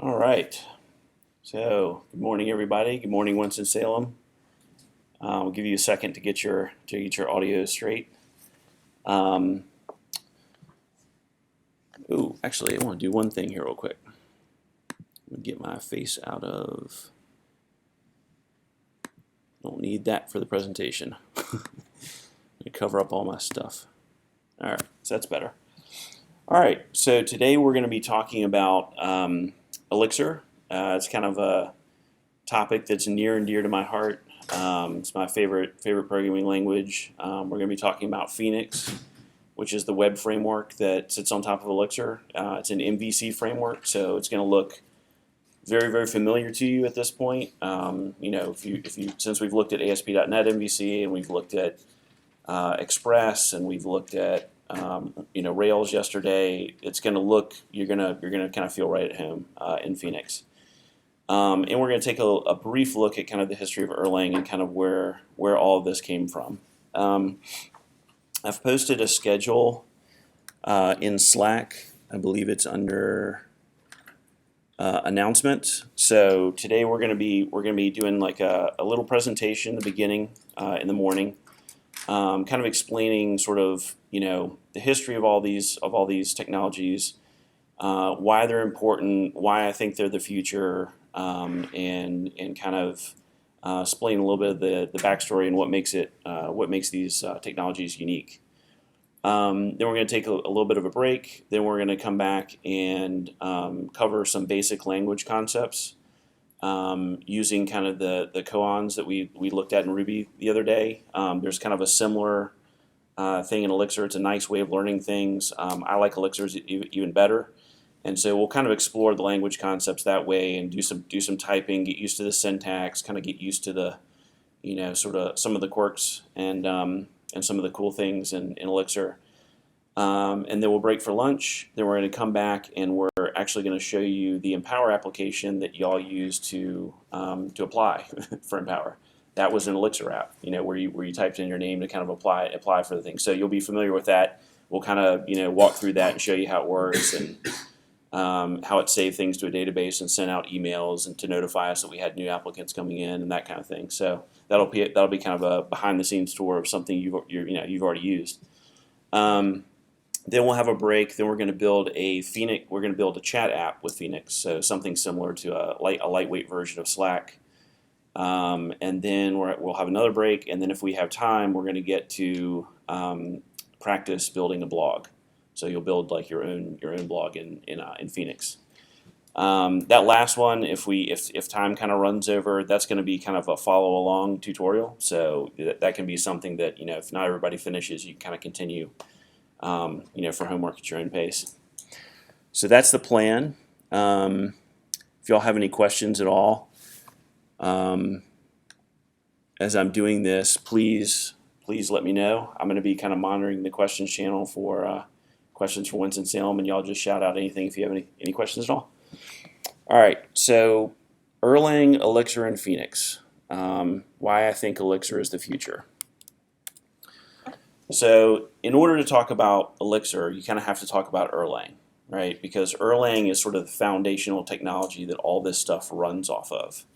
All right. So, good morning, everybody. Good morning, Winston-Salem. We'll give you a second to get your audio straight. Ooh, actually, I want to do one thing here real quick. I'm gonna get my face out of. Don't need that for the presentation. I'm gonna cover up all my stuff. All right, so that's better. All right, so today we're going to be talking about Elixir. It's kind of a topic that's near and dear to my heart. It's my favorite programming language. We're going to be talking about Phoenix, which is the web framework that sits on top of Elixir. It's an MVC framework, so it's going to look very familiar to you at this point. If you since we've looked at ASP.NET MVC and we've looked at Express and we've looked at Rails yesterday, it's going to look you're going to kind of feel right at home in Phoenix. And we're going to take a brief look at kind of the history of Erlang and kind of where all of this came from. I've posted a schedule in Slack. I believe it's under announcements. So today we're going to be doing like a little presentation in the beginning in the morning, kind of explaining sort of the history of all these technologies, why they're important, why I think they're the future. And kind of explain a little bit of the backstory and what makes these technologies unique. Then we're going to take a little bit of a break. Then we're going to come back and cover some basic language concepts using kind of the koans that we looked at in Ruby the other day. There's kind of a similar thing in Elixir. It's a nice way of learning things. I like Elixir's even better. And so we'll kind of explore the language concepts that way and do some typing, get used to the syntax, kind of get used to the, sort of some of the quirks and some of the cool things in Elixir. And then we'll break for lunch. Then we're going to come back and we're actually going to show you the Empower application that y'all use to apply for Empower. That was an Elixir app, where you typed in your name to kind of apply for the thing. So you'll be familiar with that. We'll kind of walk through that and show you how it works and how it saved things to a database and sent out emails and to notify us that we had new applicants coming in and that kind of thing. So that'll be kind of a behind the scenes tour of something you've already used. Then we'll have a break. Then we're going to build Phoenix. We're going to build a chat app with Phoenix, so something similar to a lightweight version of Slack. And then we'll have another break. And then if we have time, we're going to get to practice building a blog. So you'll build like your own blog in Phoenix. That last one, if time kind of runs over, that's going to be kind of a follow along tutorial. So that can be something that if not everybody finishes, you kind of continue for homework at your own pace. So that's the plan. If y'all have any questions at all, as I'm doing this, please let me know. I'm going to be kind of monitoring the questions channel for questions for Winston-Salem, and y'all just shout out anything if you have any questions at all. All right, so Erlang, Elixir, and Phoenix. Why I think Elixir is the future. So in order to talk about Elixir, you kind of have to talk about Erlang, right? Because Erlang is sort of the foundational technology that all this stuff runs off of.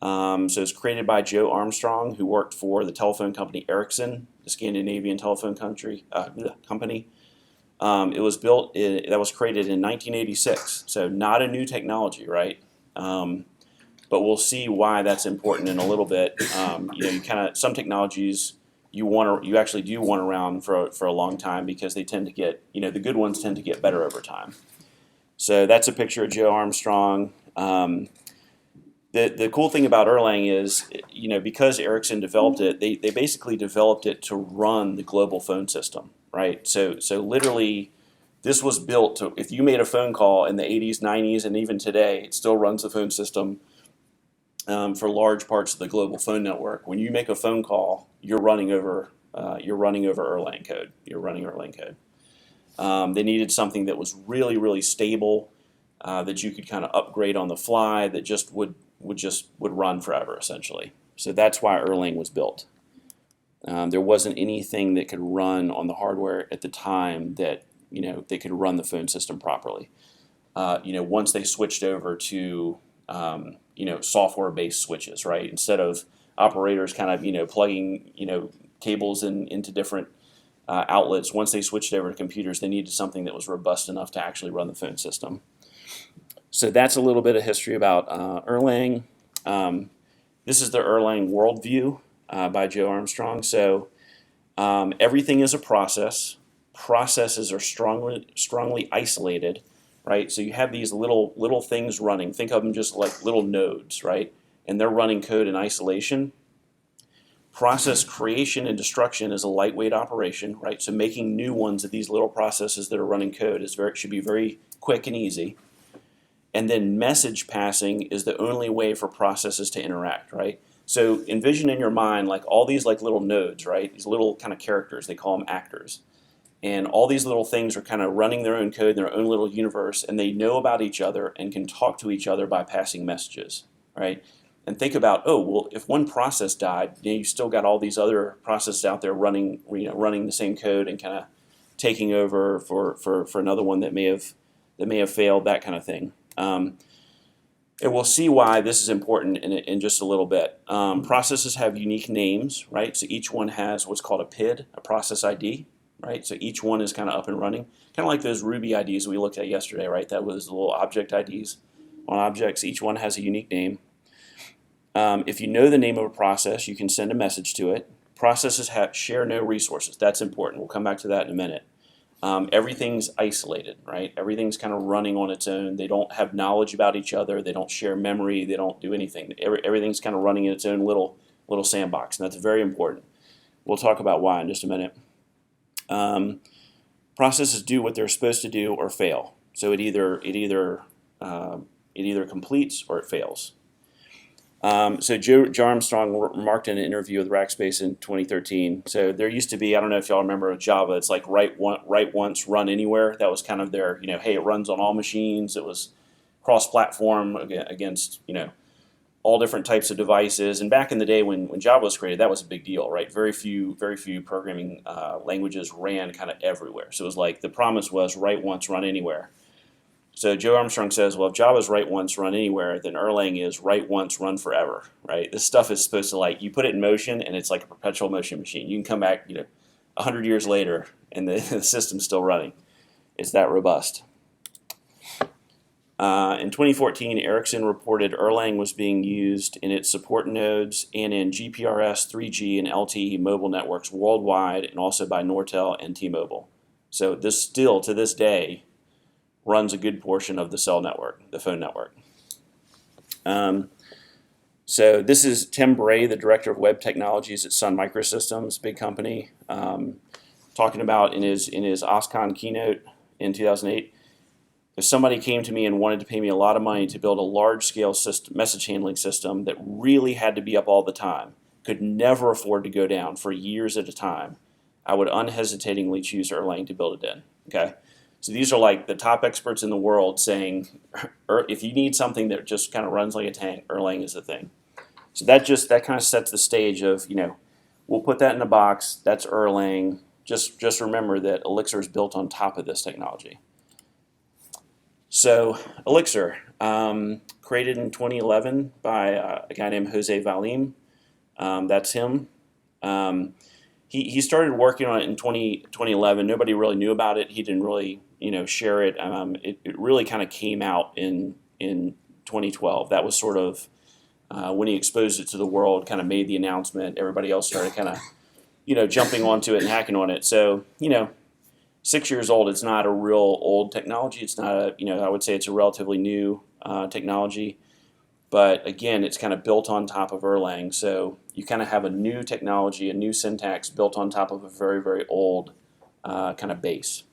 So it's created by Joe Armstrong, who worked for the telephone company Ericsson, the Scandinavian telephone company. It was built. That was created in 1986, so not a new technology, right? But we'll see why that's important in a little bit. You kind of some technologies you actually do want around for a long time because they tend to get the good ones tend to get better over time. So that's a picture of Joe Armstrong. The cool thing about Erlang is, because Ericsson developed it, they basically developed it to run the global phone system, right? So literally, this was built to, if you made a phone call in the 80s, 90s, and even today, it still runs the phone system for large parts of the global phone network. When you make a phone call, you're running over Erlang code. They needed something that was really stable, that you could kind of upgrade on the fly, that just would run forever, essentially. So that's why Erlang was built. There wasn't anything that could run on the hardware at the time that they could run the phone system properly. once they switched over to software-based switches, right? Instead of operators kind of plugging cables into different outlets. Once they switched over to computers, they needed something that was robust enough to actually run the phone system. So that's a little bit of history about Erlang. This is the Erlang worldview by Joe Armstrong. So everything is a process. Processes are strongly isolated, right? So you have these little things running. Think of them just like little nodes, right? And they're running code in isolation. Process creation and destruction is a lightweight operation, right? So making new ones of these little processes that are running code should be very quick and easy. And then message passing is the only way for processes to interact, right? So envision in your mind like all these like little nodes, right? These little kind of characters, they call them actors. And all these little things are kind of running their own code in their own little universe, and they know about each other and can talk to each other by passing messages, right? And think about, oh, well, if one process died, you still got all these other processes out there running the same code and kind of taking over for another one that may have failed, that kind of thing. And we'll see why this is important in just a little bit. Processes have unique names, right? So each one has what's called a PID, a process ID, right? So each one is kind of up and running, kind of like those Ruby IDs we looked at yesterday, right? That was the little object IDs on objects. Each one has a unique name. If you know the name of a process, you can send a message to it. Processes share no resources. That's important. We'll come back to that in a minute. Everything's isolated, right? Everything's kind of running on its own. They don't have knowledge about each other. They don't share memory. They don't do anything. Everything's kind of running in its own little sandbox, and that's very important. We'll talk about why in just a minute. Processes do what they're supposed to do or fail. So it either completes or it fails. So Joe Armstrong remarked in an interview with Rackspace in 2013. So there used to be, I don't know if y'all remember Java, it's like write once, run anywhere. That was kind of their, hey, it runs on all machines. It was cross-platform against, all different types of devices. And back in the day when Java was created, that was a big deal, right? Very few programming languages ran kind of everywhere. So it was like the promise was write once, run anywhere. So Joe Armstrong says, well, if Java's write once, run anywhere, then Erlang is write once, run forever, right? This stuff is supposed to you put it in motion and it's like a perpetual motion machine. You can come back, 100 years later and the system's still running. It's that robust. In 2014, Ericsson reported Erlang was being used in its support nodes and in GPRS, 3G, and LTE mobile networks worldwide, and also by Nortel and T-Mobile. So this still, to this day, runs a good portion of the cell network, the phone network. So this is Tim Bray, the Director of Web Technologies at Sun Microsystems, big company, talking about in his OSCON keynote in 2008. If somebody came to me and wanted to pay me a lot of money to build a large-scale message handling system that really had to be up all the time, could never afford to go down for years at a time, I would unhesitatingly choose Erlang to build it in. Okay, so these are like the top experts in the world saying, if you need something that just kind of runs like a tank, Erlang is the thing. So that kind of sets the stage of, we'll put that in a box. That's Erlang. Just remember that Elixir is built on top of this technology. So Elixir, created in 2011 by a guy named Jose Valim. That's him. He started working on it in 2011. Nobody really knew about it. He didn't really share it. It really kind of came out in 2012. That was sort of when he exposed it to the world, kind of made the announcement. Everybody else started kind of jumping onto it and hacking on it. So 6 years old, it's not a real old technology. It's not I would say it's a relatively new technology. But again, it's kind of built on top of Erlang. So you kind of have a new technology, a new syntax built on top of a very, very old kind of base.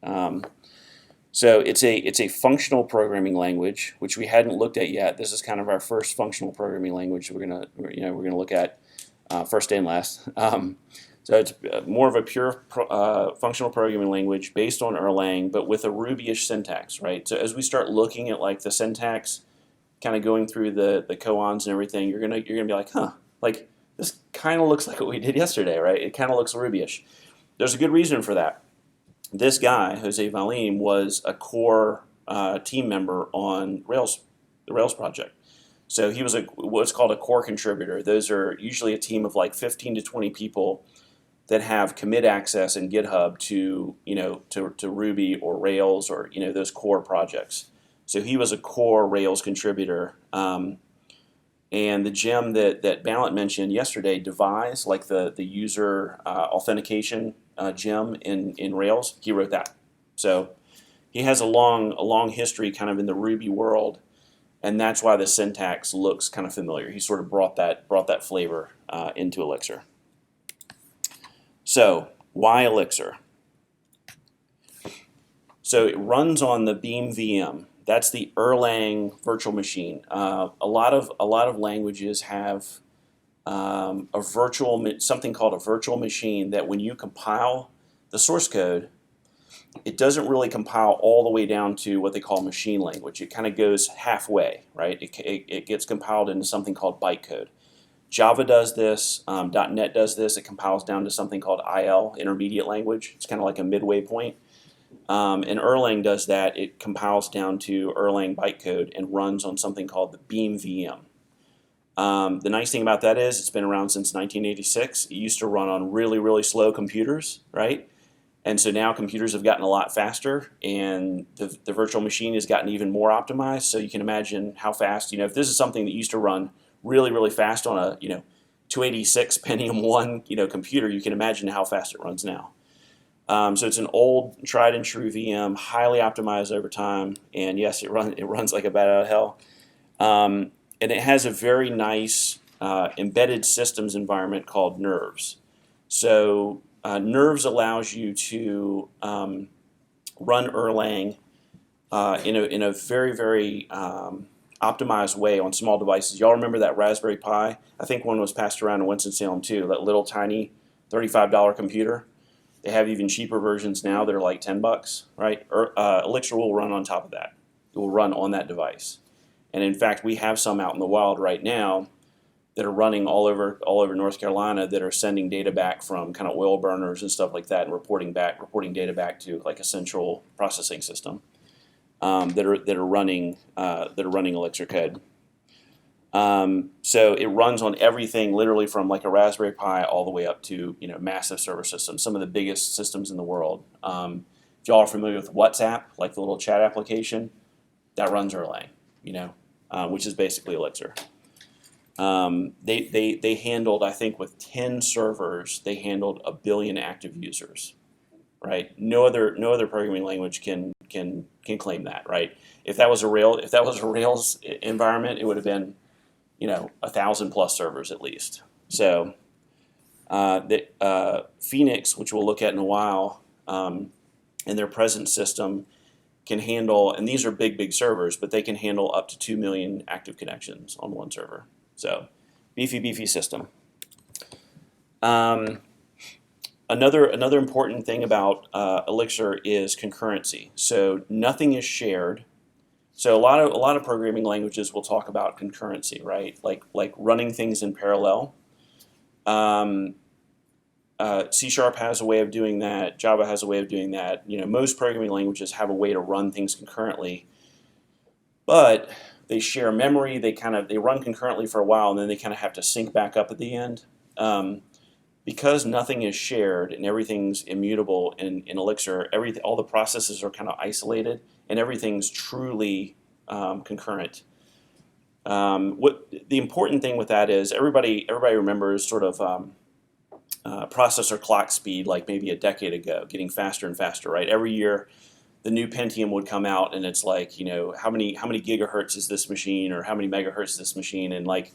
So it's a functional programming language, which we hadn't looked at yet. This is kind of our first functional programming language we're gonna look at first and last. So it's more of a pure functional programming language based on Erlang, but with a Ruby-ish syntax, right? So as we start looking at like the syntax, kind of going through the koans and everything, you're gonna be like, huh, like this kind of looks like what we did yesterday, right? It kind of looks Ruby-ish. There's a good reason for that. This guy, Jose Valim, was a core team member on the Rails project. So he was what's called a core contributor. Those are usually a team of like 15 to 20 people that have commit access in GitHub to to Ruby or Rails or those core projects. So he was a core Rails contributor. And the gem that Ballant mentioned yesterday, Devise, like the user authentication gem in Rails, he wrote that. So he has a long history kind of in the Ruby world, and that's why the syntax looks kind of familiar. He sort of brought that flavor into Elixir. So why Elixir? So it runs on the Beam VM. That's the Erlang virtual machine. A lot of languages have something called a virtual machine that when you compile the source code, it doesn't really compile all the way down to what they call machine language. It kind of goes halfway, right? It gets compiled into something called bytecode. Java does this, .NET does this. It compiles down to something called IL, intermediate language. It's kind of like a midway point. And Erlang does that. It compiles down to Erlang bytecode and runs on something called the Beam VM. The nice thing about that is it's been around since 1986. It used to run on really, really slow computers, right? And so now computers have gotten a lot faster, and the virtual machine has gotten even more optimized. So you can imagine how fast, if this is something that used to run really, really fast on a 286 Pentium 1 computer, you can imagine how fast it runs now. So it's an old, tried and true VM, highly optimized over time, and yes, it runs like a bat out of hell. And it has a very nice embedded systems environment called Nerves. So Nerves allows you to run Erlang in a very, very optimized way on small devices. Y'all remember that Raspberry Pi? I think one was passed around in Winston-Salem too, that little tiny $35 computer. They have even cheaper versions now that are like $10, right? Elixir will run on top of that. It will run on that device. And in fact, we have some out in the wild right now that are running all over North Carolina that are sending data back from kind of oil burners and stuff like that, and reporting data back to like a central processing system that are running Elixir code. So it runs on everything, literally from like a Raspberry Pi all the way up to massive server systems, some of the biggest systems in the world. If y'all are familiar with WhatsApp, like the little chat application, that runs Erlang, which is basically Elixir. They handled, I think, with 10 servers, they handled 1 billion active users, right? No other programming language can claim that, right? If that was a Rails environment, it would have been 1,000 plus servers at least. So Phoenix, which we'll look at in a while, and their present system can handle, and these are big servers, but they can handle up to 2 million active connections on one server. So beefy system. Another important thing about Elixir is concurrency. So nothing is shared. So a lot of programming languages will talk about concurrency, right? Like running things in parallel. C# has a way of doing that. Java has a way of doing that. Most programming languages have a way to run things concurrently, but they share memory. They run concurrently for a while, and then they kind of have to sync back up at the end. Because nothing is shared and everything's immutable in Elixir, all the processes are kind of isolated, and everything's truly concurrent. What the important thing with that is everybody remembers sort of processor clock speed, like maybe a decade ago, getting faster and faster, right? Every year, the new Pentium would come out, and it's like, how many gigahertz is this machine, or how many megahertz is this machine, and like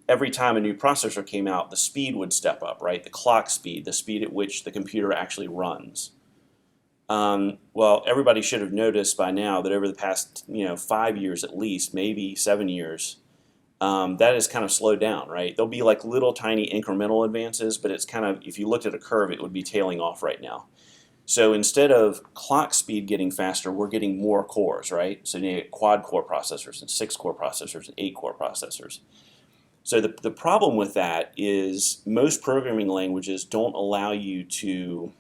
every time a new processor came out, the speed would step up, right? The clock speed, the speed at which the computer actually runs. Well, everybody should have noticed by now that over the past 5 years at least, maybe 7 years, that has kind of slowed down, right? There'll be like little tiny incremental advances, but it's kind of, if you looked at a curve, it would be tailing off right now. So instead of clock speed getting faster, we're getting more cores, right? So you get quad core processors and 6 core processors and 8 core processors. So the problem with that is most programming languages don't allow you to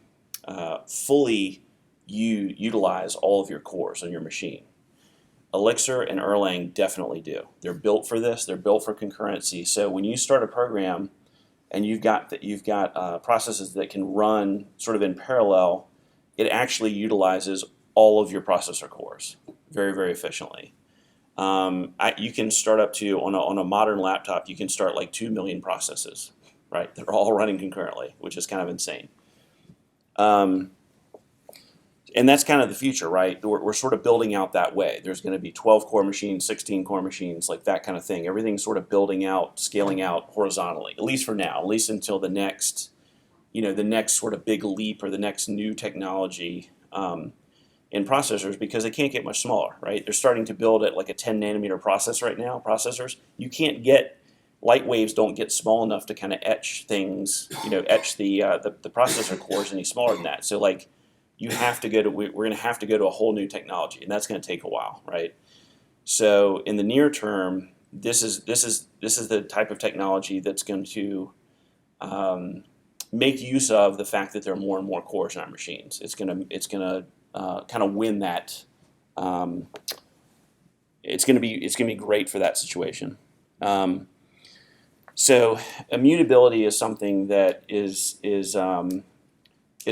fully utilize all of your cores on your machine. Elixir and Erlang definitely do. They're built for this. They're built for concurrency. So when you start a program and you've got processes that can run sort of in parallel, it actually utilizes all of your processor cores very, very efficiently. You can start up to, on a modern laptop, you can start like 2 million processes, right? They're all running concurrently, which is kind of insane. And that's kind of the future, right? We're sort of building out that way. There's going to be 12 core machines, 16 core machines, like that kind of thing. Everything's sort of building out, scaling out horizontally, at least for now, at least until the next sort of big leap or the next new technology in processors, because they can't get much smaller, right? They're starting to build at like a 10 nanometer process right now, processors. You can't get, light waves don't get small enough to kind of etch things, etch the processor cores any smaller than that. So like, we're going to have to go to a whole new technology, and that's going to take a while, right? So in the near term, this is the type of technology that's going to make use of the fact that there are more and more cores in our machines. It's going to kind of win that. It's going to be great for that situation. So immutability is something that is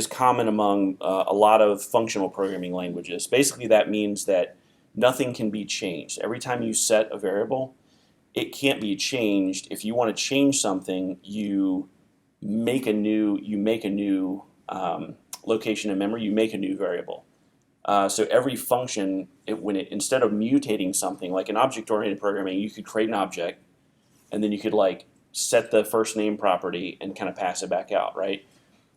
common among a lot of functional programming languages. Basically, that means that nothing can be changed. Every time you set a variable, it can't be changed. If you want to change something, you make a new location in memory. You make a new variable. So every function, instead of mutating something, like in object-oriented programming, you could create an object, and then you could like set the first name property and kind of pass it back out, right?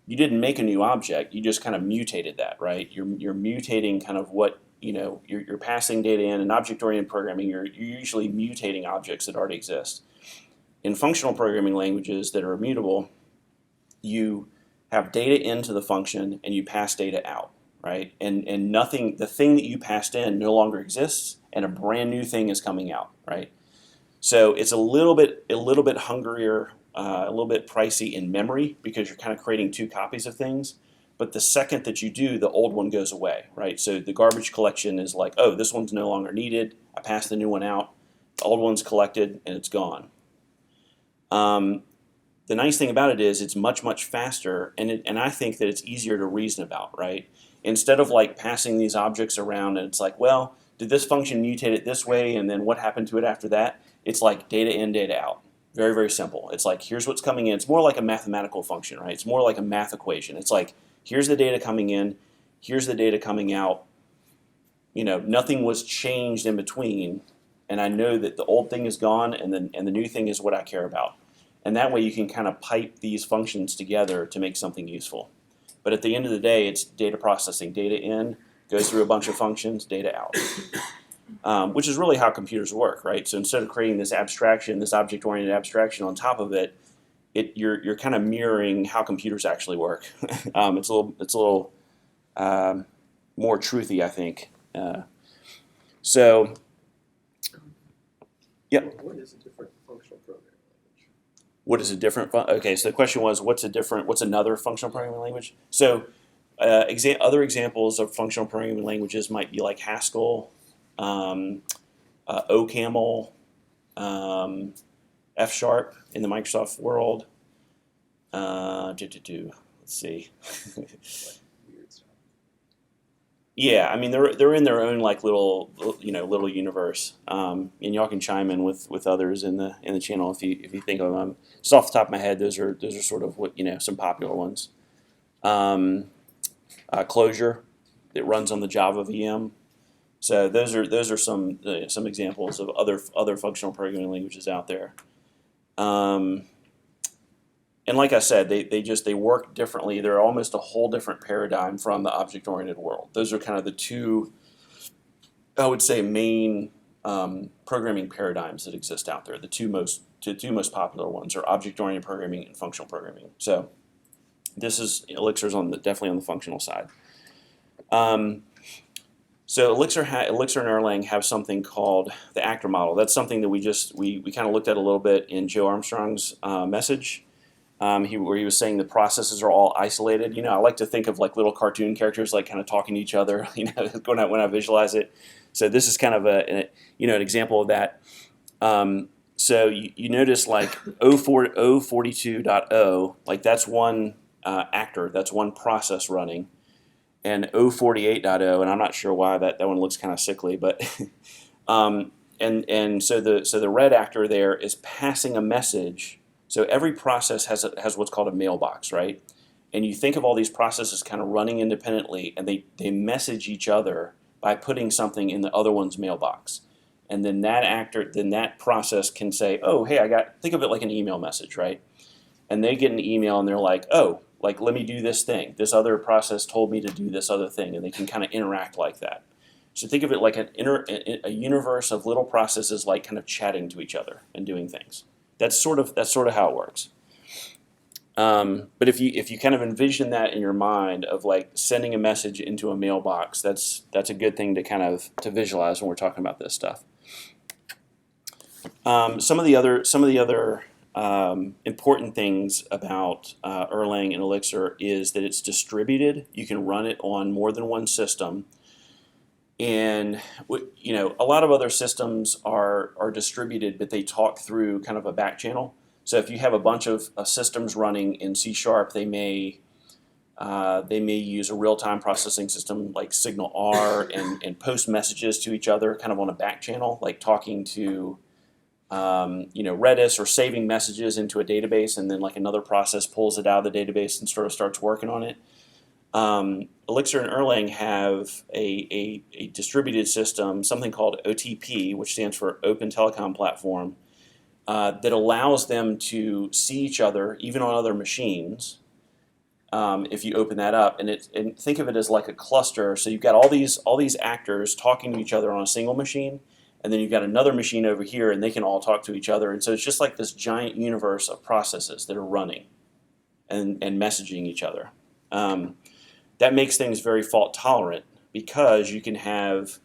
You didn't make a new object, you just kind of mutated that, right? You're mutating kind of what, you're passing data in object-oriented programming, you're usually mutating objects that already exist. In functional programming languages that are immutable, you have data into the function and you pass data out, right? And the thing that you passed in no longer exists, and a brand new thing is coming out, right? So it's a little bit hungrier, a little bit pricey in memory, because you're kind of creating two copies of things. But the second that you do, the old one goes away, right? So the garbage collection is like, oh, this one's no longer needed. I passed the new one out. The old one's collected, and it's gone. The nice thing about it is it's much, much faster, and I think that it's easier to reason about, right? Instead of like passing these objects around, and it's like, well, did this function mutate it this way, and then what happened to it after that? It's like data in, data out. Very, very simple. It's like, here's what's coming in. It's more like a mathematical function, right? It's more like a math equation. It's like, here's the data coming in, here's the data coming out. Nothing was changed in between, and I know that the old thing is gone, and the new thing is what I care about. And that way you can kind of pipe these functions together to make something useful. But at the end of the day, it's data processing. Data in, goes through a bunch of functions, data out. Which is really how computers work, right? So instead of creating this abstraction, this object-oriented abstraction on top of it, you're kind of mirroring how computers actually work. It's a little more truthy, I think. So, yeah. What is a different functional programming language? What is a different? Okay, so the question was, what's another functional programming language? So, other examples of functional programming languages might be like Haskell, OCaml, F# in the Microsoft world. Let's see. Weird stuff. Yeah, I mean they're in their own like little universe, and y'all can chime in with others in the channel if you think of them. Just off the top of my head, those are sort of what some popular ones. Closure, that runs on the Java VM. So those are some examples of other functional programming languages out there. And like I said, they work differently. They're almost a whole different paradigm from the object-oriented world. Those are kind of the two, I would say, main programming paradigms that exist out there. The two most popular ones are object-oriented programming and functional programming. So this is Elixir's definitely on the functional side. So Elixir and Erlang have something called the actor model. That's something that we kind of looked at a little bit in Joe Armstrong's message. where he was saying the processes are all isolated. I like to think of like little cartoon characters, like kind of talking to each other. When I visualize it. So this is kind of an example of that. So you notice like 042.0, like that's one actor, that's one process running, and 048.0, and I'm not sure why that one looks kind of sickly, but and so the red actor there is passing a message. So every process has what's called a mailbox, right? And you think of all these processes kind of running independently, and they message each other by putting something in the other one's mailbox. And then that process can say, oh, hey, think of it like an email message, right? And they get an email and they're like, oh, like, let me do this thing. This other process told me to do this other thing, and they can kind of interact like that. So think of it like a universe of little processes, like kind of chatting to each other and doing things. That's sort of how it works. But if you kind of envision that in your mind of like sending a message into a mailbox, that's a good thing to visualize when we're talking about this stuff. Some of the other important things about Erlang and Elixir is that it's distributed. You can run it on more than one system. And a lot of other systems are distributed, but they talk through kind of a back channel. So if you have a bunch of systems running in C#, they may use a real-time processing system like Signal R and post messages to each other kind of on a back channel, like talking to Redis, or saving messages into a database, and then like another process pulls it out of the database and sort of starts working on it. Elixir and Erlang have a distributed system, something called OTP, which stands for Open Telecom Platform, that allows them to see each other even on other machines. If you open that up, and think of it as like a cluster. So you've got all these actors talking to each other on a single machine, and then you've got another machine over here, and they can all talk to each other. And so it's just like this giant universe of processes that are running and messaging each other. That makes things very fault tolerant because you can have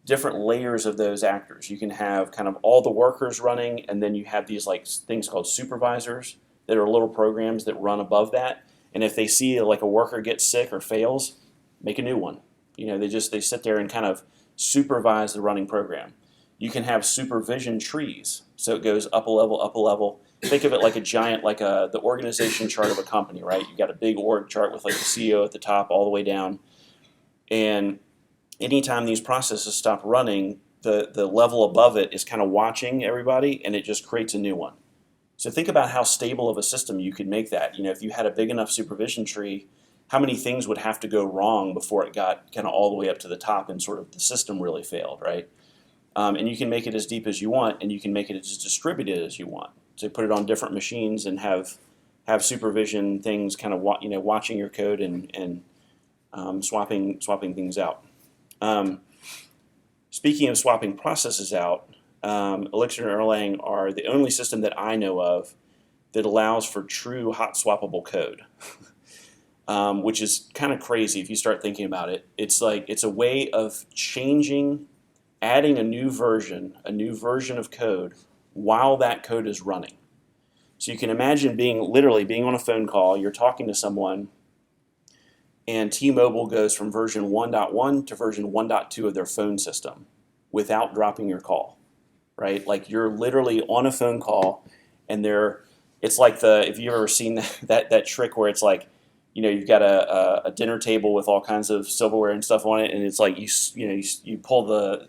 different layers of those actors. You can have kind of all the workers running, and then you have these like things called supervisors that are little programs that run above that. And if they see like a worker gets sick or fails, make a new one. They sit there and kind of supervise the running program. You can have supervision trees, so it goes up a level, up a level. Think of it like a giant, like the organization chart of a company, right? You've got a big org chart with like the CEO at the top all the way down. And anytime these processes stop running, the level above it is kind of watching everybody, and it just creates a new one. So think about how stable of a system you could make that. If you had a big enough supervision tree, how many things would have to go wrong before it got kind of all the way up to the top and sort of the system really failed, right? And you can make it as deep as you want, and you can make it as distributed as you want. So put it on different machines and have supervision things kind of watching your code and swapping things out. Speaking of swapping processes out, Elixir and Erlang are the only system that I know of that allows for true hot swappable code, which is kind of crazy if you start thinking about it. It's a way of adding a new version of code while that code is running. So you can imagine literally being on a phone call, you're talking to someone, and T-Mobile goes from version 1.1 to version 1.2 of their phone system without dropping your call, right? Like you're literally on a phone call, and it's like if you've ever seen that trick where it's like, you've got a dinner table with all kinds of silverware and stuff on it, and it's like you pull the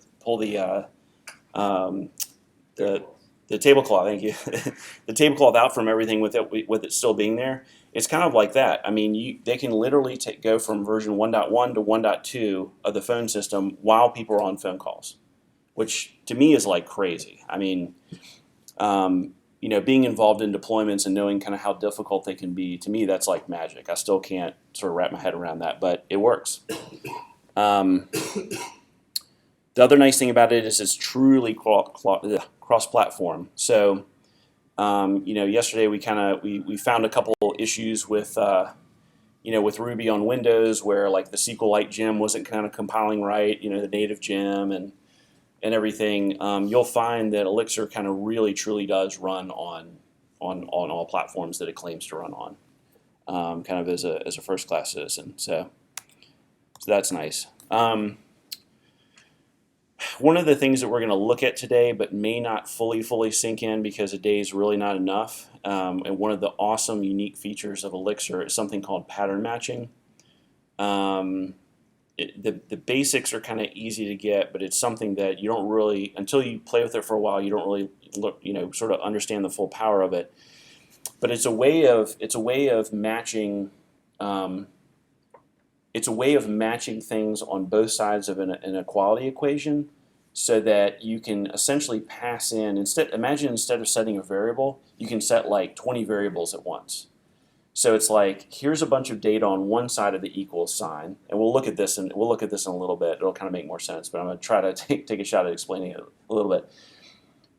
tablecloth, thank you, the tablecloth out from everything with it still being there. It's kind of like that. I mean, they can literally go from version 1.1 to 1.2 of the phone system while people are on phone calls, which to me is like crazy. I mean, being involved in deployments and knowing kind of how difficult they can be, to me, that's like magic. I still can't sort of wrap my head around that, but it works. The other nice thing about it is it's truly cross-platform. So, yesterday we found a couple issues with with Ruby on Windows where like the SQLite gem wasn't kind of compiling right, the native gem and everything. You'll find that Elixir kind of really truly does run on on all platforms that it claims to run on, kind of as a first class citizen. So that's nice. One of the things that we're going to look at today, but may not fully sink in because a day is really not enough, and one of the awesome, unique features of Elixir is something called pattern matching. The basics are kind of easy to get, but it's something that you don't really, until you play with it for a while, you don't really sort of understand the full power of it. But it's a way of matching. It's a way of matching things on both sides of an equality equation, so that you can essentially pass in instead of setting a variable, you can set like 20 variables at once. So it's like, here's a bunch of data on one side of the equals sign, and we'll look at this in a little bit. It'll kind of make more sense, but I'm going to try to take a shot at explaining it a little bit.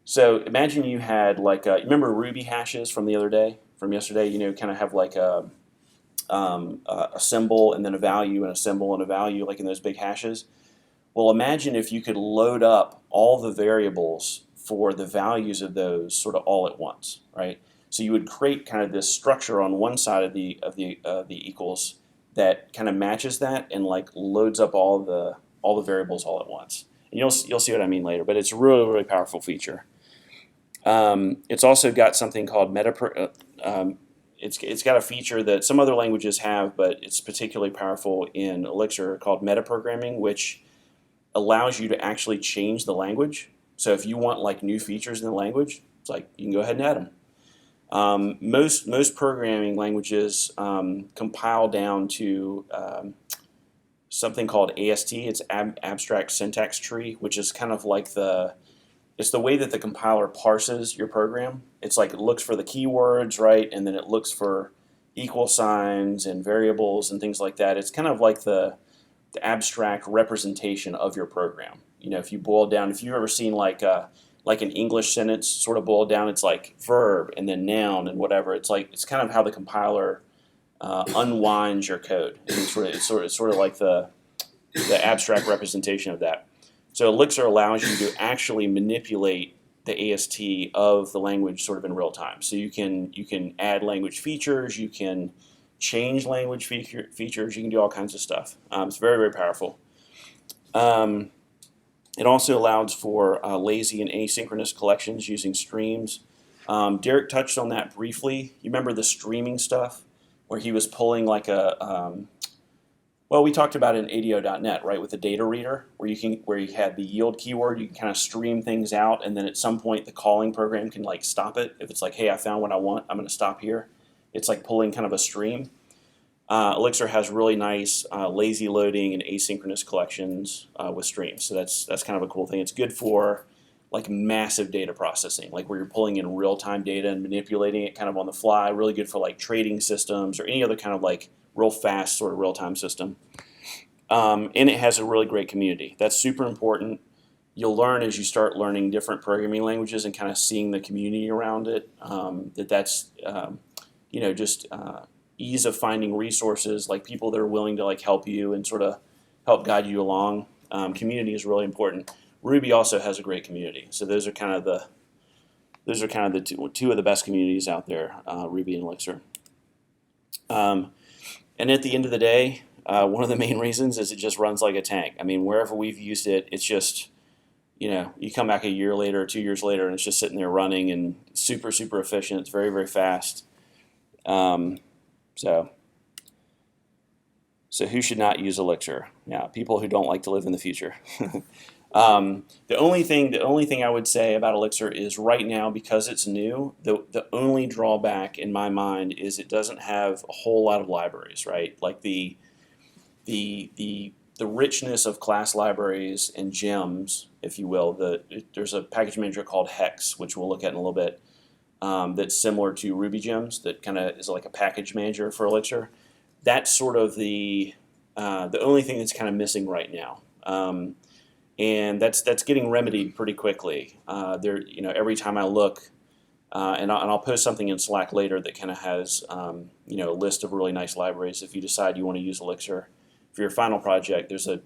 So imagine you had like you remember Ruby hashes from yesterday? Kind of have like a symbol and then a value and a symbol and a value, like in those big hashes. Well, imagine if you could load up all the variables for the values of those sort of all at once, right? So you would create kind of this structure on one side of the equals that kind of matches that and like loads up all the variables all at once. And you'll see what I mean later, but it's a really powerful feature. It's also got something called it's got a feature that some other languages have, but it's particularly powerful in Elixir, called metaprogramming, which allows you to actually change the language. So if you want like new features in the language, it's like you can go ahead and add them. Most programming languages compile down to something called AST. It's abstract syntax tree, which is kind of like it's the way that the compiler parses your program. It's like it looks for the keywords, right, and then it looks for equal signs and variables and things like that. It's kind of like the abstract representation of your program. If you've ever seen like an English sentence sort of boiled down, it's like verb and then noun and whatever. It's kind of how the compiler unwinds your code. It's sort of like the abstract representation of that. So Elixir allows you to actually manipulate the AST of the language sort of in real time. So you can add language features, you can change language features, you can do all kinds of stuff. It's very powerful. It also allows for lazy and asynchronous collections using streams. Derek touched on that briefly. You remember the streaming stuff where he was pulling like we talked about it in ADO.NET, right, with the data reader, where you had the yield keyword, you can kind of stream things out, and then at some point the calling program can like stop it. If it's like, hey, I found what I want, I'm going to stop here. It's like pulling kind of a stream. Elixir has really nice lazy loading and asynchronous collections with streams, so that's kind of a cool thing. It's good for like massive data processing, like where you're pulling in real-time data and manipulating it kind of on the fly. Really good for like trading systems or any other kind of like real fast sort of real-time system. And it has a really great community. That's super important. You'll learn as you start learning different programming languages and kind of seeing the community around it, that's just ease of finding resources, like people that are willing to like help you and sort of help guide you along. Community is really important. Ruby also has a great community. So those are kind of the two of the best communities out there, Ruby and Elixir. And at the end of the day, one of the main reasons is it just runs like a tank. I mean, wherever we've used it, it's just, you come back a year later, 2 years later, and it's just sitting there running and super efficient. It's very fast. So who should not use Elixir? Yeah, people who don't like to live in the future. The only thing I would say about Elixir is right now, because it's new, the only drawback in my mind is it doesn't have a whole lot of libraries, right? Like the richness of class libraries and gems, if you will. There's a package manager called Hex, which we'll look at in a little bit, that's similar to Ruby gems, that kind of is like a package manager for Elixir. That's sort of the only thing that's kind of missing right now. And that's getting remedied pretty quickly. Every time I look, and I'll post something in Slack later that kind of has a list of really nice libraries. If you decide you want to use Elixir for your final project, there's a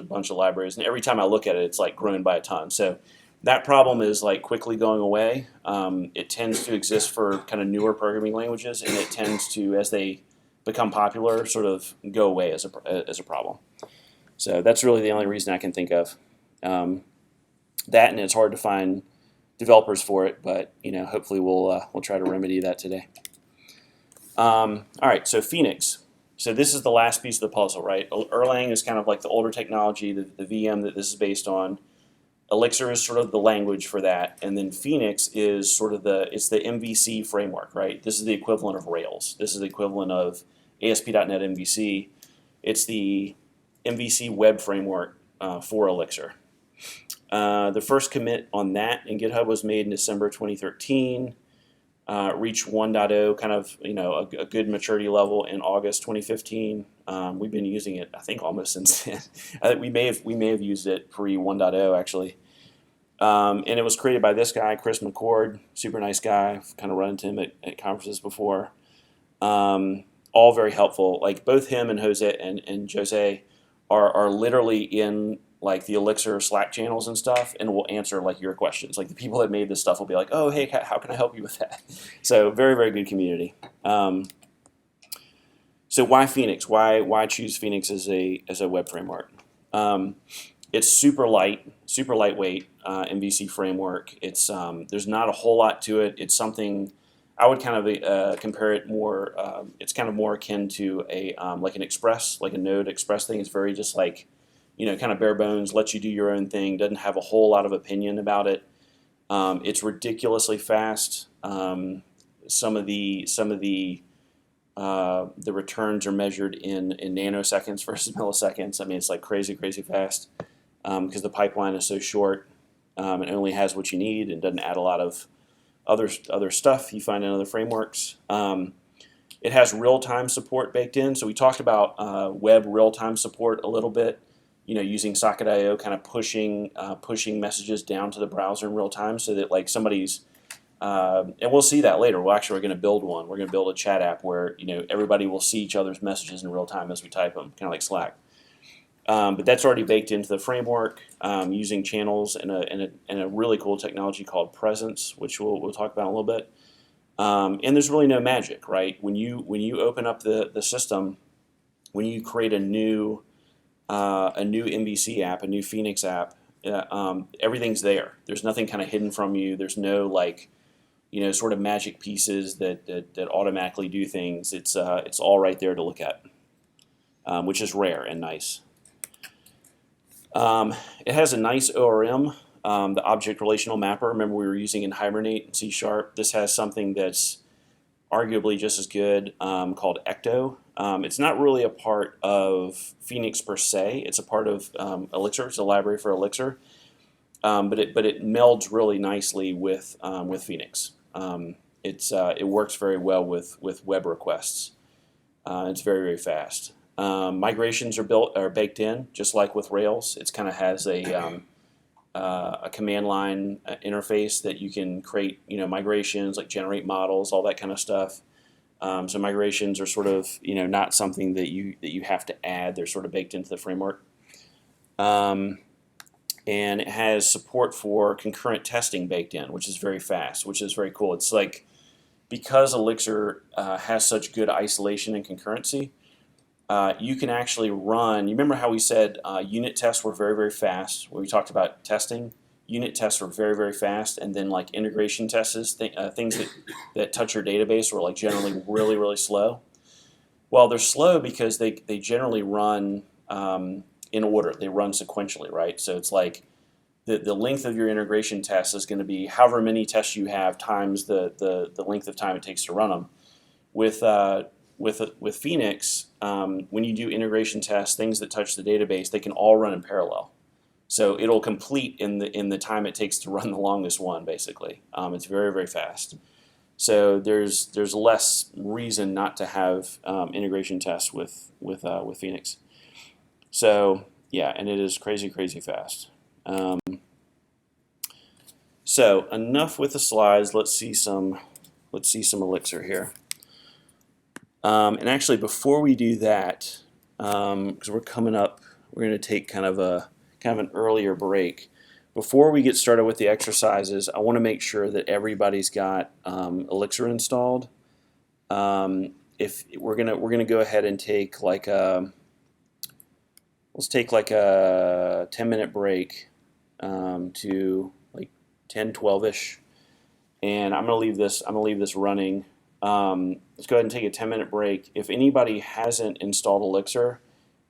bunch of libraries, and every time I look at it, it's like grown by a ton. So That problem is like quickly going away. It tends to exist for kind of newer programming languages, and it tends to, as they become popular, sort of go away as a problem. So that's really the only reason I can think of. That, and it's hard to find developers for it, but hopefully we'll try to remedy that today. All right, so Phoenix. So this is the last piece of the puzzle, right? Erlang is kind of like the older technology, the VM that this is based on. Elixir is sort of the language for that, and then Phoenix is sort of it's the MVC framework, right? This is the equivalent of Rails. This is the equivalent of ASP.NET MVC. It's the MVC web framework for Elixir. The first commit on that in GitHub was made in December 2013. Reached 1.0, kind of a good maturity level in August 2015. We've been using it, I think, almost since then. I think we may have used it pre 1.0 actually. And it was created by this guy, Chris McCord, super nice guy. I've kind of run into him at conferences before. All very helpful. Like both him and Jose are literally in like the Elixir Slack channels and stuff, and will answer like your questions. Like the people that made this stuff will be like, "Oh, hey, how can I help you with that?" So very, very good community. So why Phoenix? Why choose Phoenix as a web framework? It's super lightweight MVC framework. It's there's not a whole lot to it. It's something I would kind of compare it more. It's kind of more akin to a like an Express, like a Node Express thing. It's very just like kind of bare bones, lets you do your own thing, doesn't have a whole lot of opinion about it. It's ridiculously fast. Some of the returns are measured in nanoseconds versus milliseconds. I mean, it's like crazy fast because the pipeline is so short. It only has what you need and doesn't add a lot of other stuff you find in other frameworks. It has real-time support baked in. So we talked about web real-time support a little bit. Using Socket.io, kind of pushing messages down to the browser in real time, so that like somebody's, and we'll see that later. We're going to build one. We're going to build a chat app where everybody will see each other's messages in real time as we type them, kind of like Slack. But that's already baked into the framework using channels and a really cool technology called Presence, which we'll talk about in a little bit. And there's really no magic, right? When you open up the system, when you create a new MVC app, a new Phoenix app, everything's there. There's nothing kind of hidden from you. There's no like, sort of magic pieces that automatically do things. It's all right there to look at, which is rare and nice. It has a nice ORM, the Object Relational Mapper. Remember we were using in Hibernate and C#. This has something that's arguably just as good called Ecto. It's not really a part of Phoenix per se. It's a part of Elixir. It's a library for Elixir, but it melds really nicely with Phoenix. It works very well with web requests. It's very fast. Migrations are baked in, just like with Rails. It kind of has a command line interface that you can create, migrations, like generate models, all that kind of stuff. So migrations are sort of, not something that you have to add. They're sort of baked into the framework. And it has support for concurrent testing baked in, which is very fast, which is very cool. It's like, because Elixir has such good isolation and concurrency, you can actually run. You remember how we said unit tests were very fast when we talked about testing? Unit tests were very fast, and then like integration tests, things that touch your database were like generally really slow. Well, they're slow because they generally run in order. They run sequentially, right? So it's like the length of your integration test is going to be however many tests you have times the length of time it takes to run them. With Phoenix, when you do integration tests, things that touch the database, they can all run in parallel. So it'll complete in the time it takes to run the longest one, basically. It's very fast. So there's less reason not to have integration tests with Phoenix. So yeah, and it is crazy fast. So enough with the slides. Let's see some Elixir here. And actually, before we do that, because we're coming up, we're going to take kind of an earlier break. before we get started with the exercises, I want to make sure that everybody's got Elixir installed. If we're gonna go ahead and take like let's take like a 10-minute break to like 10, 12ish, and I'm gonna leave this running. Let's go ahead and take a 10-minute break. If anybody hasn't installed Elixir,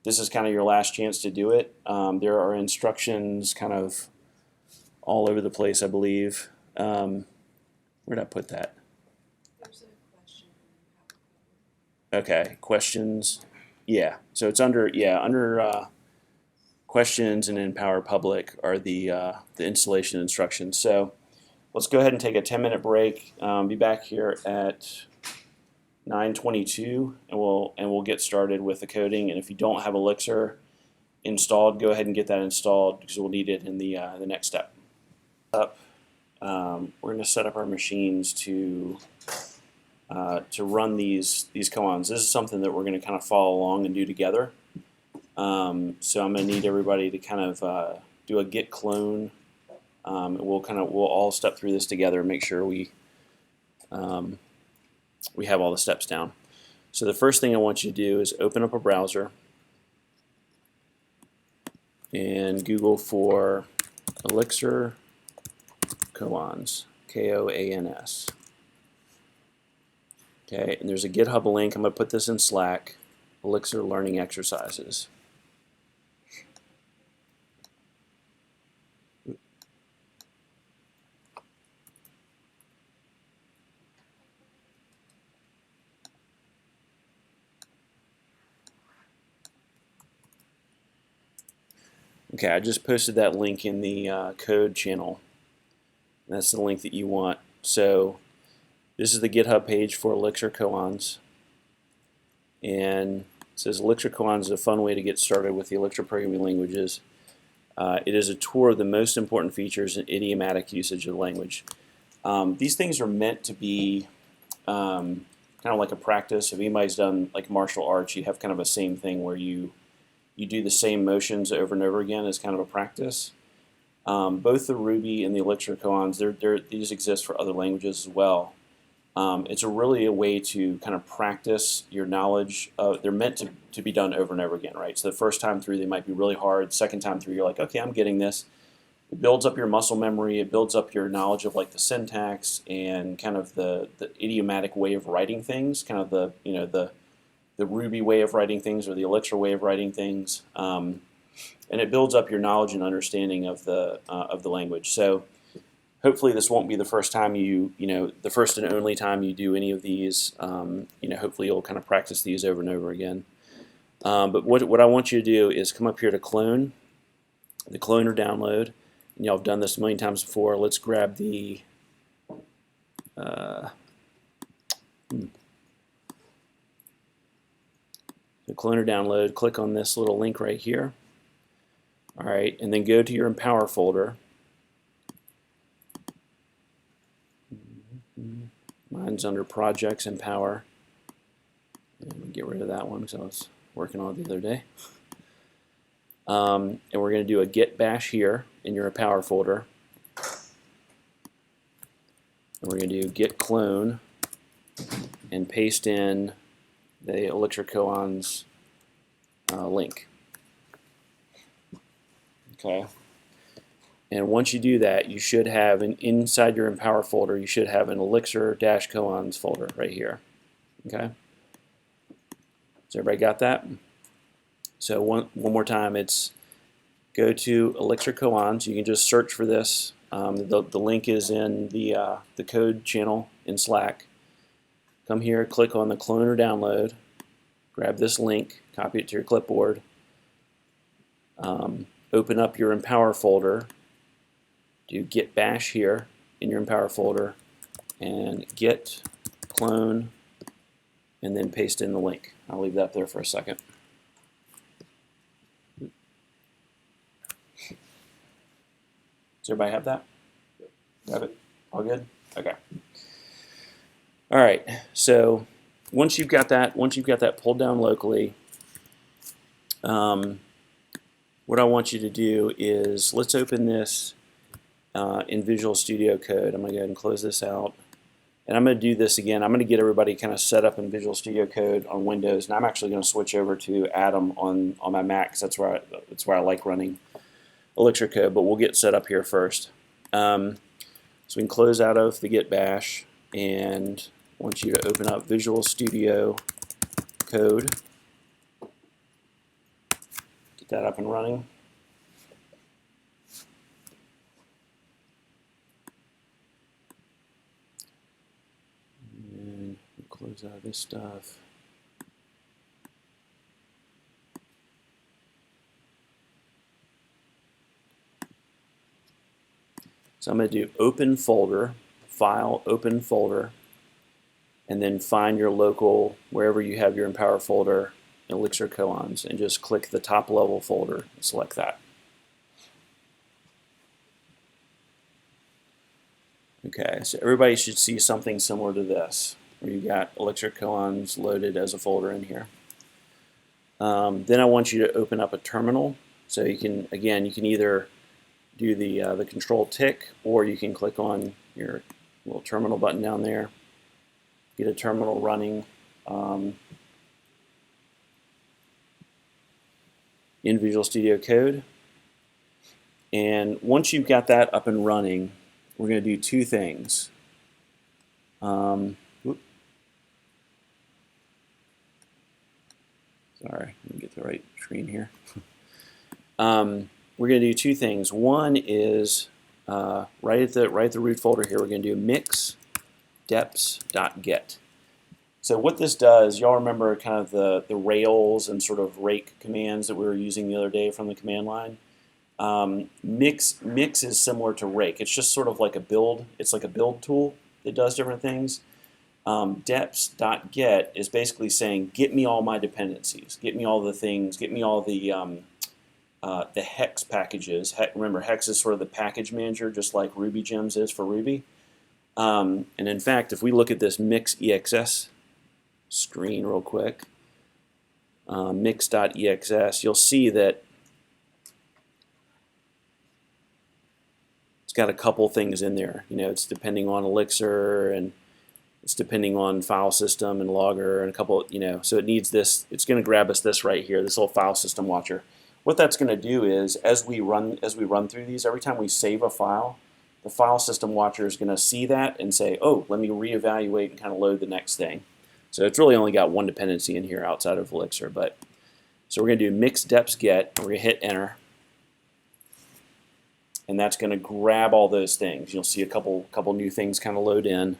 this is kind of your last chance to do it. There are instructions kind of all over the place, I believe. Where did I put that? There's a question. Okay, questions. Yeah, so it's under questions, and then Power Public are the installation instructions. So let's go ahead and take a 10-minute break. Be back here at 9:22, and we'll get started with the coding. And if you don't have Elixir installed, go ahead and get that installed because we'll need it in the next step. We're going to set up our machines to run these koans. This is something that we're going to kind of follow along and do together. So I'm going to need everybody to kind of do a git clone. And we'll all step through this together and make sure we have all the steps down. So the first thing I want you to do is open up a browser and Google for Elixir koans, K-O-A-N-S. Okay, and there's a GitHub link. I'm going to put this in Slack, Elixir Learning Exercises. Okay, I just posted that link in the code channel. That's the link that you want. So this is the GitHub page for Elixir koans. And it says Elixir koans is a fun way to get started with the Elixir programming languages. It is a tour of the most important features and idiomatic usage of the language. These things are meant to be kind of like a practice. If anybody's done like martial arts, you have kind of a same thing where you do the same motions over and over again as kind of a practice. Both the Ruby and the Elixir koans, these exist for other languages as well. It's really a way to kind of practice your knowledge. They're meant to be done over and over again, right? So the first time through, they might be really hard. Second time through, you're like, okay, I'm getting this. It builds up your muscle memory. It builds up your knowledge of like the syntax and kind of the idiomatic way of writing things, kind of the Ruby way of writing things or the Elixir way of writing things, and it builds up your knowledge and understanding of the language. So hopefully this won't be the first time the first and only time you do any of these. Hopefully you'll kind of practice these over and over again. But what I want you to do is come up here to clone, the clone or download. And y'all have done this a million times before. Let's grab the the clone or download. Click on this little link right here. All right, and then go to your Empower folder. Mine's under Projects Empower. And get rid of that one because I was working on it the other day. And we're going to do a git bash here in your Empower folder. And we're going to do git clone and paste in the Elixir koans link. Okay. And once you do that, you should have inside your Empower folder, you should have an Elixir-koans folder right here. Okay. So everybody got that? So one more time, it's go to Elixir koans. You can just search for this. The link is in the code channel in Slack. Come here, click on the clone or download, grab this link, copy it to your clipboard, open up your Empower folder, do git bash here in your Empower folder, and git clone, and then paste in the link. I'll leave that there for a second. Does everybody have that? Have it? All good? Okay. All right. So once you've got that pulled down locally, what I want you to do is let's open this in Visual Studio Code. I'm going to go ahead and close this out. And I'm going to do this again. I'm going to get everybody kind of set up in Visual Studio Code on Windows, and I'm actually going to switch over to Atom on my Mac, because that's where I like running Elixir code. But we'll get set up here first. So we can close out of the Git Bash, and I want you to open up Visual Studio Code. Get that up and running. And close out this stuff. So I'm going to do open folder, file, open folder, and then find your local, wherever you have your Empower folder, Elixir koans, and just click the top level folder and select that. Okay, so everybody should see something similar to this, where you got Elixir koans loaded as a folder in here. Then I want you to open up a terminal. So you can, again, you can either do the control tick, or you can click on your little terminal button down there, get a terminal running in Visual Studio Code. And once you've got that up and running, we're going to do two things. Sorry, let me get the right screen here. We're going to do two things. One is right at the root folder here, we're going to do mix deps.get. So what this does, y'all remember kind of the rails and sort of rake commands that we were using the other day from the command line? Mix is similar to rake. It's just sort of like a build. It's like a build tool that does different things. Deps.get is basically saying, get me all my dependencies, get me all the things, get me all the hex packages. Remember, hex is sort of the package manager, just like Ruby Gems is for Ruby. And in fact, if we look at this mix.exs screen real quick, mix.exs, you'll see that it's got a couple things in there. You know, it's depending on Elixir, and it's depending on file system and logger, and a couple, you know, so it needs this. It's going to grab us this right here, this little file system watcher. What that's going to do is, as we run through these, every time we save a file, the file system watcher is going to see that and say, oh, let me reevaluate and kind of load the next thing. So it's really only got one dependency in here outside of Elixir. But so we're going to do mix deps get, and we're going to hit enter, and that's going to grab all those things. You'll see a couple new things kind of load in,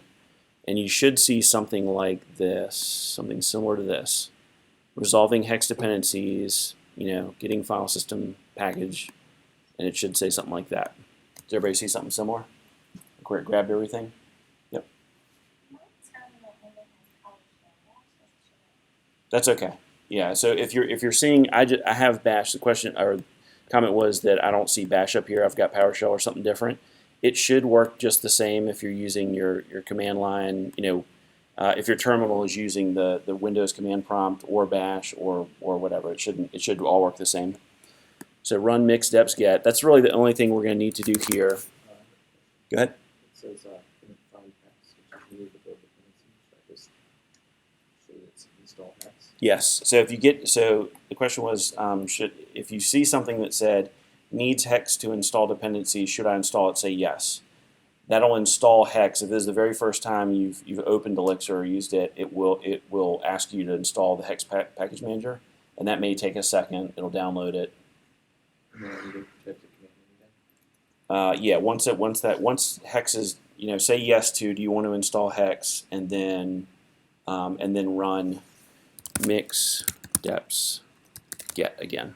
and you should see something like this, something similar to this: resolving hex dependencies, you know, getting file system package, and it should say something like that. Does everybody see something similar? Where it grabbed everything? Yep. That's okay. Yeah. So if you're seeing, I have Bash. The question or comment was that I don't see Bash up here. I've got PowerShell or something different. It should work just the same if you're using your command line. You know, if your terminal is using the Windows command prompt or Bash or whatever, it should all work the same. So run mix deps get. That's really the only thing we're going to need to do here. Go ahead. It says couldn't find hex, which is really the build dependency. Should I just show it's install hex? Yes. So if you get, so the question was, if you see something that said needs hex to install dependencies, should I install it? Say yes. That'll install hex. If this is the very first time you've opened Elixir or used it, it will ask you to install the hex package manager, and that may take a second. It'll download it. And then I need to check the command line again. Yeah. Once hex is, you know, say yes to, do you want to install hex, and then run mix deps get again.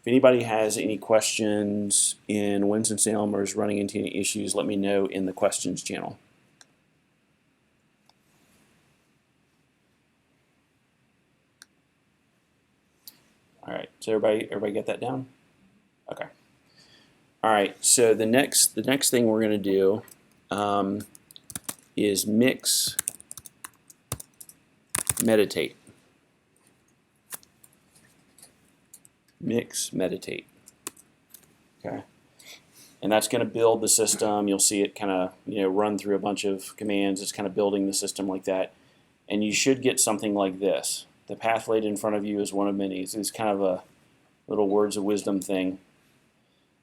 If anybody has any questions in Winston-Salem or is running into any issues, let me know in the questions channel. All right, so everybody get that down? Okay. All right, so the next thing we're going to do is mix meditate. Mix meditate. Okay. and that's going to build the system. You'll see it kind of run through a bunch of commands. It's kind of building the system like that, and you should get something like this. The path laid in front of you is one of many. It's kind of a little words of wisdom thing.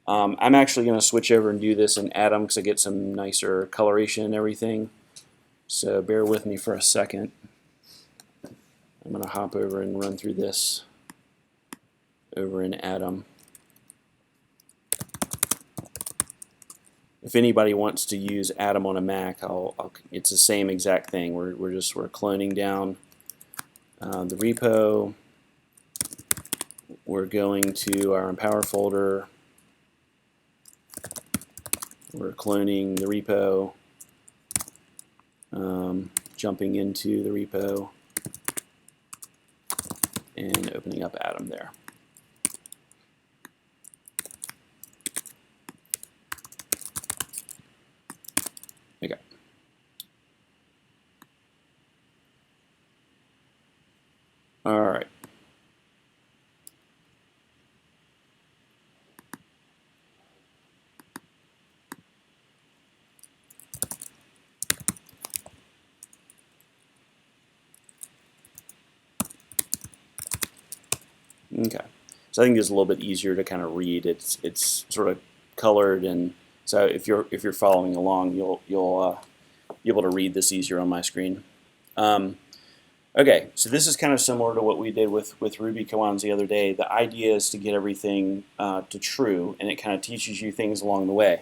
I'm actually going to switch over and do this in Atom because I get some nicer coloration and everything. So bear with me for a second. I'm going to hop over and run through this over in Atom. If anybody wants to use Atom on a Mac, it's the same exact thing. We're cloning down the repo. We're going to our Empower folder. We're cloning the repo, jumping into the repo, and opening up Atom there. Okay. All right. Okay, so I think it's a little bit easier to kind of read. It's sort of colored, and so if you're following along, you'll be able to read this easier on my screen. Okay, so this is kind of similar to what we did with Ruby koans the other day. The idea is to get everything to true, and it kind of teaches you things along the way.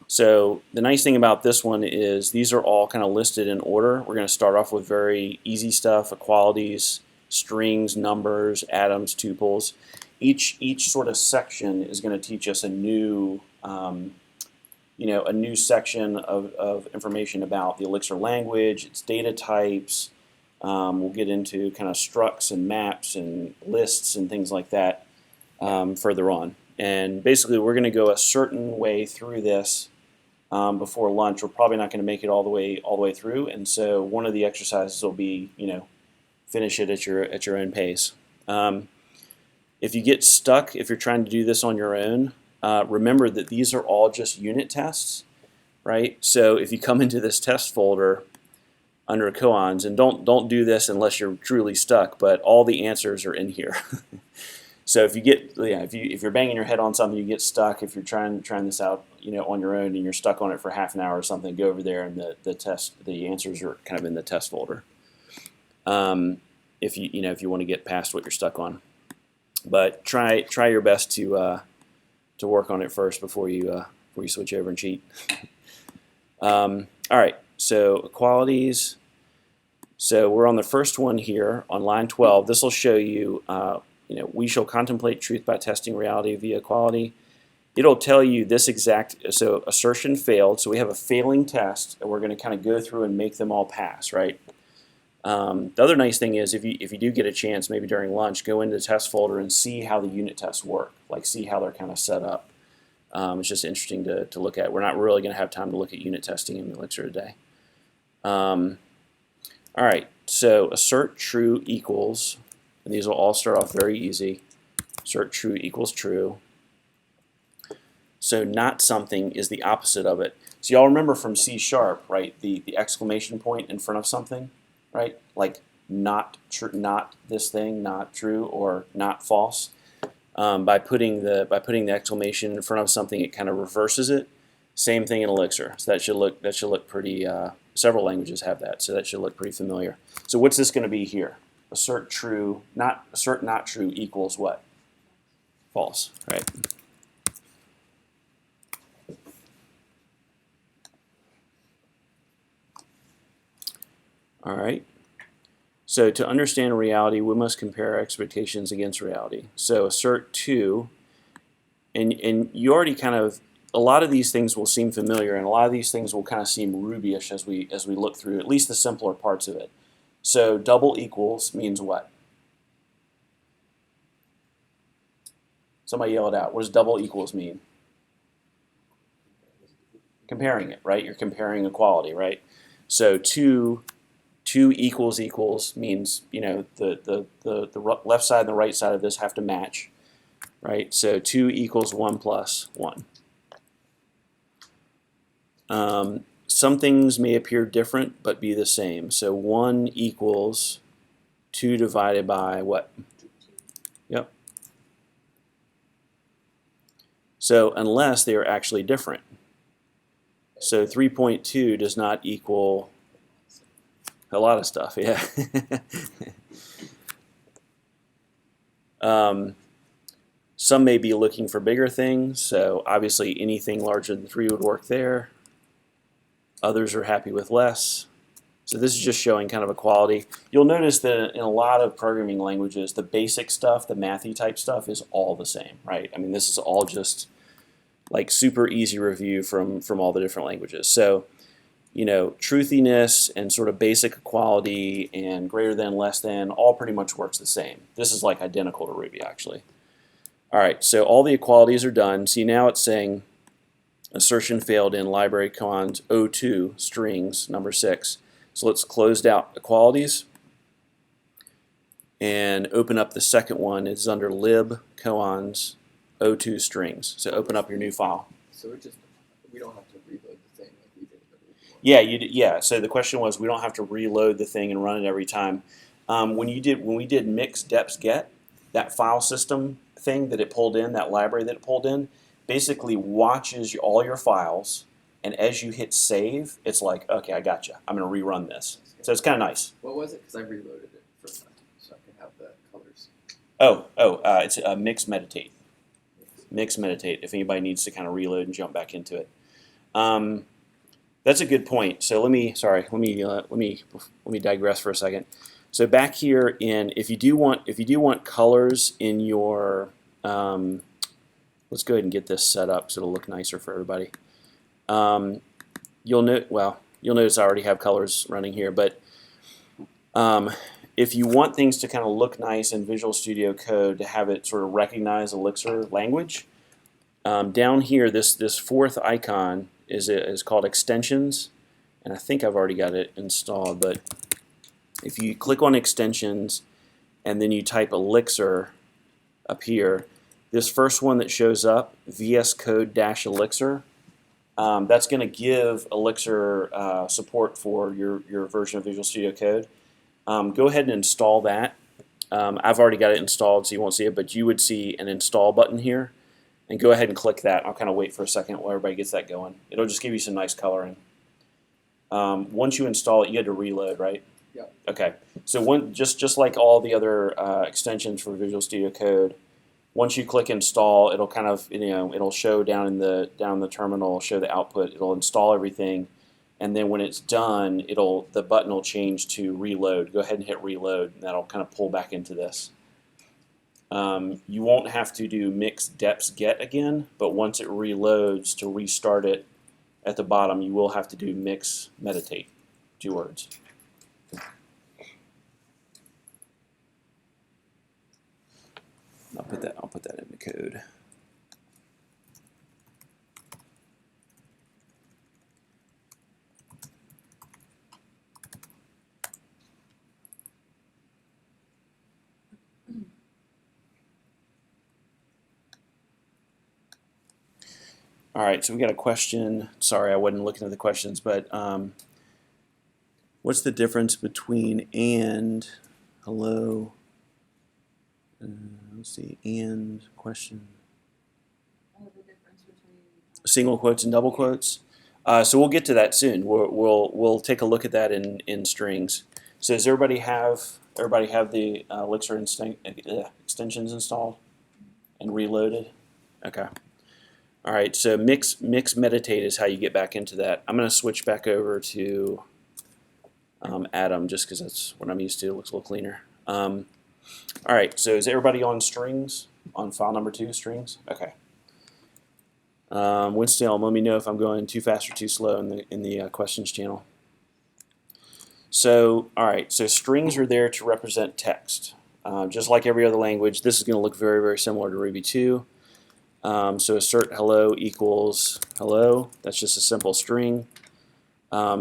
So the nice thing about this one is these are all kind of listed in order. We're going to start off with very easy stuff: equalities, strings, numbers, atoms, tuples. Each sort of section is going to teach us a new, a new section of information about the Elixir language, its data types. We'll get into kind of structs and maps and lists and things like that further on. And basically, we're going to go a certain way through this before lunch. We're probably not going to make it all the way through, and so one of the exercises will be, finish it at your own pace. If you get stuck, if you're trying to do this on your own, remember that these are all just unit tests, right? So if you come into this test folder under koans, and don't do this unless you're truly stuck, but all the answers are in here. So if you get, if you're banging your head on something, you get stuck. If you're trying this out, on your own, and you're stuck on it for half an hour or something, go over there, and the answers are kind of in the test folder. If you want to get past what you're stuck on, but try your best to work on it first before you switch over and cheat. All right, so equalities. So we're on the first one here on line 12. This will show you, we shall contemplate truth by testing reality via equality. It'll tell you this exact, so assertion failed. So we have a failing test, and we're going to kind of go through and make them all pass, right? The other nice thing is if you do get a chance, maybe during lunch, go into the test folder and see how the unit tests work, like see how they're kind of set up. It's just interesting to look at. We're not really going to have time to look at unit testing in Elixir today. All right, so assert true equals, and these will all start off very easy. Assert true equals true. So not something is the opposite of it. So y'all remember from C#, right? The exclamation point in front of something, right? Like not this thing, not true, or not false. By putting the exclamation in front of something, it kind of reverses it. Same thing in Elixir. So that should look pretty. Several languages have that, so that should look pretty familiar. So what's this going to be here? Assert not true equals what? False, right? All right. So to understand reality, we must compare our expectations against reality. So assert to, and you already kind of, a lot of these things will seem familiar, and a lot of these things will kind of seem Ruby-ish as we look through at least the simpler parts of it. So double equals means what? Somebody yell it out. What does double equals mean? Comparing it, right? You're comparing equality, right? So two equals means, the left side and the right side of this have to match, right? So 2 equals 1 plus 1. Some things may appear different but be the same. So 1 equals 2 divided by what? Yep. So unless they are actually different. So 3.2 does not equal a lot of stuff, yeah. Some may be looking for bigger things, so obviously anything larger than 3 would work there. Others are happy with less. So this is just showing kind of equality. You'll notice that in a lot of programming languages, the basic stuff, the mathy type stuff, is all the same, right? I mean, this is all just like super easy review from all the different languages. So, you know, truthiness and sort of basic equality and greater than, less than, all pretty much works the same. This is like identical to Ruby, actually. All right, so all the equalities are done. See, now it's saying assertion failed in library cons O2 strings number 6. So let's close out equalities and open up the second one. It's under lib cons O2 strings. So open up your new file. So we don't have to reload the thing like we did in the Ruby one. Yeah, yeah. So the question was, we don't have to reload the thing and run it every time. When we did mix deps get, that file system thing that it pulled in, that library that it pulled in, basically watches all your files, and as you hit save, it's like, okay, I got you. I'm going to rerun this. So it's kind of nice. What was it? Because I reloaded it first time, so I can have the colors. It's a mix meditate. Mix meditate. If anybody needs to kind of reload and jump back into it, that's a good point. So let me digress for a second. So back here in, if you do want colors in your, let's go ahead and get this set up so it'll look nicer for everybody. You'll notice I already have colors running here, but if you want things to kind of look nice in Visual Studio Code, to have it sort of recognize Elixir language, down here, this fourth icon is called Extensions, and I think I've already got it installed, but if you click on Extensions and then you type Elixir up here, this first one that shows up, VS Code-Elixir, that's going to give Elixir support for your version of Visual Studio Code. Go ahead and install that. I've already got it installed, so you won't see it, but you would see an install button here. And go ahead and click that. I'll kind of wait for a second while everybody gets that going. It'll just give you some nice coloring. Once you install it, you had to reload, right? Yeah. Okay. So just like all the other extensions for Visual Studio Code, once you click install, it'll kind of, it'll show down in the terminal, show the output. It'll install everything, and then when it's done, the button will change to reload. Go ahead and hit reload, and that'll kind of pull back into this. You won't have to do mix deps get again, but once it reloads, to restart it at the bottom, you will have to do mix meditate, 2 words. I'll put that in the code. All right, so we got a question. Sorry, I wasn't looking at the questions, but what's the difference between and, hello, let's see, and question? The difference between Single quotes and double quotes. So we'll get to that soon. We'll take a look at that in strings. So does everybody have the Elixir extensions installed and reloaded? Okay. All right, so mix meditate is how you get back into that. I'm going to switch back over to Atom just because that's what I'm used to. It looks a little cleaner. All right, so is everybody on strings, on file number 2, strings? Okay. Winston, let me know if I'm going too fast or too slow in the questions channel. So, all right, so strings are there to represent text. Just like every other language, this is going to look very, very similar to Ruby 2. So assert hello equals hello. That's just a simple string.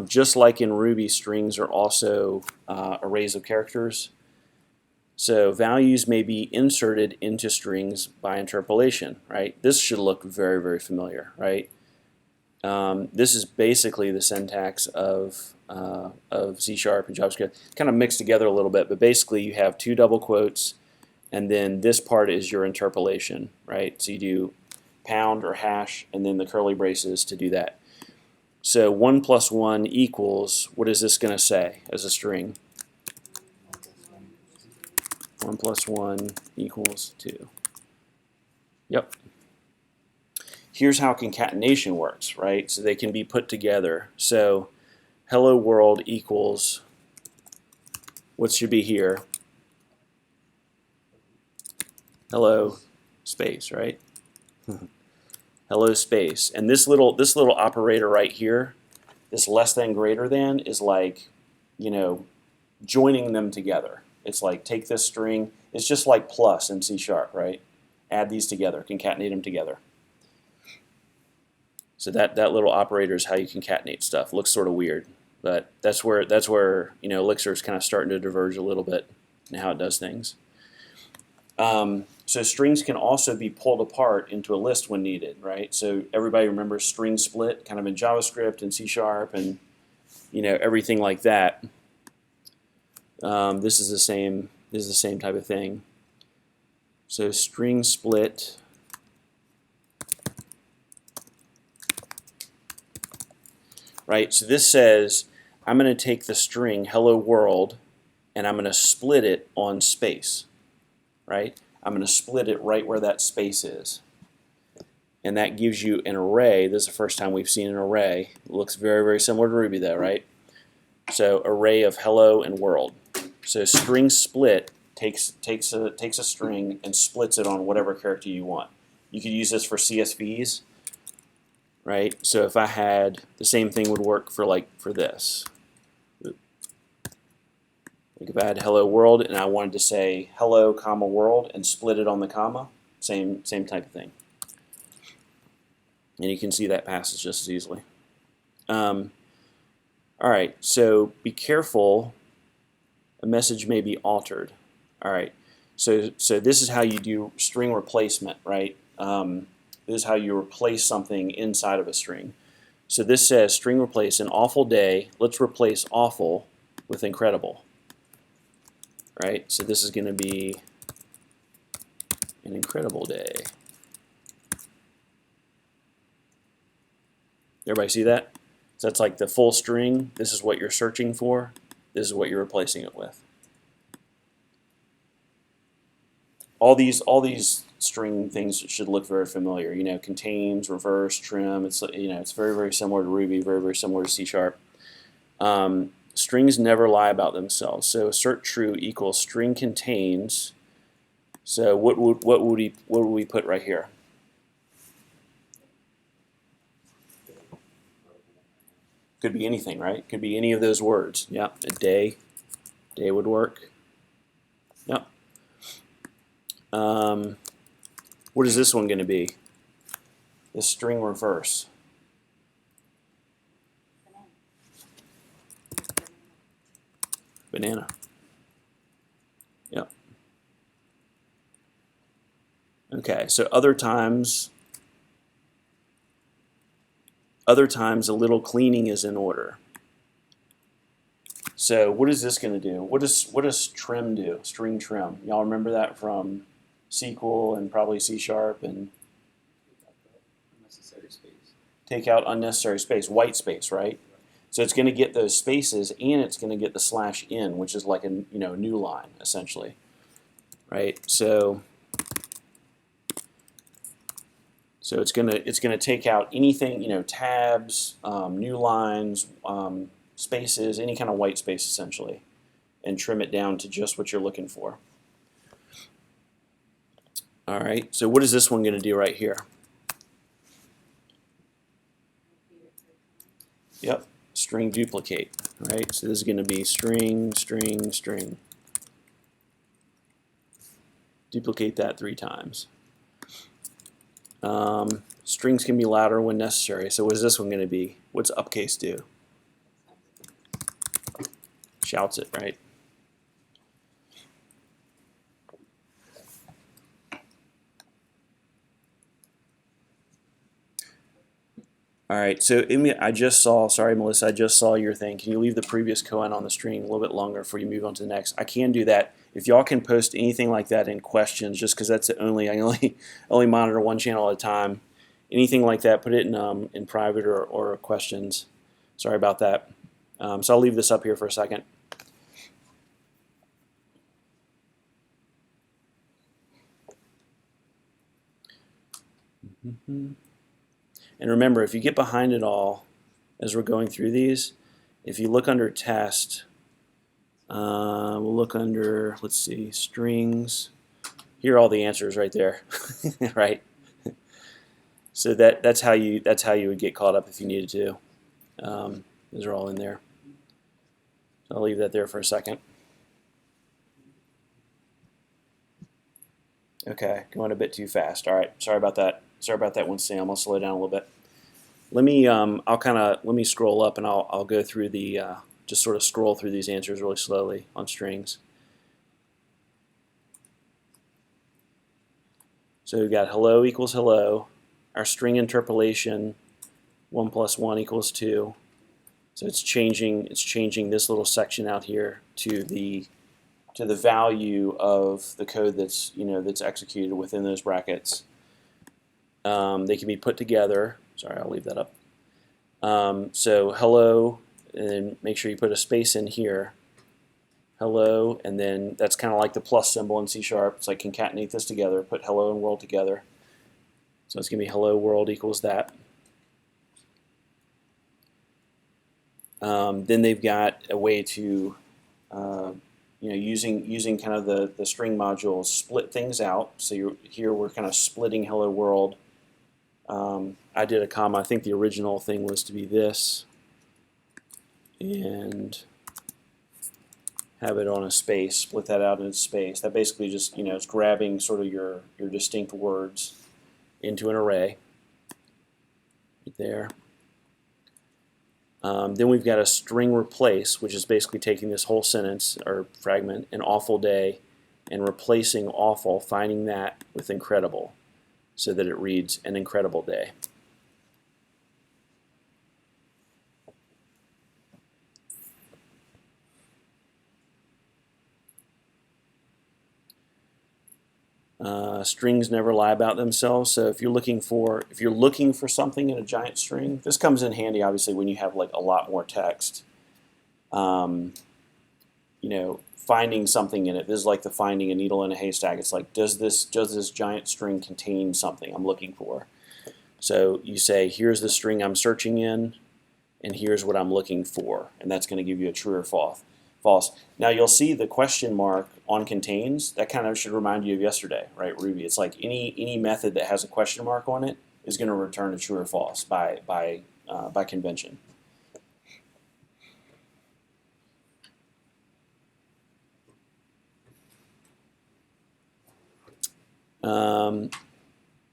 Just like in Ruby, strings are also arrays of characters. So values may be inserted into strings by interpolation, right? This should look very, very familiar, right? This is basically the syntax of C# and JavaScript, kind of mixed together a little bit, but basically you have two double quotes, and then this part is your interpolation, right? So you do pound or hash, and then the curly braces to do that. So 1 + 1 equals, what is this going to say as a string? 1 + 1 equals 2. Yep. Here's how concatenation works, right? So they can be put together. So hello world equals, what should be here? Hello space, right? Hello space. And this little operator right here, this less than greater than, is like, you know, joining them together. It's like take this string, it's just like plus in C#, right? Add these together, concatenate them together. So that little operator is how you concatenate stuff. Looks sort of weird, but that's where you know, Elixir is kind of starting to diverge a little bit in how it does things. So strings can also be pulled apart into a list when needed, right? So everybody remembers string split, kind of in JavaScript and C# and, you know, everything like that. This is the same. This is the same type of thing. So string split. Right. So this says I'm going to take the string hello world and I'm going to split it on space. Right. I'm going to split it right where that space is. And that gives you an array. This is the first time we've seen an array. It looks very, very similar to Ruby though, right? So array of hello and world. So string split takes a string and splits it on whatever character you want. You could use this for CSVs, right? So if I had the same thing would work for this. Like if I had hello world and I wanted to say hello comma world and split it on the comma, same type of thing. And you can see that passes just as easily. All right, so be careful. A message may be altered. All right, so this is how you do string replacement, right? This is how you replace something inside of a string. So this says string replace an awful day. Let's replace awful with incredible. Right? So this is going to be an incredible day. Everybody see that? So that's like the full string. This is what you're searching for. This is what you're replacing it with. All these string things should look very familiar. You know, contains, reverse, trim. It's, you know, it's very, very similar to Ruby. Very, very similar to C#. Strings never lie about themselves. So assert true equals string contains. So what would we put right here? Could be anything, right? Could be any of those words. Yep, a day. Day would work. Yep. What is this one going to be? The string reverse. Banana. Yep. Okay, so other times a little cleaning is in order. So what is this going to do? What does trim do? String trim. Y'all remember that from SQL and probably C# and Unnecessary space. take out unnecessary space, white space, right? So it's going to get those spaces and it's going to get the /n, which is like a new line essentially, right? So it's gonna take out anything, tabs, new lines, spaces, any kind of white space essentially, and trim it down to just what you're looking for. All right. So what is this one gonna do right here? Yep. String duplicate. Right. So this is gonna be string, string, string. Duplicate that 3 times. Strings can be louder when necessary. So what is this one going to be? What's uppercase do? Shouts it, right? All All right, so I just saw, sorry Melissa, I just saw your thing. Can you leave the previous koan on the screen a little bit longer before you move on to the next? I can do that. If y'all can post anything like that in questions, just because that's the only, I only monitor one channel at a time. Anything like that, put it in private or questions. Sorry about that. So I'll leave this up here for a second. And remember, if you get behind it all as we're going through these, if you look under test, we'll look under, let's see, strings. Here are all the answers right there, right? So that's how you would get caught up if you needed to. Those are all in there. So I'll leave that there for a second. Okay, going a bit too fast. All right, sorry about that. Sorry about that one, Sam. I'll slow down a little bit. Let me let me scroll up and I'll go through the just sort of scroll through these answers really slowly on strings. So we've got hello equals hello. Our string interpolation 1 + 1 = 2. So it's changing this little section out here to the value of the code that's that's executed within those brackets. They can be put together. Sorry, I'll leave that up. So hello, and then make sure you put a space in here. Hello, and then that's kind of like the plus symbol in C#. It's like concatenate this together, put hello and world together. So it's going to be hello world equals that. Then they've got a way to, using kind of the string modules, split things out. So here we're kind of splitting hello world. I did a comma. I think the original thing was to be this, and have it on a space. Split that out in space. That basically just it's grabbing sort of your distinct words into an array. Right there. Then we've got a string replace, which is basically taking this whole sentence or fragment, an awful day, and replacing awful, finding that with incredible, so that it reads an incredible day. Strings never lie about themselves. So if you're looking for something in a giant string, this comes in handy obviously when you have like a lot more text. Finding something in it. This is like the finding a needle in a haystack. It's like, does this giant string contain something I'm looking for? So you say, here's the string I'm searching in, and here's what I'm looking for, and that's going to give you a true or false. Now you'll see the question mark on contains. That kind of should remind you of yesterday, right? Ruby. It's like any method that has a question mark on it is going to return a true or false by convention.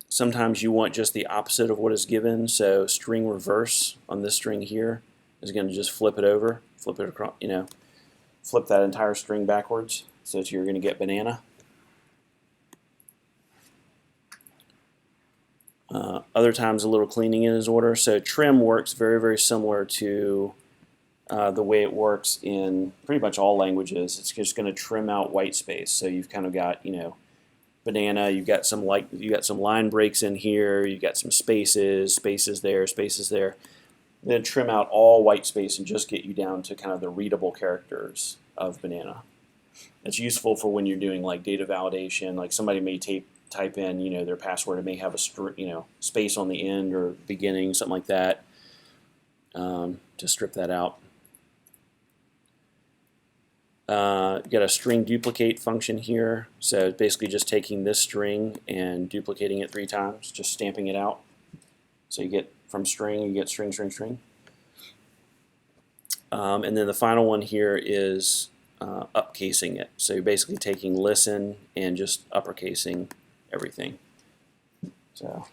Sometimes you want just the opposite of what is given. So string reverse on this string here is going to just flip it over, flip it across, flip that entire string backwards, so that you're going to get banana. Other times a little cleaning in is order. So trim works very, very similar to the way it works in pretty much all languages. It's just going to trim out white space. So you've kind of got banana. You've got some line breaks in here. You've got some spaces there, spaces there. Then trim out all white space and just get you down to kind of the readable characters of banana. That's useful for when you're doing like data validation. Like somebody may type in their password. It may have a space on the end or beginning, something like that. To strip that out. You've got a string duplicate function here. So it's basically just taking this string and duplicating it 3 times, just stamping it out. So you get from string, you get string, string, string. And then the final one here is upcasing it. So you're basically taking listen and just uppercasing everything. So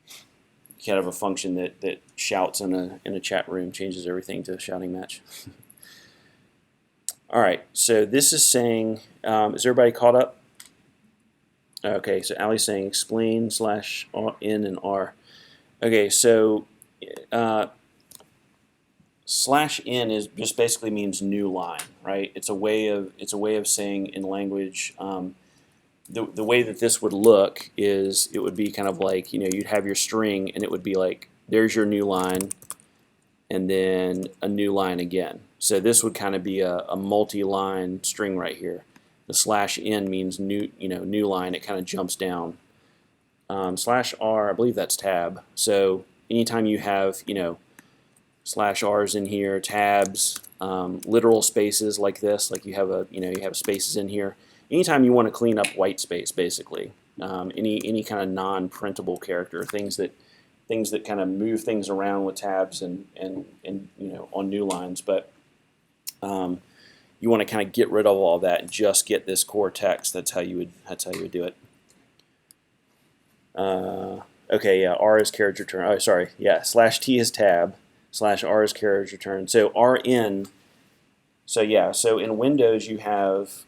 you kind of have a function that shouts in a chat room, changes everything to a shouting match. All right, so this is saying, is everybody caught up? Okay, so Ali's saying explain /n and r. Okay, so /n is just basically means new line, right? It's a way of saying in language. The way that this would look is it would be kind of like, you'd have your string and it would be like, there's your new line and then a new line again. So this would kind of be a multi-line string right here. The /n means new line. It kind of jumps down. /r, I believe that's tab. So anytime you have /r's in here, tabs, literal spaces like this, like you have spaces in here. Anytime you want to clean up white space, basically, any kind of non-printable character, things that kind of move things around with tabs and on new lines, but you want to kind of get rid of all that and just get this core text. That's how you would do it. Okay, yeah, R is carriage return. Oh, sorry, yeah, /t is tab, /r is carriage return. So rn. So yeah, so in Windows you have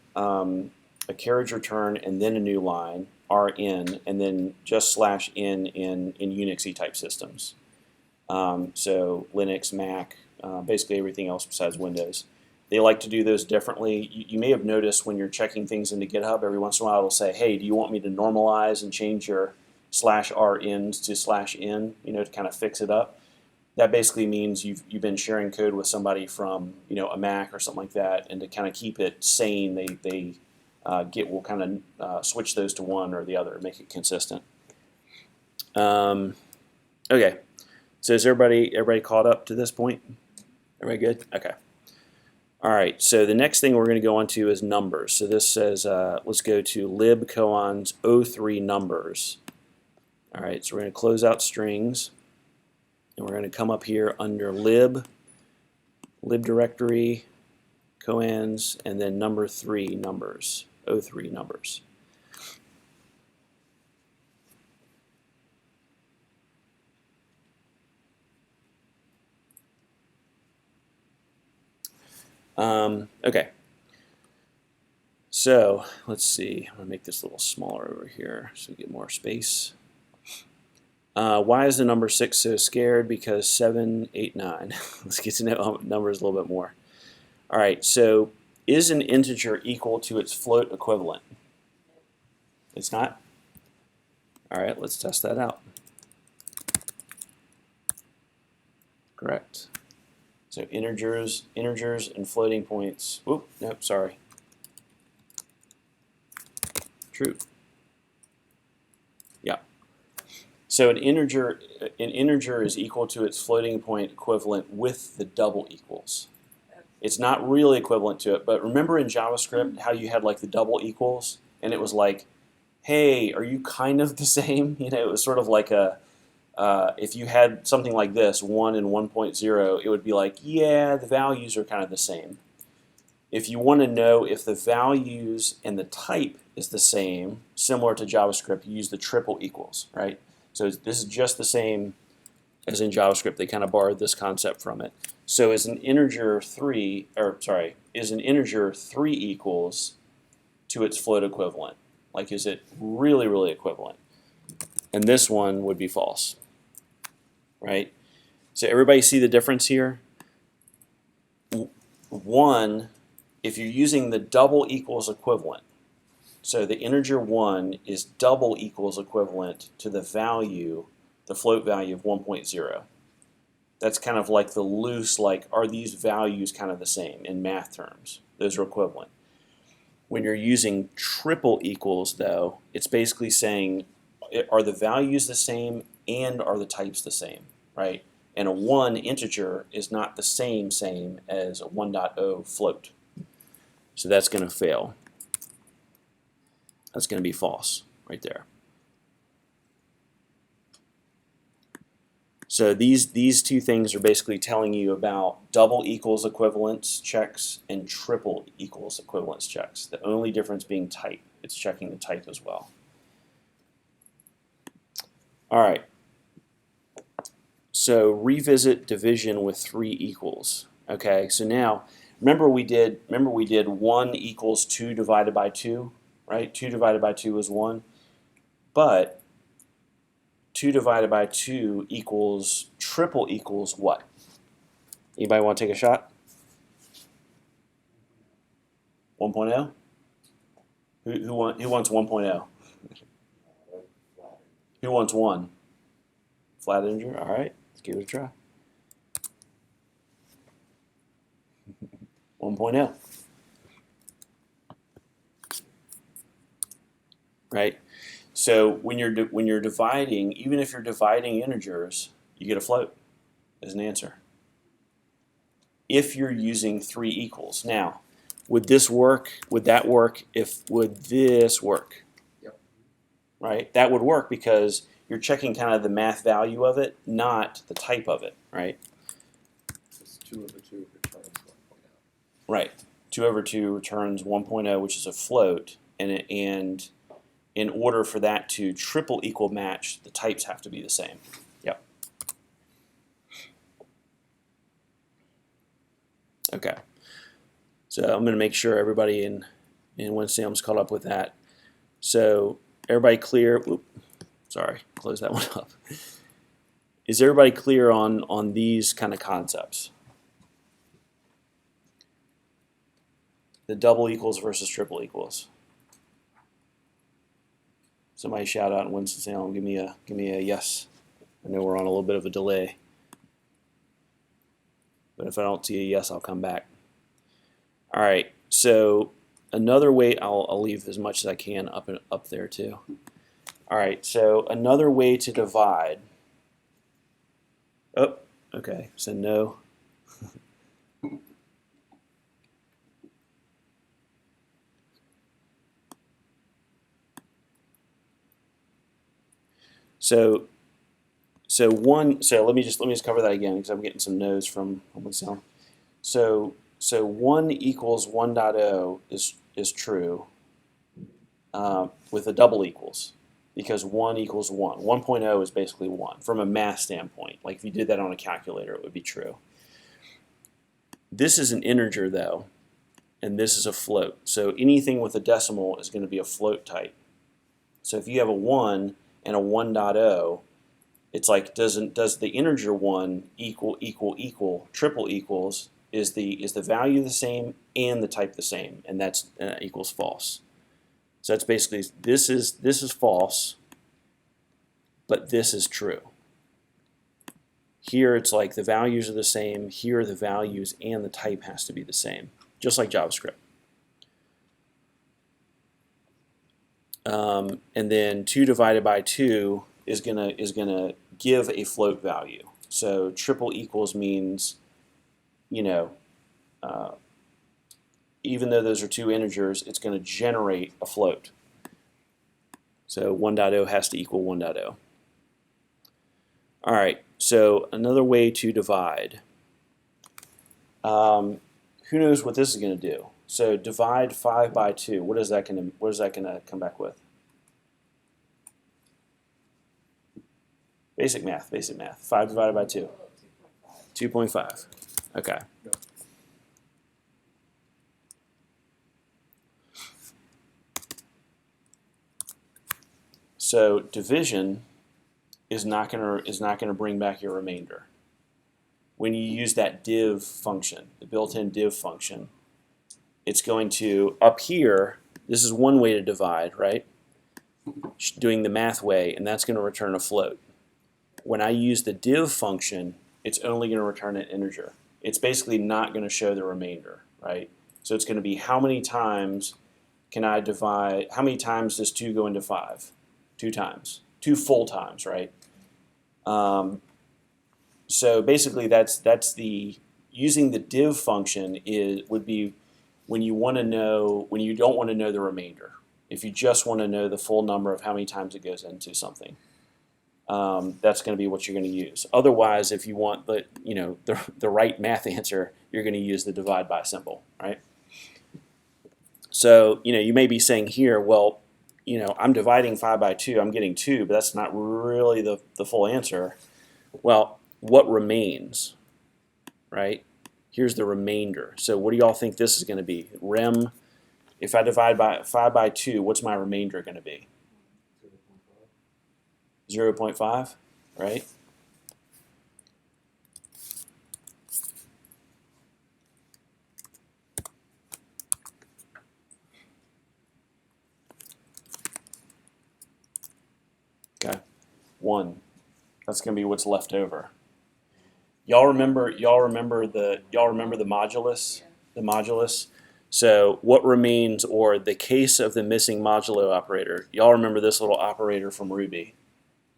a carriage return and then a new line, rn, and then just /n in Unixy type systems. So Linux, Mac, basically everything else besides Windows. They like to do those differently. You may have noticed when you're checking things into GitHub, every once in a while it'll say, hey, do you want me to normalize and change your /rns to /n, to kind of fix it up? That basically means you've been sharing code with somebody from a Mac or something like that, and to kind of keep it sane, they Git will kind of switch those to one or the other, make it consistent. Okay, so is everybody caught up to this point? Everybody good? Okay. All right. So the next thing we're going to go on to is numbers. So this says let's go to libcoans 03 numbers. All right. So we're going to close out strings. And we're going to come up here under lib directory, coans, and then number 3 numbers, 03 numbers. Okay. So let's see. I'm going to make this a little smaller over here so we get more space. Why is the number 6 so scared? Because 7, 8, 9. Let's get to know numbers a little bit more. All right, so is an integer equal to its float equivalent? It's not? All right, let's test that out. Correct. So integers and floating points. Oop, nope, sorry. True. Yeah. So an integer is equal to its floating point equivalent with the double equals. It's not really equivalent to it, but remember in JavaScript how you had like the double equals, and it was like, hey, are you kind of the same? It was sort of like if you had something like this, 1 and 1.0, it would be like, yeah, the values are kind of the same. If you want to know if the values and the type is the same, similar to JavaScript, you use the triple equals, right? So this is just the same as in JavaScript. They kind of borrowed this concept from it. So is an integer 3 equals to its float equivalent? Like, is it really, really equivalent? And this one would be false, right? So everybody see the difference here? 1, if you're using the double equals equivalent, so the integer 1 is double equals equivalent to the value, the float value of 1.0. That's kind of like the loose, like, are these values kind of the same in math terms? Those are equivalent. When you're using triple equals, though, it's basically saying, are the values the same and are the types the same, right? And a 1 integer is not the same as a 1.0 float. So that's going to fail. That's going to be false right there. So these two things are basically telling you about double equals equivalence checks and triple equals equivalence checks. The only difference being type. It's checking the type as well. All right. So revisit division with 3 equals. Okay. So now remember we did 1 equals 2 divided by 2, right? 2 divided by 2 is 1. But 2 divided by 2 equals triple equals what? Anybody want to take a shot? 1.0? Who wants 1.0? Who wants 1? Flat integer? All right, let's give it a try. 1.0. Right? So when you're dividing, even if you're dividing integers, you get a float as an answer. If you're using 3 equals. Now, would this work? Would that work would this work? Yep. Right? That would work because you're checking kind of the math value of it, not the type of it, right? It's 2 over 2 returns 1.0. Right. 2 over 2 returns 1.0, which is a float, and in order for that to triple equal match, the types have to be the same. Yep. Okay. So I'm going to make sure everybody in WinSim's caught up with that. So everybody clear? Whoop, sorry, close that one up. Is everybody clear on these kind of concepts? The double equals versus triple equals. Somebody shout out in Winston-Salem. Give me a yes. I know we're on a little bit of a delay, but if I don't see a yes, I'll come back. All right. So another way, I'll leave as much as I can up there too. All right. So another way to divide. Oh, okay. So no. So let me just cover that again because I'm getting some no's from myself. So 1 equals 1.0 is true with a double equals because 1 equals 1. 1.0 is basically 1 from a math standpoint. Like if you did that on a calculator, it would be true. This is an integer though, and this is a float. So anything with a decimal is going to be a float type. So if you have a 1 and a 1.0, it's like does the integer 1 equal triple equals? Is the value the same and the type the same? And that's equals false. So that's basically this is false, but this is true. Here it's like the values are the same. Here are the values and the type has to be the same, just like JavaScript. And then 2 divided by 2 is gonna give a float value. So triple equals means, you know, even though those are 2 integers, it's going to generate a float. So 1.0 has to equal 1.0. All right. So another way to divide. Who knows what this is going to do? So divide 5 by 2. What is that going to come back with? Basic math. 5 divided by 2. 2.5. Okay. So division is not gonna bring back your remainder. When you use that div function, the built-in div function, it's going to up here. This is one way to divide, right? Doing the math way, and that's going to return a float. When I use the div function, it's only going to return an integer. It's basically not going to show the remainder, right? So it's going to be how many times can I divide? How many times does 2 go into 5? 2 times. 2 full times, right? So basically, that's the using the div function would be when you don't want to know the remainder. If you just want to know the full number of how many times it goes into something, that's going to be what you're going to use. Otherwise, if you want the right math answer, you're going to use the divide by symbol, right? So you may be saying here, well, I'm dividing 5 by 2, I'm getting 2, but that's not really the full answer. Well, what remains, right? Here's the remainder. So what do y'all think this is going to be? Rem, if I divide by 5 by 2, what's my remainder going to be? 0.5, right? Okay, 1. That's going to be what's left over. Y'all remember the modulus? Yeah. The modulus. So what remains, or the case of the missing modulo operator? Y'all remember this little operator from Ruby?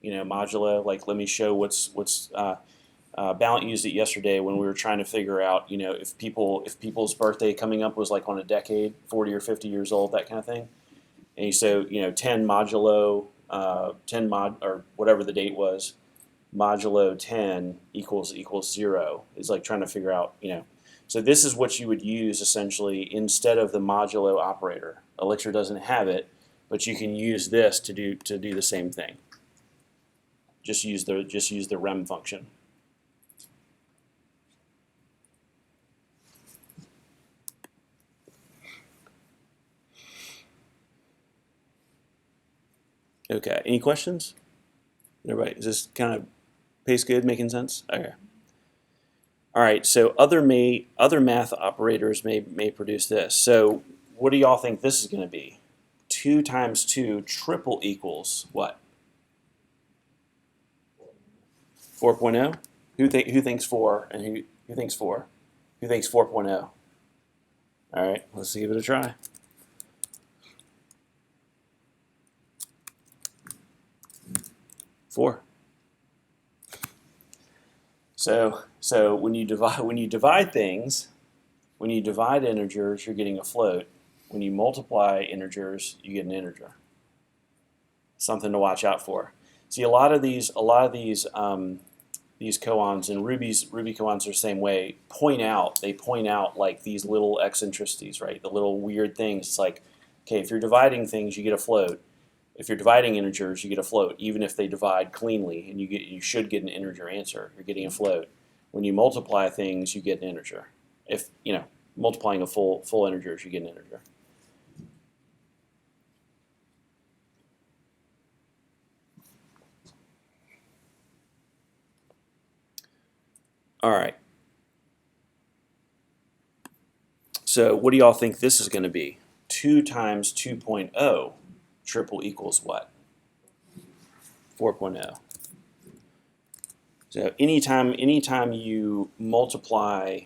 You know, modulo. Like, let me show what's Ballant used it yesterday when we were trying to figure out, you know, if people's birthday coming up was like on a decade, 40 or 50 years old, that kind of thing. And so, you know, 10 modulo, 10 mod, or whatever the date was, modulo 10 equals 0. It's like trying to figure out, you know. So this is what you would use essentially instead of the modulo operator. Elixir doesn't have it, but you can use this to do the same thing. Just use the rem function. Okay. Any questions? Everybody, is this kind of pace good, making sense? Okay. All right. So other math operators may produce this. So what do y'all think this is going to be? 2 times 2 triple equals what? 4.0. Who thinks 4 and who thinks 4? Who thinks 4.0? All right. Let's give it a try. Four. So when you divide things, when you divide integers, you're getting a float. When you multiply integers, you get an integer. Something to watch out for. See, a lot of these koans, and Ruby koans are the same way. They point out like these little eccentricities, right? The little weird things. It's like, okay, if you're dividing things, you get a float. If you're dividing integers, you get a float, even if they divide cleanly, and you should get an integer answer. You're getting a float. When you multiply things, you get an integer. If multiplying a full integers, you get an integer. All right. So what do y'all think this is going to be? 2 times 2.0 triple equals what? 4.0. So anytime you multiply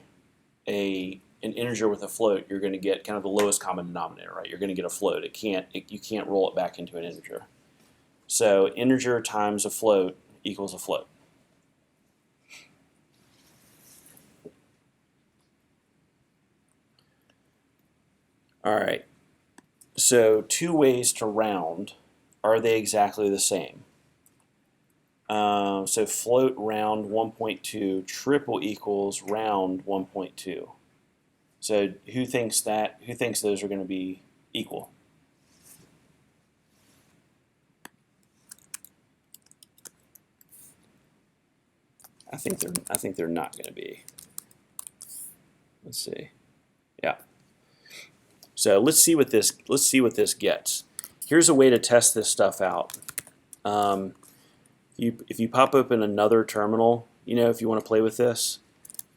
an integer with a float, you're going to get kind of the lowest common denominator, right? You're going to get a float. You can't roll it back into an integer. So integer times a float equals a float. All right. So 2 ways to round. Are they exactly the same? So float round 1.2 triple equals round 1.2. So who thinks those are going to be equal? I think they're not going to be. Let's see. Yeah. So let's see what this gets. Here's a way to test this stuff out. If you pop open another terminal, if you want to play with this,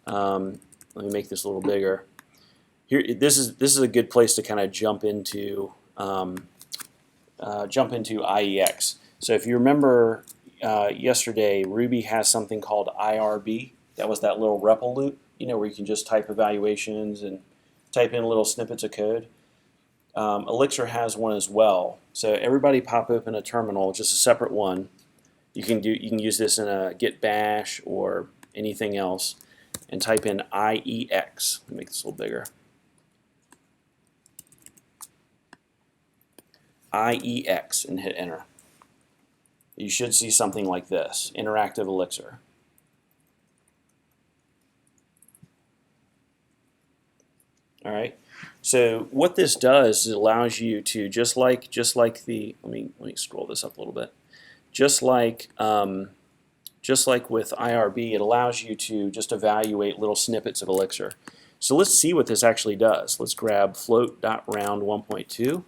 let me make this a little bigger. Here, this is a good place to kind of jump into IEX. So if you remember yesterday, Ruby has something called IRB. That was that little REPL loop, where you can just type evaluations and type in little snippets of code. Elixir has one as well. So everybody pop open a terminal, just a separate one. You can use this in a git bash or anything else, and type in IEX. Let me make this a little bigger. IEX and hit enter. You should see something like this: interactive Elixir. All right. So what this does is it allows you to just like the let me scroll this up a little bit. Just like with IRB, it allows you to just evaluate little snippets of Elixir. So let's see what this actually does. Let's grab float.round 1.2.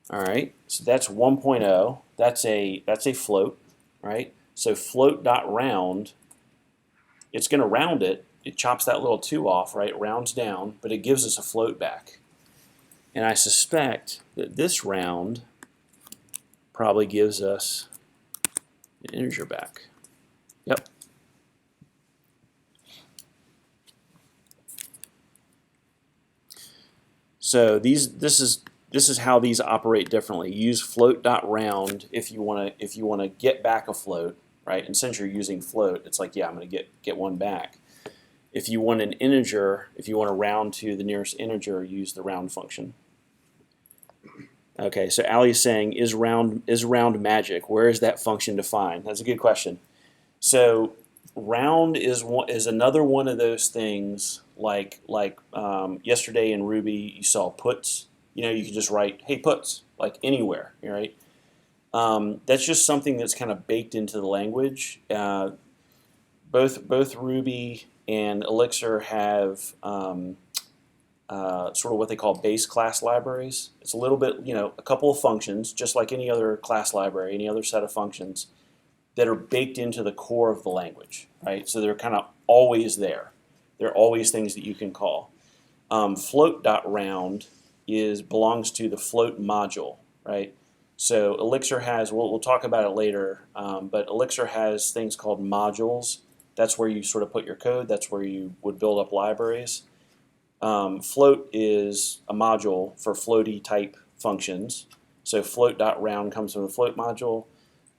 All right, so that's 1.0. That's a float. right? So float.round, it's going to round it. It chops that little 2 off, right? Rounds down, but it gives us a float back. And I suspect that this round probably gives us an integer back. Yep. So this is how these operate differently. Use float.round if you want to get back a float, right? And since you're using float, it's like, yeah, I'm going to get one back. If you want an integer, if you want to round to the nearest integer, use the round function. Okay, so Ali's saying, is round magic? Where is that function defined? That's a good question. So round is another one of those things like yesterday in Ruby you saw puts. You know, you could just write, hey, puts, like anywhere, right? That's just something that's kind of baked into the language. Both Ruby and Elixir have sort of what they call base class libraries. It's a little bit, a couple of functions, just like any other class library, any other set of functions that are baked into the core of the language, right? So they're kind of always there. They're always things that you can call. Float.round belongs to the float module, right? So Elixir has, we'll talk about it later, but Elixir has things called modules. That's where you sort of put your code. That's where you would build up libraries. Float is a module for floaty type functions. So float.round comes from the float module.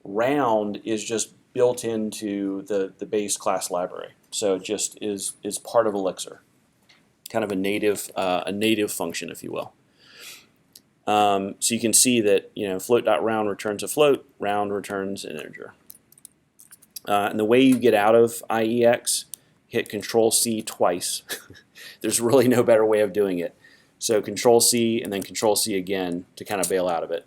Round is just built into the base class library. So it just is part of Elixir. Kind of a native function, if you will. So you can see that float.round returns a float, round returns an integer. And the way you get out of IEX, hit Control-C twice. There's really no better way of doing it. So Control-C and then Control-C again to kind of bail out of it.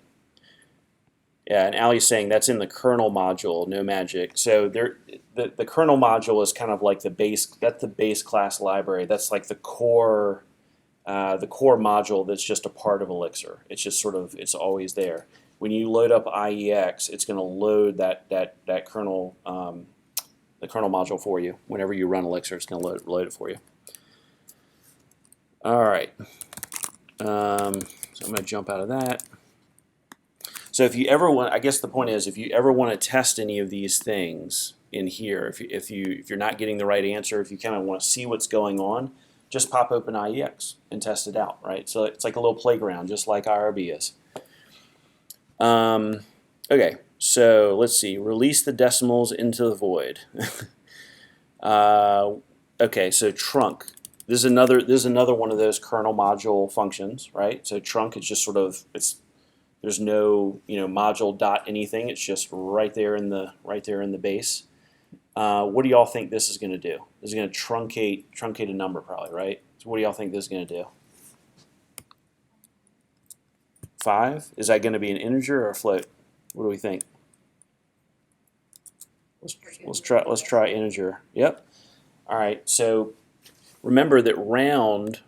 Yeah, and Ali's saying that's in the kernel module, no magic. So the kernel module is kind of like the base. That's the base class library. That's like the core module that's just a part of Elixir. It's just sort of, it's always there. When you load up IEX, it's going to load that kernel, the kernel module for you. Whenever you run Elixir, it's going to load it for you. All right. So I'm going to jump out of that. So if you ever want, I guess the point is, if you ever want to test any of these things in here, if you're not getting the right answer, if you kind of want to see what's going on, just pop open IEX and test it out, right? So it's like a little playground, just like IRB is. Okay, so let's see. Release the decimals into the void. Okay, so trunk. This is another one of those kernel module functions, right? So trunk is just sort of there's no module dot anything. It's just right there in the base. What do y'all think this is going to do? This is going to truncate a number probably, right? So what do y'all think this is going to do? 5? Is that going to be an integer or a float? What do we think? Let's try integer. Yep. All right. So remember that round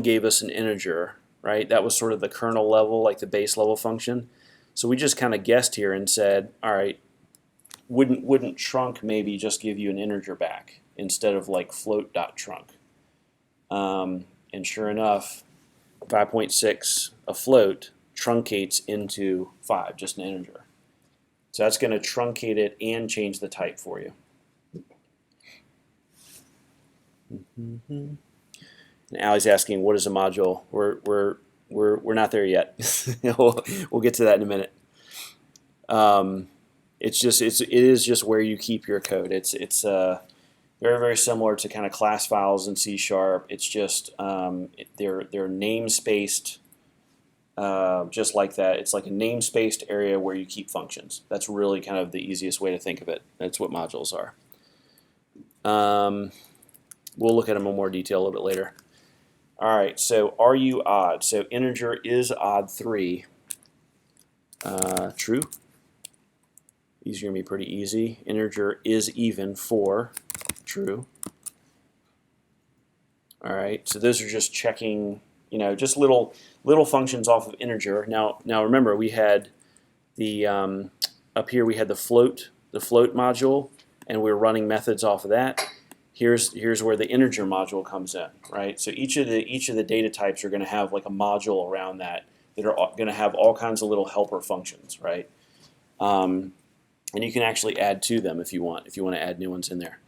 gave us an integer, right? That was sort of the kernel level, like the base level function. So we just kind of guessed here and said, all right, wouldn't trunk maybe just give you an integer back instead of like float.trunk? And sure enough, 5.6, a float, truncates into 5, just an integer. So that's going to truncate it and change the type for you. And Ali's asking, what is a module? We're not there yet. We'll get to that in a minute. It is just where you keep your code. It's very, very similar to kind of class files in C#. It's just they're namespaced just like that. It's like a namespaced area where you keep functions. That's really kind of the easiest way to think of it. That's what modules are. We'll look at them in more detail a little bit later. All right, so are you odd? So integer is odd 3. True. These are going to be pretty easy. Integer is even 4. True. All right, so those are just checking, just little functions off of integer. Now remember, we had the up here we had the float the float module, and we're running methods off of that. Here's where the integer module comes in, right? So each of the data types are going to have like a module around that are going to have all kinds of little helper functions, right? And you can actually add to them if you want to add new ones in there.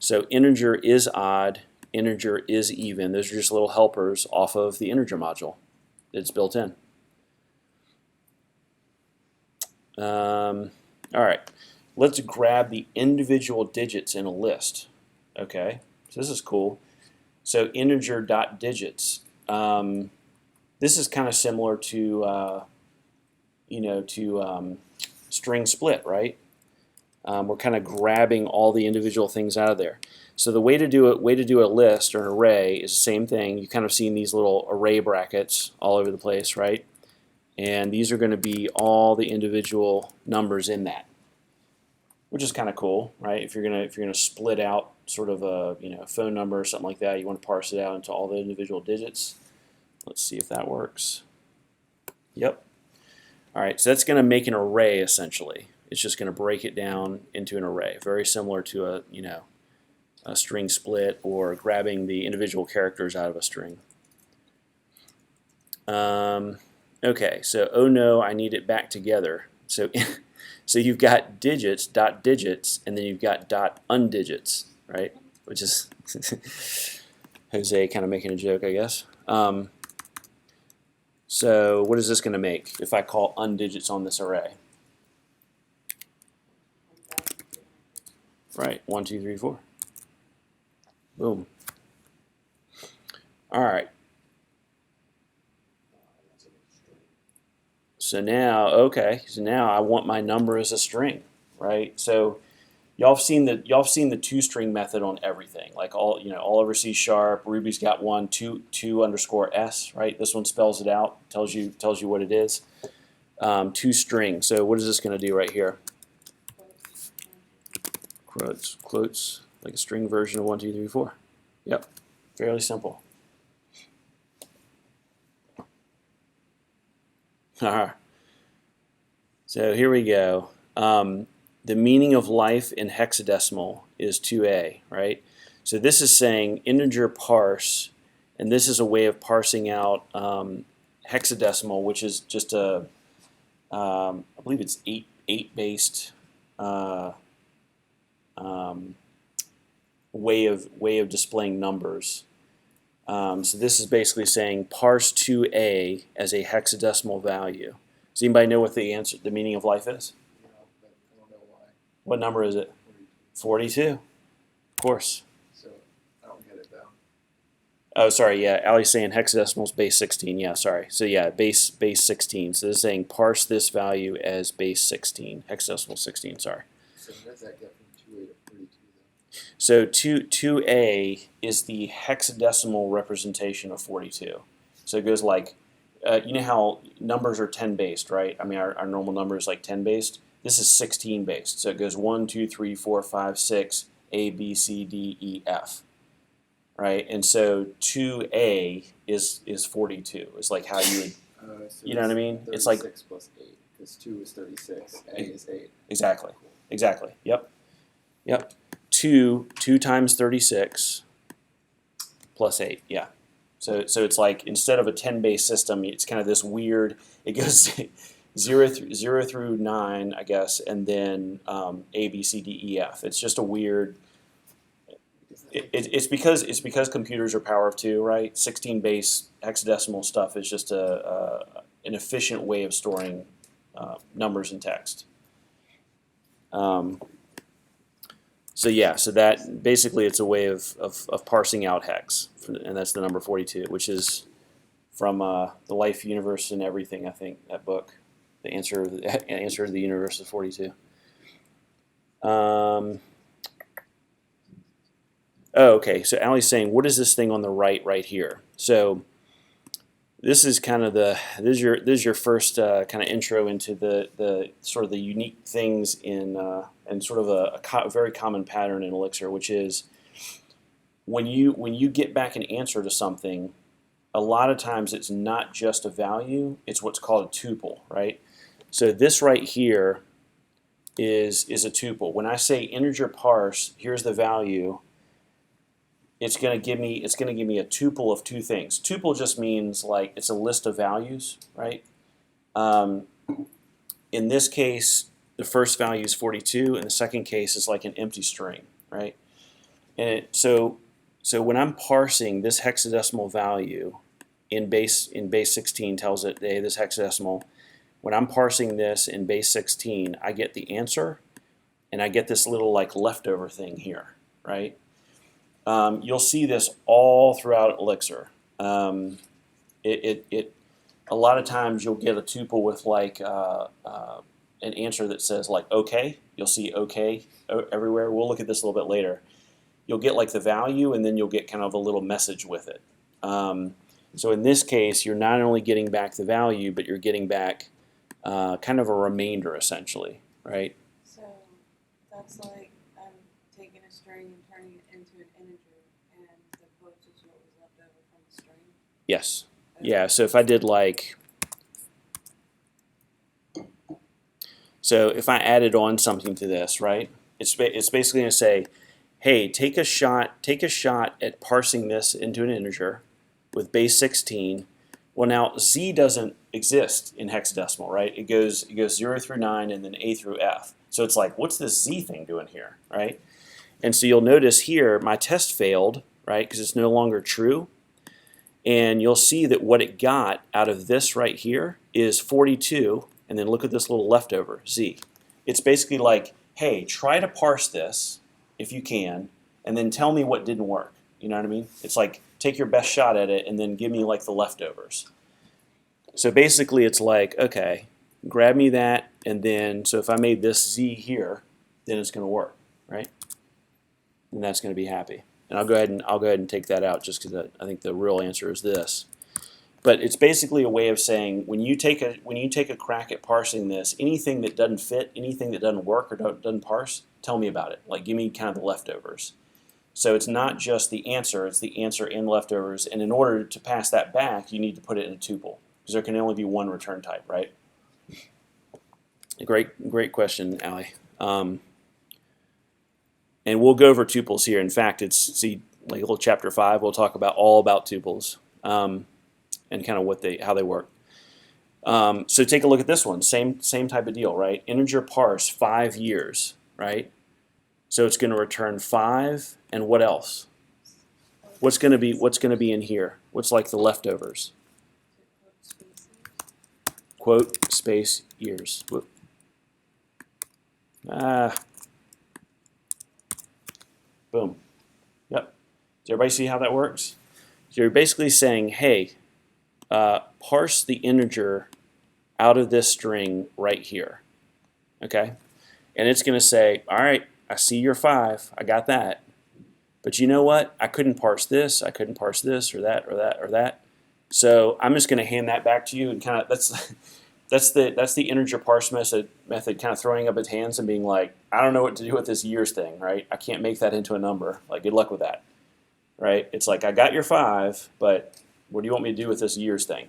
So integer is odd, integer is even. Those are just little helpers off of the integer module that's built in. All right, let's grab the individual digits in a list. Okay, so this is cool. So integer dot digits. This is kind of similar to string split, right? We're kind of grabbing all the individual things out of there. So the way to do a list or an array is the same thing. You kind of seen these little array brackets all over the place, right? And these are going to be all the individual numbers in that, which is kind of cool, right? If you're gonna split out sort of a phone number or something like that, you want to parse it out into all the individual digits. Let's see if that works. Yep. All right, so that's going to make an array essentially. It's just going to break it down into an array, very similar to a string split or grabbing the individual characters out of a string. Okay, so oh no, I need it back together. So so you've got digits, dot digits, and then you've got dot undigits, right? Which is Jose kind of making a joke, I guess. So what is this going to make if I call undigits on this array? Right, 1, 2, 3, 4. Boom. All right. So now, okay, so now I want my number as a string, right? So y'all have seen the toString method on everything, like all over C#. Ruby's got one, two underscore s, right? This one spells it out, tells you what it is. ToString. So what is this going to do right here? Quotes, like a string version of 1, 2, 3, 4. Yep, fairly simple. So here we go. The meaning of life in hexadecimal is 2a, right? So this is saying integer parse, and this is a way of parsing out hexadecimal, which is just a, I believe it's eight based way of displaying numbers. So this is basically saying parse 2a as a hexadecimal value. Does anybody know what the meaning of life is? No, but I don't know why. What number is it? 42. Of course. So I don't get it though. Oh, sorry. Yeah, Ali's saying hexadecimal is base 16. Yeah, sorry. So yeah, base 16. So this is saying parse this value as base 16, hexadecimal 16. Sorry. So what does that get from 2a to 42 though? So 2a is the hexadecimal representation of 42. So it goes like, you know how numbers are 10 based, right? I mean, our normal number is like 10 based. This is 16 based. So it goes 1, 2, 3, 4, 5, 6, A, B, C, D, E, F, right? And so 2a is 42. It's like how you would, So you know what I mean? It's like 36 plus 8, because 2 is 36, A is 8. exactly. Yep. 2 times 36 plus 8. Yeah. So it's like instead of a 10 base system, it's kind of this weird. It goes 0 through 9, I guess, and then A, B, C, D, E, F. It's just a weird. It's because computers are power of 2, right? 16 base hexadecimal stuff is just an efficient way of storing numbers and text. So yeah, so that basically it's a way of parsing out hex, and that's the number 42, which is from The Life, Universe, and Everything, I think, that book. The answer of the universe is 42. Oh, okay, so Ali's saying, what is this thing on the right here? So this is kind of this is your first kind of intro into the sort of the unique things in and sort of a very common pattern in Elixir, which is when you get back an answer to something, a lot of times it's not just a value, it's what's called a tuple, right? So this right here is a tuple. When I say integer parse, here's the value. It's going to give me a tuple of two things. Tuple just means like it's a list of values, right? In this case, the first value is 42, and the second case is like an empty string, right? And so when I'm parsing this hexadecimal value in base 16 tells it, hey, this hexadecimal. When I'm parsing this in base 16, I get the answer, and I get this little like leftover thing here, right? You'll see this all throughout Elixir. A lot of times you'll get a tuple with like an answer that says like OK. You'll see OK everywhere. We'll look at this a little bit later. You'll get like the value, and then you'll get kind of a little message with it. So in this case, you're not only getting back the value, but you're getting back kind of a remainder essentially, right? So that's like I'm taking a string and turning it into an integer, and the quotes is what was left over from the string. Yes. Okay. Yeah. So if I did like, so if I added on something to this, right? It's basically going to say, hey, take a shot at parsing this into an integer with base 16. Well, now Z doesn't exist in hexadecimal, right? It goes 0 through 9 and then A through F. So it's like, what's this Z thing doing here, right? And so you'll notice here my test failed, right? Because it's no longer true. And you'll see that what it got out of this right here is 42. And then look at this little leftover, Z. It's basically like, hey, try to parse this if you can, and then tell me what didn't work. You know what I mean? It's like, take your best shot at it and then give me like the leftovers. So basically it's like, okay, grab me that, and then, so if I made this Z here, then it's going to work, right? And that's going to be happy. And I'll go ahead and take that out just because I think the real answer is this. But it's basically a way of saying when you take a crack at parsing this, anything that doesn't fit, anything that doesn't work or doesn't parse, tell me about it. Like give me kind of the leftovers. So it's not just the answer, it's the answer and leftovers. And in order to pass that back, you need to put it in a tuple because there can only be one return type, right? Great question, Allie. And we'll go over tuples here. In fact, it's like a little chapter 5. We'll talk all about tuples and kind of how they work. So take a look at this one. Same type of deal, right? Integer parse 5 years, right? So it's going to return 5, and what else? What's going to be in here? What's like the leftovers? Quote space years. Whoop. Boom. Yep. Does everybody see how that works? So you're basically saying, hey, parse the integer out of this string right here. Okay? And it's going to say, all right, I see your 5. I got that. But you know what? I couldn't parse this. I couldn't parse this or that or that or that. So I'm just going to hand that back to you, and kind of that's the integer parse method kind of throwing up its hands and being like, I don't know what to do with this years thing, right? I can't make that into a number. Like, good luck with that, right? It's like, I got your 5, but what do you want me to do with this years thing?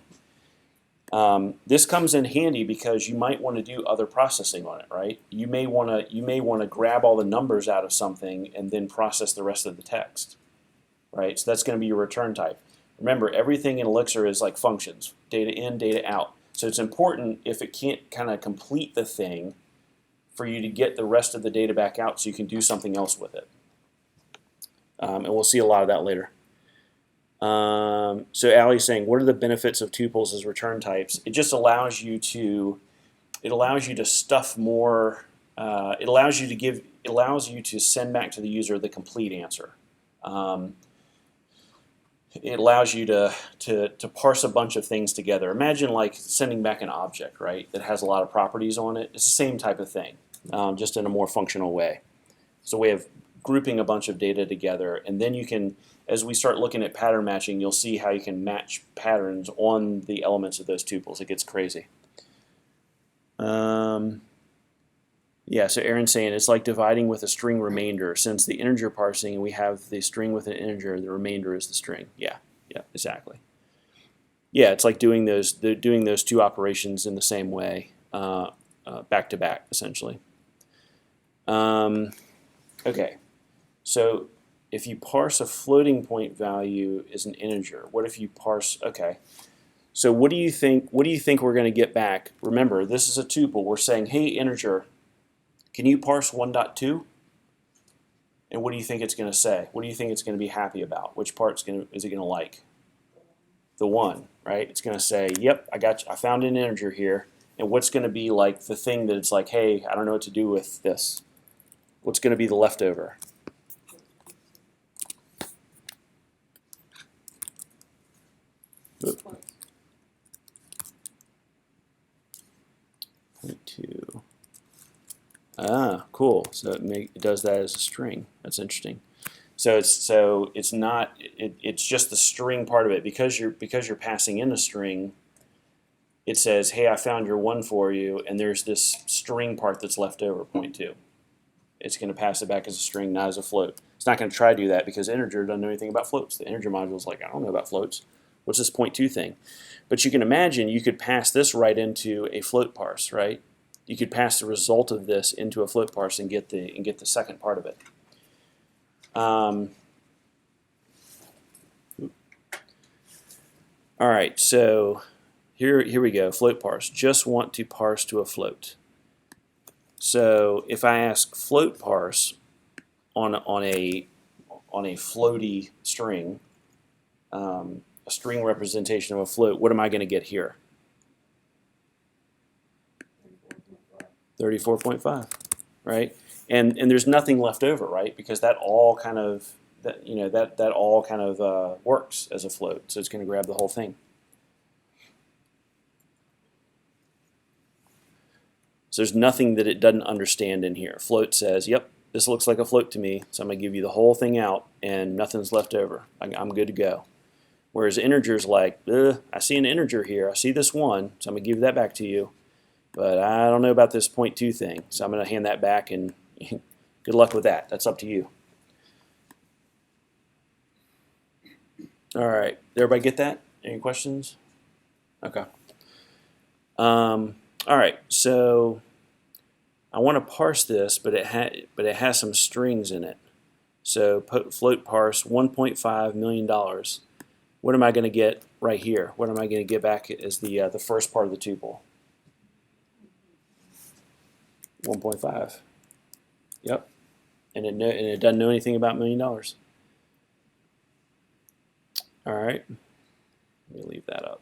This comes in handy because you might want to do other processing on it, right? You may want to grab all the numbers out of something and then process the rest of the text, right? So that's going to be your return type. Remember, everything in Elixir is like functions, data in, data out. So it's important if it can't kind of complete the thing for you to get the rest of the data back out so you can do something else with it. And we'll see a lot of that later. So Allie's saying, what are the benefits of tuples as return types? It just allows you to stuff more. It allows you to send back to the user the complete answer. It allows you to parse a bunch of things together. Imagine like sending back an object, right, that has a lot of properties on it. It's the same type of thing, just in a more functional way. It's a way of grouping a bunch of data together, and then you can, as we start looking at pattern matching, you'll see how you can match patterns on the elements of those tuples. It gets crazy. Yeah, so Aaron's saying it's like dividing with a string remainder. Since the integer parsing, we have the string with an integer, the remainder is the string. Yeah, exactly. Yeah, it's like doing those two operations in the same way, back to back, essentially. Okay, so if you parse a floating point value as an integer, what if you parse? Okay, so what do you think? What do you think we're going to get back? Remember, this is a tuple. We're saying, hey, integer, can you parse 1.2? And what do you think it's going to say? What do you think it's going to be happy about? Which part's is it going to like? The 1, right? It's going to say, yep, I found an integer here. And what's going to be like the thing that it's like, hey, I don't know what to do with this? What's going to be the leftover? Plus. 0.2. Ah, cool. So it does that as a string. That's interesting. So it's not it's just the string part of it because you're passing in a string. It says, hey, I found your 1 for you, and there's this string part that's left over, 0.2. It's going to pass it back as a string, not as a float. It's not going to try to do that because integer doesn't know anything about floats. The integer module is like, I don't know about floats. What's this 0.2 thing? But you can imagine you could pass this right into a float parse, right? You could pass the result of this into a float parse and get the second part of it. All right, so here we go. Float parse. Just want to parse to a float. So if I ask float parse on a floaty string, a string representation of a float, what am I going to get here? 34.5, right? And there's nothing left over, right? Because that all kind of works as a float, so it's going to grab the whole thing. So there's nothing that it doesn't understand in here. Float says, yep, this looks like a float to me, so I'm going to give you the whole thing out, and nothing's left over. I'm good to go. Whereas integer's like, I see an integer here. I see this 1, so I'm going to give that back to you. But I don't know about this 0.2 thing, so I'm going to hand that back, and good luck with that. That's up to you. All right, did everybody get that? Any questions? Okay. All right, so I want to parse this, but it has some strings in it. So float parse $1.5 million. What am I going to get right here? What am I going to get back as the first part of the tuple? 1.5. Yep. And it doesn't know anything about $1 million. All right. Let me leave that up.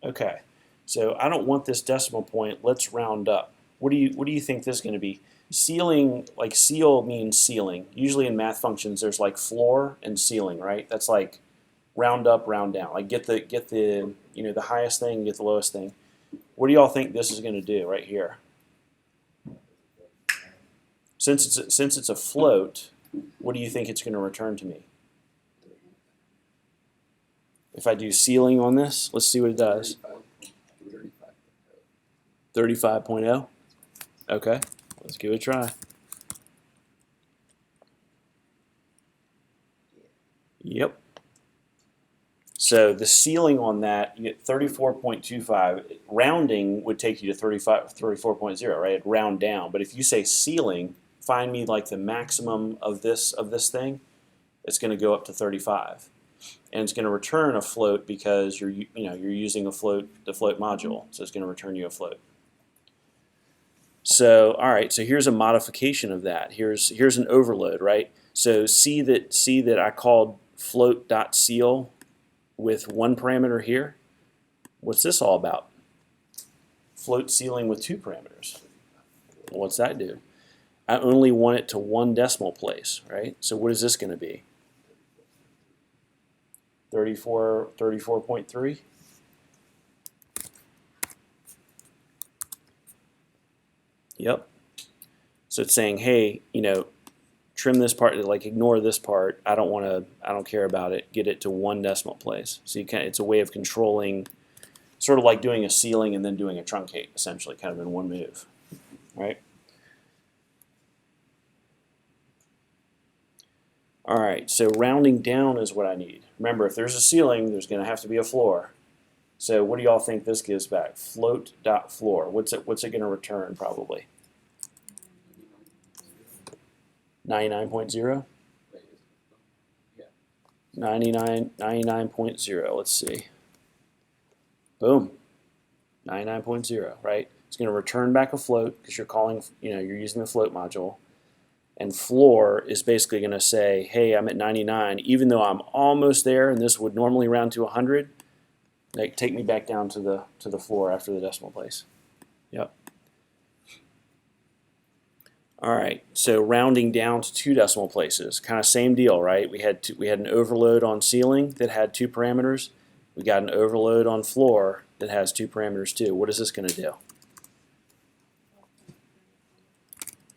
Okay. So I don't want this decimal point. Let's round up. What do you think this is going to be? Ceiling, like ceil means ceiling. Usually in math functions, there's like floor and ceiling, right? That's like round up, round down. Like get the the highest thing, get the lowest thing. What do y'all think this is going to do right here? Since it's a float, what do you think it's going to return to me? If I do ceiling on this, let's see what it does. 35.0. Okay, let's give it a try. Yep. So the ceiling on that, you get 34.25. Rounding would take you to 34.0, right? It'd round down. But if you say ceiling, find me like the maximum of this thing, it's going to go up to 35. And it's going to return a float because you're using the float module, so it's going to return you a float. So all right, so here's a modification of that. Here's an overload, right? So see that I called float.ceil with one parameter here. What's this all about? Float ceiling with 2 parameters. Well, what's that do? I only want it to 1 decimal place, right? So what is this going to be? 34.3. Yep. So it's saying, hey, trim this part, like ignore this part. I don't care about it. Get it to 1 decimal place. So it's a way of controlling, sort of like doing a ceiling and then doing a truncate, essentially, kind of in one move, right? All right, so rounding down is what I need. Remember, if there's a ceiling, there's going to have to be a floor. So what do y'all think this gives back? Float.floor. What's it going to return probably? 99.0? Wait, is it? 99.0. Let's see. Boom. 99.0, right? It's going to return back a float because you're calling, you're using the float module. And floor is basically going to say, hey, I'm at 99, even though I'm almost there, and this would normally round to 100. Like, take me back down to the floor after the decimal place. Yep. All right. So rounding down to 2 decimal places, kind of same deal, right? We had an overload on ceiling that had 2 parameters. We got an overload on floor that has 2 parameters too. What is this going to do?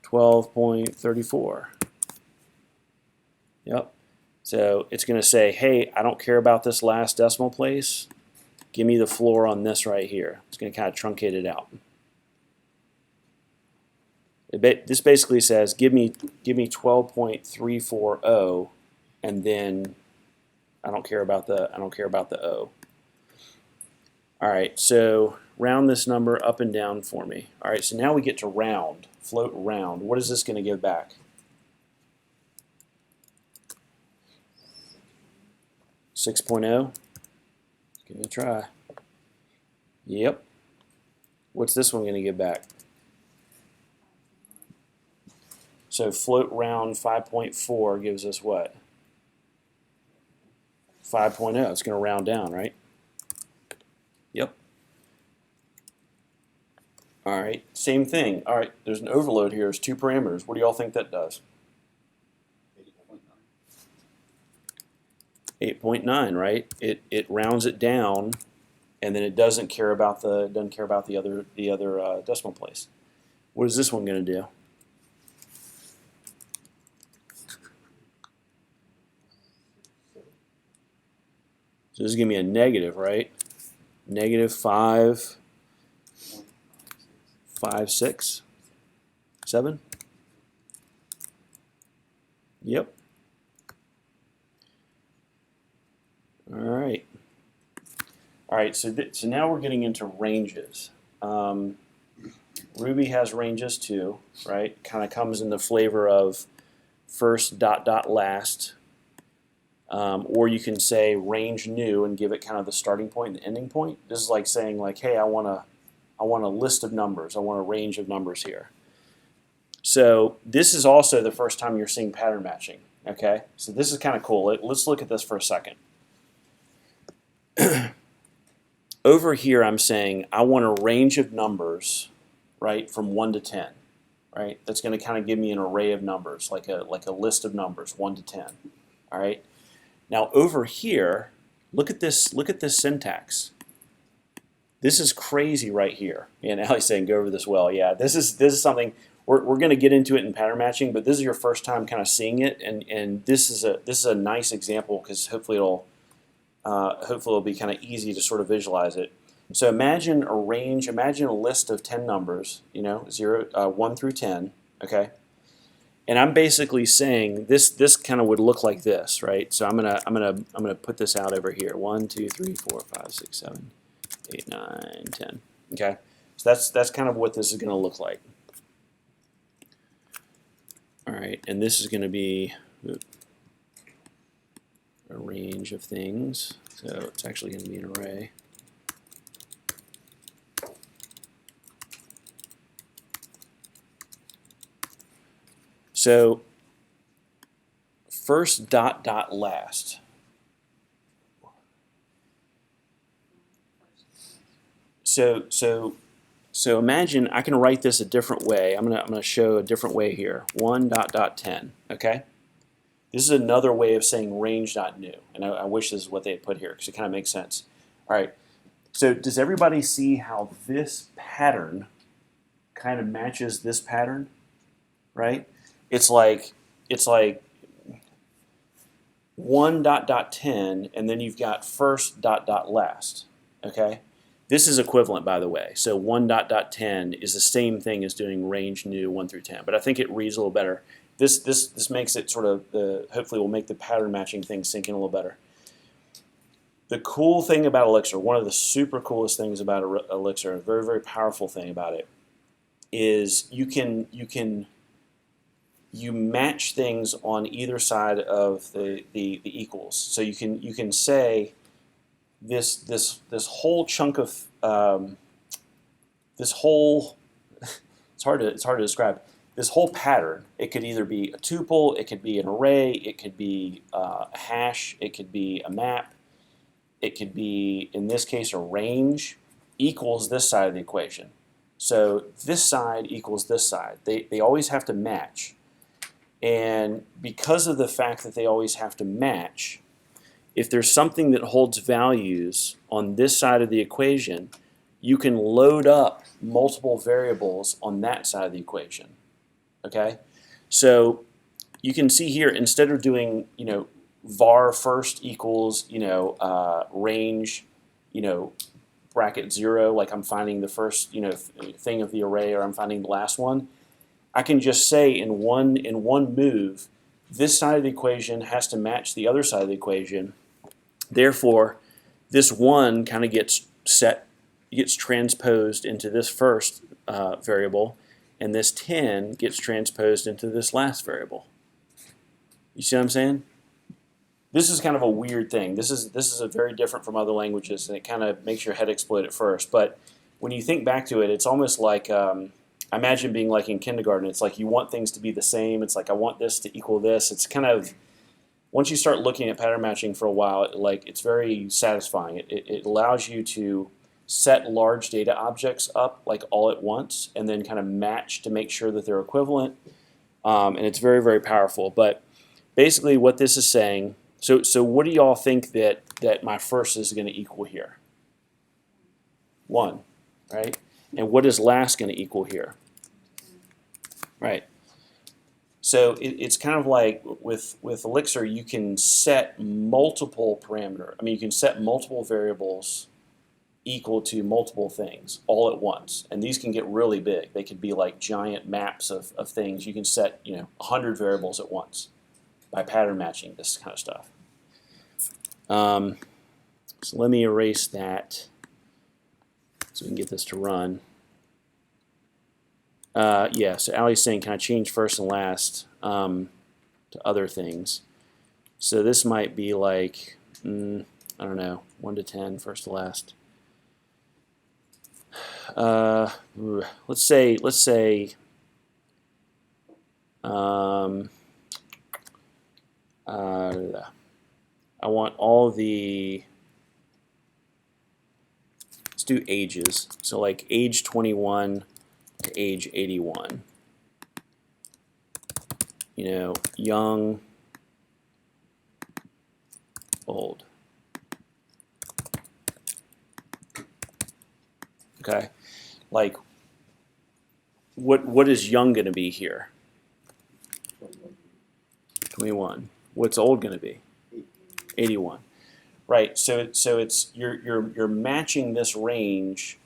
12.34. Yep. So it's going to say, hey, I don't care about this last decimal place. Give me the floor on this right here. It's going to kind of truncate it out. This basically says, give me 12.340, and then I don't care about the O. All right, so round this number up and down for me. All right, so now we get to round, float round. What is this going to give back? 6.0. Give it a try. Yep. What's this one going to give back? So float round 5.4 gives us what? 5.0. It's going to round down, right? Yep. All right, same thing. All right, there's an overload here. There's 2 parameters. What do y'all think that does? 8.9, right? It rounds it down, and then it doesn't care about the other decimal place. What is this one going to do? So this is going to be a negative, right? Negative 5.56, 7. Yep. All right. All right. So now we're getting into ranges. Ruby has ranges too, right? Kind of comes in the flavor of first ... last. Or you can say range new and give it kind of the starting point and the ending point. This is like saying like, hey, I want a list of numbers. I want a range of numbers here. So this is also the first time you're seeing pattern matching. Okay, so this is kind of cool. Let's look at this for a second. Over here, I'm saying I want a range of numbers, right, from 1 to 10. Right, that's going to kind of give me an array of numbers, like a list of numbers, 1 to 10. All right. Now over here, look at this syntax. This is crazy right here. And Allie's saying go over this well. Yeah, this is something we're going to get into it in pattern matching, but this is your first time kind of seeing it, and this is a nice example because hopefully it'll be kind of easy to sort of visualize it. So imagine a range, imagine a list of 10 numbers, 1 through 10, okay? And I'm basically saying this kind of would look like this, right? So I'm gonna put this out over here. 1, 2, 3, 4, 5, 6, 7, 8, 9, 10. Okay, so that's kind of what this is going to look like. All right, and this is going to be a range of things. So it's actually going to be an array. So first ... last. So imagine I can write this a different way. I'm gonna show a different way here. 1 ... 10. Okay. This is another way of saying range.new, and I wish this is what they had put here because it kind of makes sense. All right. So does everybody see how this pattern kind of matches this pattern? Right. It's like 1 ... 10, and then you've got first ... last. Okay. This is equivalent, by the way. So 1 ... 10 is the same thing as doing range new 1 through 10, but I think it reads a little better. This makes it sort of hopefully will make the pattern matching thing sink in a little better. the cool thing about Elixir, one of the super coolest things about Elixir, a very, very powerful thing about it, is you match things on either side of the equals. So you can say this whole chunk of this whole it's hard to describe this whole pattern. It could either be a tuple, it could be an array, it could be a hash, it could be a map, it could be, in this case, a range, equals this side of the equation. So this side equals this side. They always have to match. And because of the fact that they always have to match, if there's something that holds values on this side of the equation, you can load up multiple variables on that side of the equation. Okay? So you can see here, instead of doing, var first equals, range, bracket 0, like I'm finding the first, thing of the array, or I'm finding the last one, I can just say in one move, this side of the equation has to match the other side of the equation. Therefore, this 1 kind of gets transposed into this first variable, and this 10 gets transposed into this last variable. You see what I'm saying? This is kind of a weird thing. This is a very different from other languages, and it kind of makes your head explode at first. But when you think back to it, it's almost like imagine being like in kindergarten. It's like you want things to be the same. It's like I want this to equal this. It's kind of, once you start looking at pattern matching for a while, it's very satisfying. It allows you to set large data objects up like all at once, and then kind of match to make sure that they're equivalent. And it's very, very powerful. But basically, what this is saying. So what do y'all think that my first is going to equal here? 1, right? And what is last going to equal here? Right. So it's kind of like with Elixir, you can set multiple you can set multiple variables equal to multiple things all at once. And these can get really big. They could be like giant maps of things. You can set 100 variables at once by pattern matching this kind of stuff. So let me erase that so we can get this to run. Yeah, so Ali's saying, can I change first and last to other things? So this might be like, I don't know, 1 to 10, first to last. Let's say I want all the, let's do ages. So like age 21 to age 81. Young, old. Okay, like what is young going to be here? 21. What's old going to be? 81. Right. So it's you're matching this range,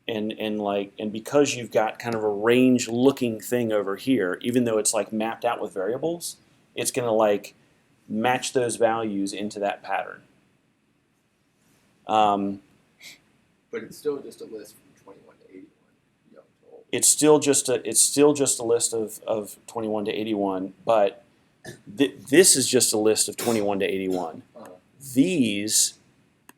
and because you've got kind of a range looking thing over here, even though it's like mapped out with variables, it's going to like match those values into that pattern. But it's still just a list from 21 to 81, young to old. It's still just a list of 21 to 81, but this is just a list of 21 to 81. These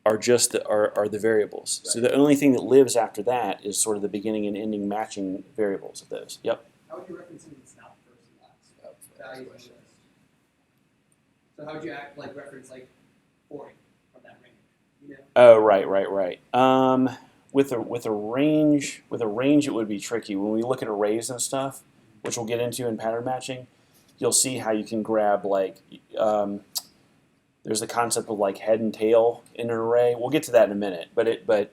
are just the variables. Right. So the only thing that lives after that is sort of the beginning and ending matching variables of those. Yep. How would you reference these not first and last? Values list. So how would you reference 40 from that range? Oh, right. With a range, it would be tricky. When we look at arrays and stuff, which we'll get into in pattern matching, you'll see how you can grab there's the concept of head and tail in an array. We'll get to that in a minute, but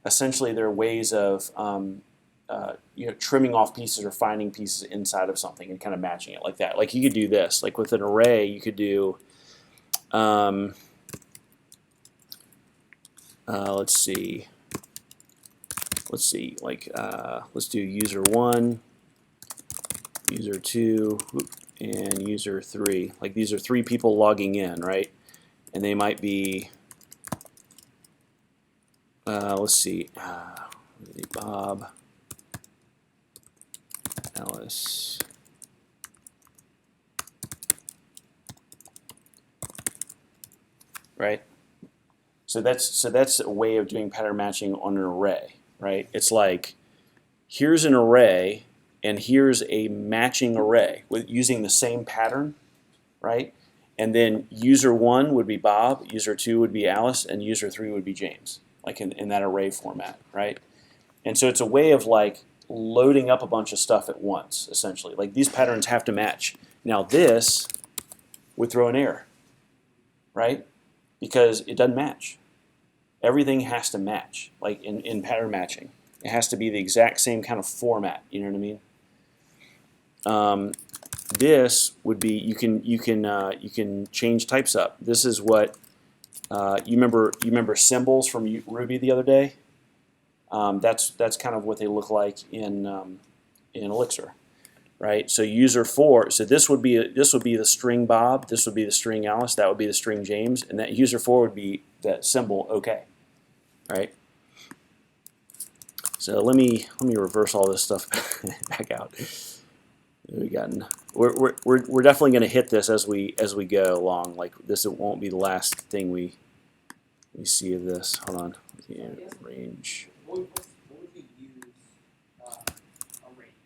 essentially there are ways of trimming off pieces or finding pieces inside of something and kind of matching it like that. Like you could do this. Like with an array, you could do let's see. Let's do user 1, user 2, and user 3. Like these are 3 people logging in, right? And they might be let's see, Bob, Alice. Right? So that's a way of doing pattern matching on an array, right? It's like, here's an array, and here's a matching array with using the same pattern, right? And then user 1 would be Bob, user 2 would be Alice, and user 3 would be James, like in that array format, right? And so it's a way of like loading up a bunch of stuff at once, essentially. Like these patterns have to match. Now this would throw an error, right? Because it doesn't match. Everything has to match, like in pattern matching. It has to be the exact same kind of format. You know what I mean? This would be you can change types up. This is what you remember symbols from Ruby the other day. That's kind of what they look like in Elixir, right? So user 4. So this would be the string Bob. This would be the string Alice. That would be the string James, and that user 4 would be that symbol OK. Right. So let me reverse all this stuff back out. We're definitely going to hit this as we go along. Like this, it won't be the last thing we see of this. Hold on. Yeah, range. What would you use a rate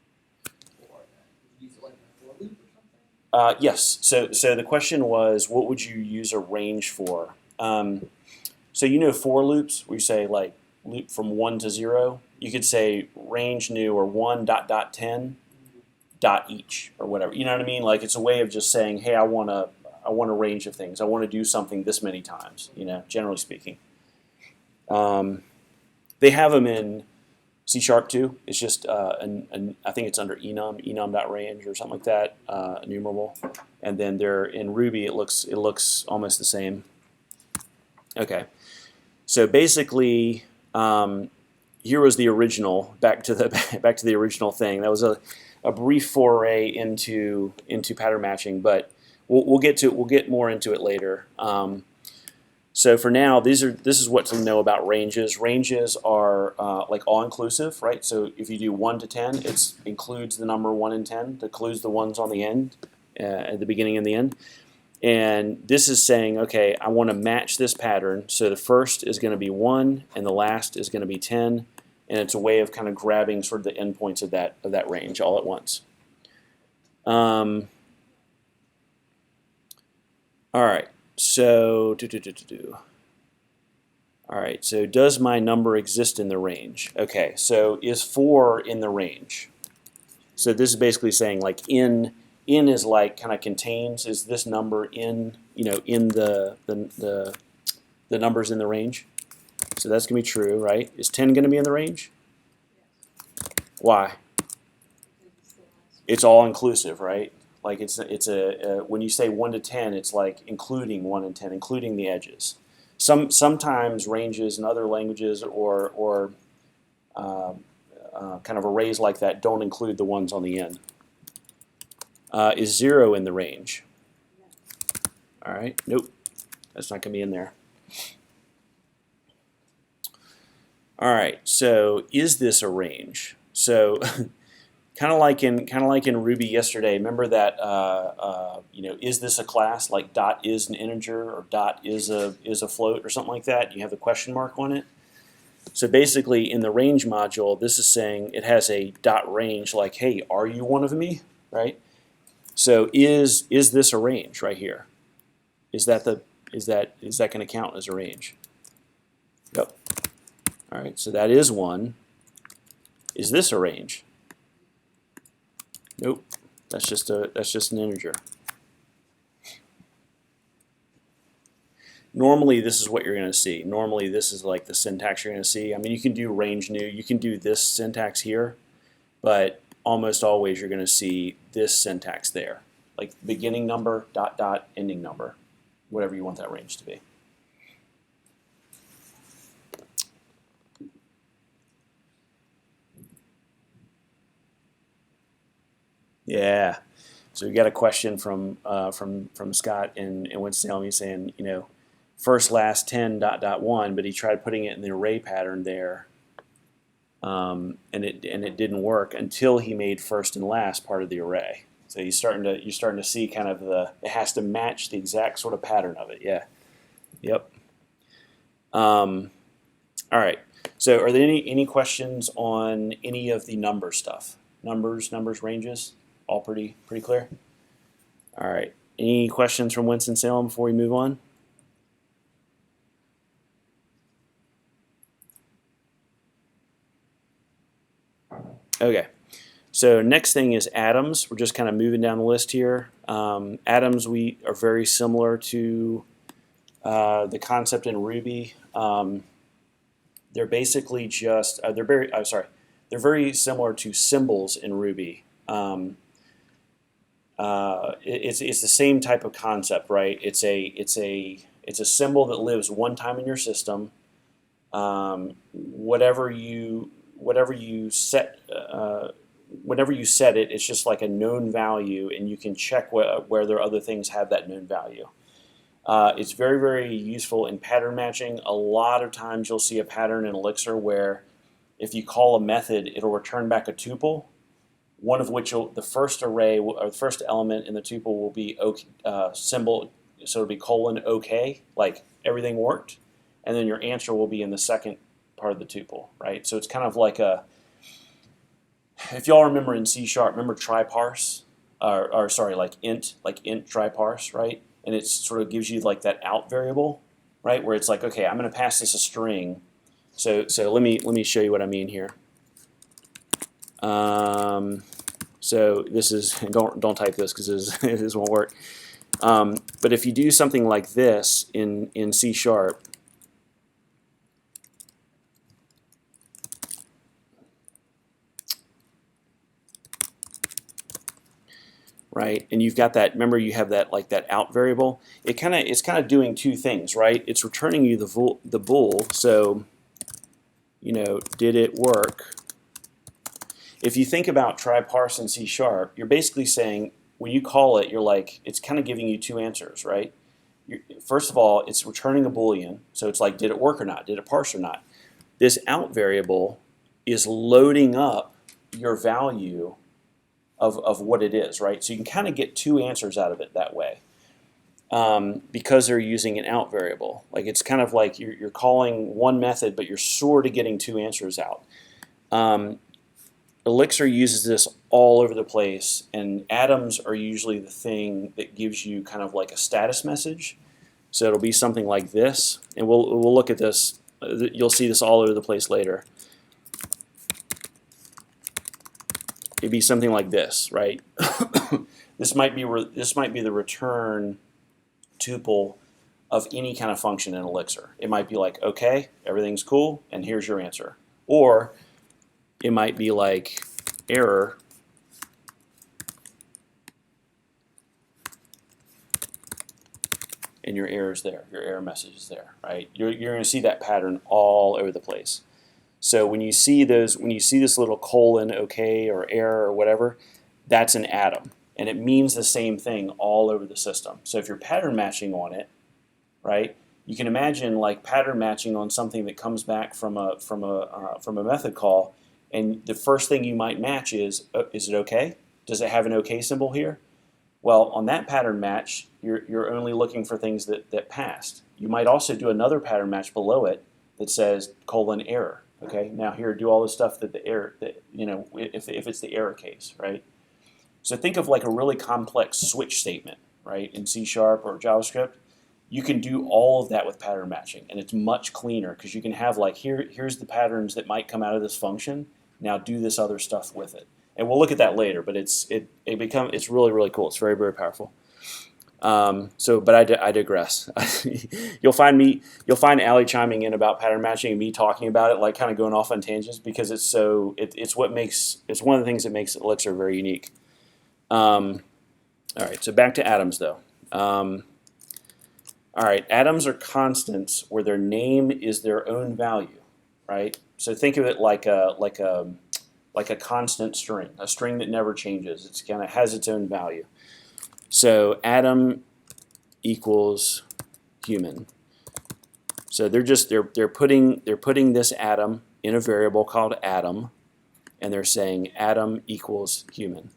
for that? Would you use it like a for loop or something? Yes. So the question was, what would you use a range for? So you know for loops, where you say like loop from 1 to 0. You could say range new or 1 dot dot 10 dot each or whatever. You know what I mean? Like it's a way of just saying, hey, I want a range of things. I want to do something this many times. You know, generally speaking. They have them in C# too. It's just I think it's under enum.range or something like that, enumerable. And then they're in Ruby. It looks almost the same. Okay. So basically, here was the original. Back to the original thing. That was a brief foray into pattern matching, but we'll get more into it later. So for now, this is what to know about ranges. Ranges are like all inclusive, right? So if you do 1 to 10, it includes the number 1 and 10. It includes the ones on the end, at the beginning and the end. And this is saying, okay, I want to match this pattern. So the first is going to be 1, and the last is going to be 10. And it's a way of kind of grabbing sort of the endpoints of that range all at once. All right. So all right. So does my number exist in the range? Okay. So is 4 in the range? So this is basically saying like in is like kind of contains. Is this number in in the numbers in the range? So that's gonna be true, right? Is 10 gonna be in the range? Why? It's all inclusive, right? Like it's a when you say 1 to 10, it's like including 1 and 10, including the edges. Sometimes ranges in other languages or kind of arrays like that don't include the ones on the end. Is 0 in the range? All right, nope, that's not going to be in there. All right, so is this a range? So kind of like in Ruby yesterday. Remember that is this a class? Like dot is an integer or dot is a float or something like that. You have the question mark on it. So basically, in the range module, this is saying it has a dot range. Like, hey, are you one of me? Right. So is this a range right here? Is that going to count as a range? Yep. All right. So that is 1. Is this a range? Nope. That's just an integer. Normally, this is what you're going to see. Normally, this is like the syntax you're going to see. I mean, you can do range new. You can do this syntax here, but almost always you're going to see this syntax there, like beginning number, dot, dot, ending number, whatever you want that range to be. Yeah. So we got a question from Scott in Winston-Salem saying, first last 10 dot dot 1, but he tried putting it in the array pattern there, and it didn't work until he made first and last part of the array. So you're starting to see kind of it has to match the exact sort of pattern of it. Yeah. Yep. All right. So are there any questions on any of the number stuff? Numbers, ranges, all pretty clear. All right. Any questions from Winston-Salem before we move on? Okay. So next thing is atoms. We're just kind of moving down the list here. Atoms we are very similar to the concept in Ruby. They're basically just they're very similar to symbols in Ruby. It's the same type of concept, right? It's a symbol that lives one time in your system. Whatever you set, whenever you set it, it's just like a known value, and you can check whether other things have that known value. It's very, very useful in pattern matching. A lot of times you'll see a pattern in Elixir where if you call a method, it'll return back a tuple, one of which the first array or the first element in the tuple will be symbol, so it'll be colon OK, like everything worked, and then your answer will be in the second part of the tuple, right? So it's kind of like if y'all remember in C#, remember try parse, or sorry, like int try parse, right? And it sort of gives you like that out variable, right? Where it's like, okay, I'm going to pass this a string. So let me show you what I mean here. So this is don't type this because this won't work. But if you do something like this in C#, right? And you've got that. Remember, you have that like that out variable. It's kind of doing two things, right? It's returning you the bool. So, did it work? If you think about try parse in C#, you're basically saying when you call it, you're like it's kind of giving you two answers, right? First of all, it's returning a Boolean, so it's like did it work or not? Did it parse or not? This out variable is loading up your value of what it is, right? So you can kind of get two answers out of it that way because they're using an out variable. Like it's kind of like you're calling one method, but you're sort of getting two answers out. Elixir uses this all over the place, and atoms are usually the thing that gives you kind of like a status message. So it'll be something like this, and we'll look at this. You'll see this all over the place later. It'd be something like this, right? This might be the return tuple of any kind of function in Elixir. It might be like, okay, everything's cool, and here's your answer. Or it might be like error, and your error's there. Your error message is there, right? You're going to see that pattern all over the place. So when you see this little colon, OK, or error, or whatever, that's an atom, and it means the same thing all over the system. So if you're pattern matching on it, right, you can imagine like pattern matching on something that comes back from a method call, and the first thing you might match is it OK? Does it have an OK symbol here? Well, on that pattern match, you're only looking for things that passed. You might also do another pattern match below it that says colon error. Okay, now here, do all the stuff that the error, if it's the error case, right? So think of like a really complex switch statement, right, in C# or JavaScript. You can do all of that with pattern matching, and it's much cleaner because you can have like here's the patterns that might come out of this function. Now do this other stuff with it, and we'll look at that later. But it's really, really cool. It's very, very powerful. But I digress. You'll find Allie chiming in about pattern matching and me talking about it, like kind of going off on tangents because it's one of the things that makes Elixir very unique. All right, so back to atoms though. All right, atoms are constants where their name is their own value, right? So think of it like a constant string, a string that never changes. It's kind of has its own value. So atom equals human. So they're putting this atom in a variable called atom, and they're saying atom equals human.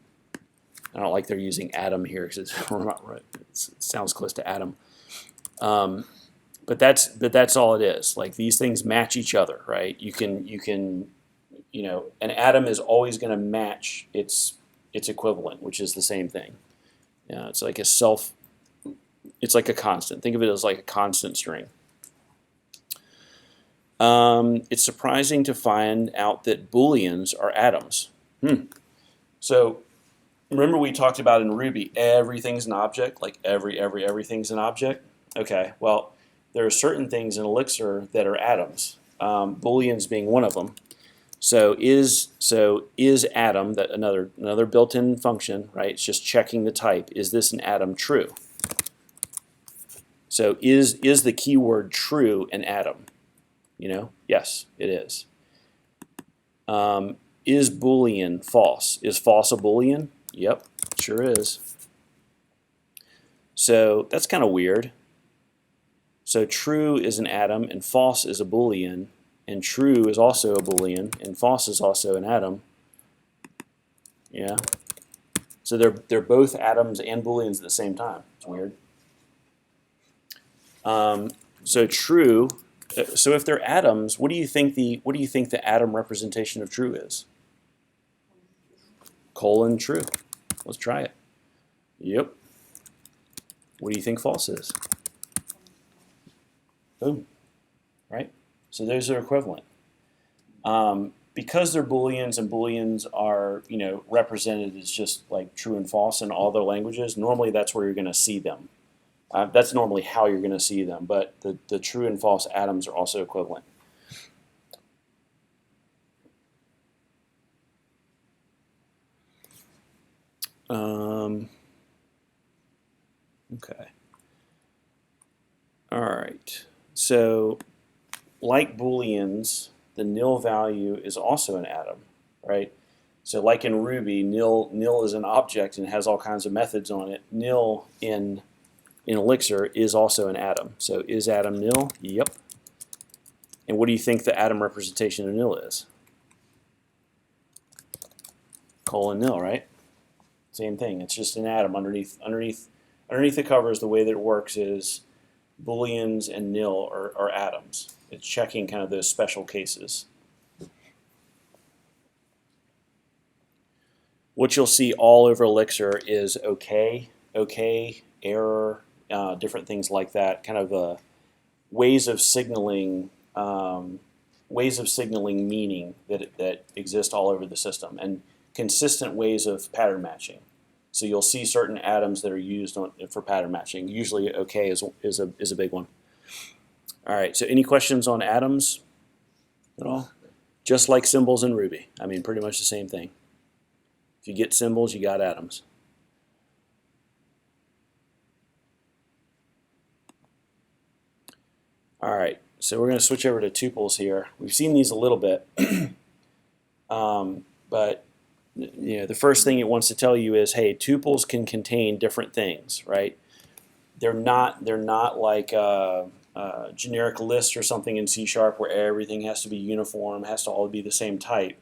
I don't like they're using atom here because it sounds close to atom. But that's all it is. Like these things match each other, right? You can an atom is always going to match its equivalent, which is the same thing. It's like it's like a constant. Think of it as like a constant string. It's surprising to find out that Booleans are atoms. So remember we talked about in Ruby, everything's an object, like everything's an object. Okay, well, there are certain things in Elixir that are atoms. Booleans being one of them. So is atom, that another built-in function, right? It's just checking the type. Is this an atom true? So is the keyword true an atom? Yes, it is. Is Boolean false? Is false a Boolean? Yep, sure is. So that's kind of weird. So true is an atom and false is a Boolean, and true is also a Boolean and false is also an atom. Yeah. So they're both atoms and Booleans at the same time. It's weird. So true. So if they're atoms, what do you think the atom representation of true is? Colon true. Let's try it. Yep. What do you think false is? Boom. Right? So those are equivalent. Because they're Booleans and Booleans are represented as just like true and false in all their languages, normally that's where you're going to see them. That's normally how you're going to see them, but the true and false atoms are also equivalent. Okay. All right. So, like Booleans, the nil value is also an atom, right? So, like in Ruby, nil is an object and has all kinds of methods on it. Nil in Elixir is also an atom. So, is atom nil? Yep. And what do you think the atom representation of nil is? Colon nil, right? Same thing. It's just an atom underneath the covers. The way that it works is Booleans and nil are atoms. It's checking kind of those special cases. What you'll see all over Elixir is okay, error, different things like that. Kind of ways of signaling meaning that exist all over the system, and consistent ways of pattern matching. So you'll see certain atoms that are used for pattern matching. Usually okay is a big one. All right, so any questions on atoms at all? Just like symbols in Ruby. I mean, pretty much the same thing. If you get symbols, you got atoms. All right, so we're going to switch over to tuples here. We've seen these a little bit, but the first thing it wants to tell you is, hey, tuples can contain different things, right? They're not like a generic list or something in C# where everything has to be uniform, has to all be the same type.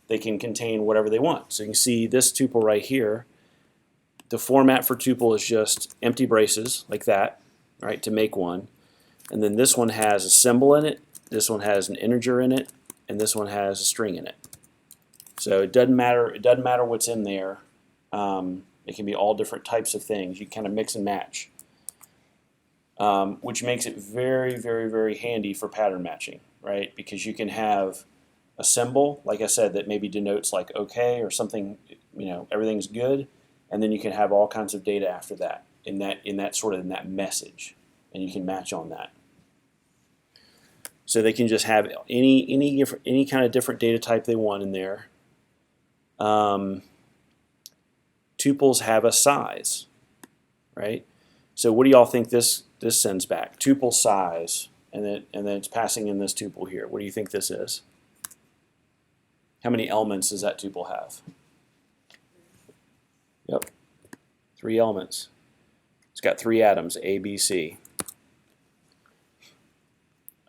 They can contain whatever they want. So you can see this tuple right here. The format for tuple is just empty braces like that, right, to make one. And then this one has a symbol in it, this one has an integer in it, and this one has a string in it. So it doesn't matter what's in there. It can be all different types of things. You kind of mix and match, which makes it very, very, very handy for pattern matching, right? Because you can have a symbol, like I said, that maybe denotes like okay or something, everything's good, and then you can have all kinds of data after that in that message, and you can match on that. So they can just have any kind of different data type they want in there. Tuples have a size, right? So what do y'all think this sends back? Tuple size, and then it's passing in this tuple here. What do you think this is? How many elements does that tuple have? Yep, 3 elements. It's got 3 atoms, A, B, C.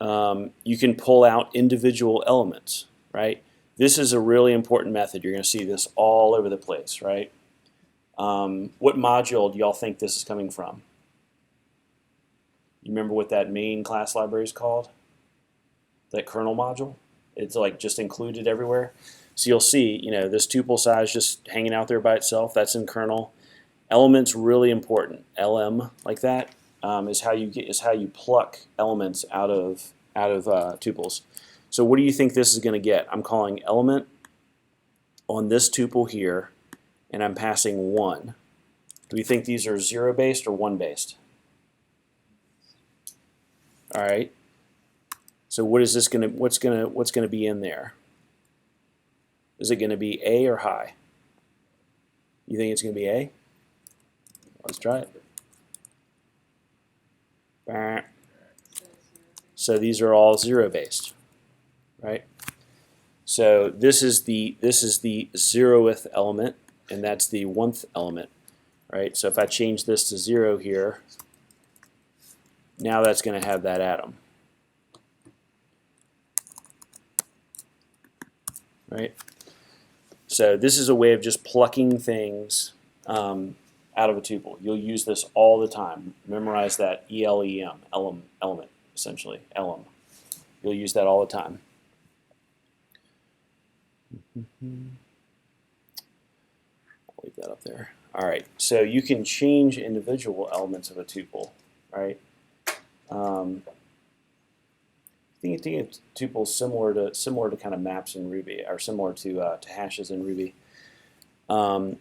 You can pull out individual elements, right? This is a really important method. You're going to see this all over the place, right? What module do y'all think this is coming from? You remember what that main class library is called? That kernel module? It's like just included everywhere. So you'll see, you know, this tuple size just hanging out there by itself. That's in kernel. Elements really important. LM like that is how you pluck elements out of tuples. So what do you think this is going to get? I'm calling element on this tuple here, and I'm passing 1. Do we think these are 0 based or 1 based? All right. So what is this going to? What's going to be in there? Is it going to be A or high? You think it's going to be A? Let's try it. Bah. So these are all 0 based, right? So this is the 0th element, and that's the 1th element, right? So if I change this to 0 here, now that's going to have that atom, right? So this is a way of just plucking things out of a tuple. You'll use this all the time. Memorize that ELEM, element, essentially, elem. You'll use that all the time. I'll leave that up there. All right, so you can change individual elements of a tuple, right? I think a tuple is similar to kind of maps in Ruby, or similar to hashes in Ruby, but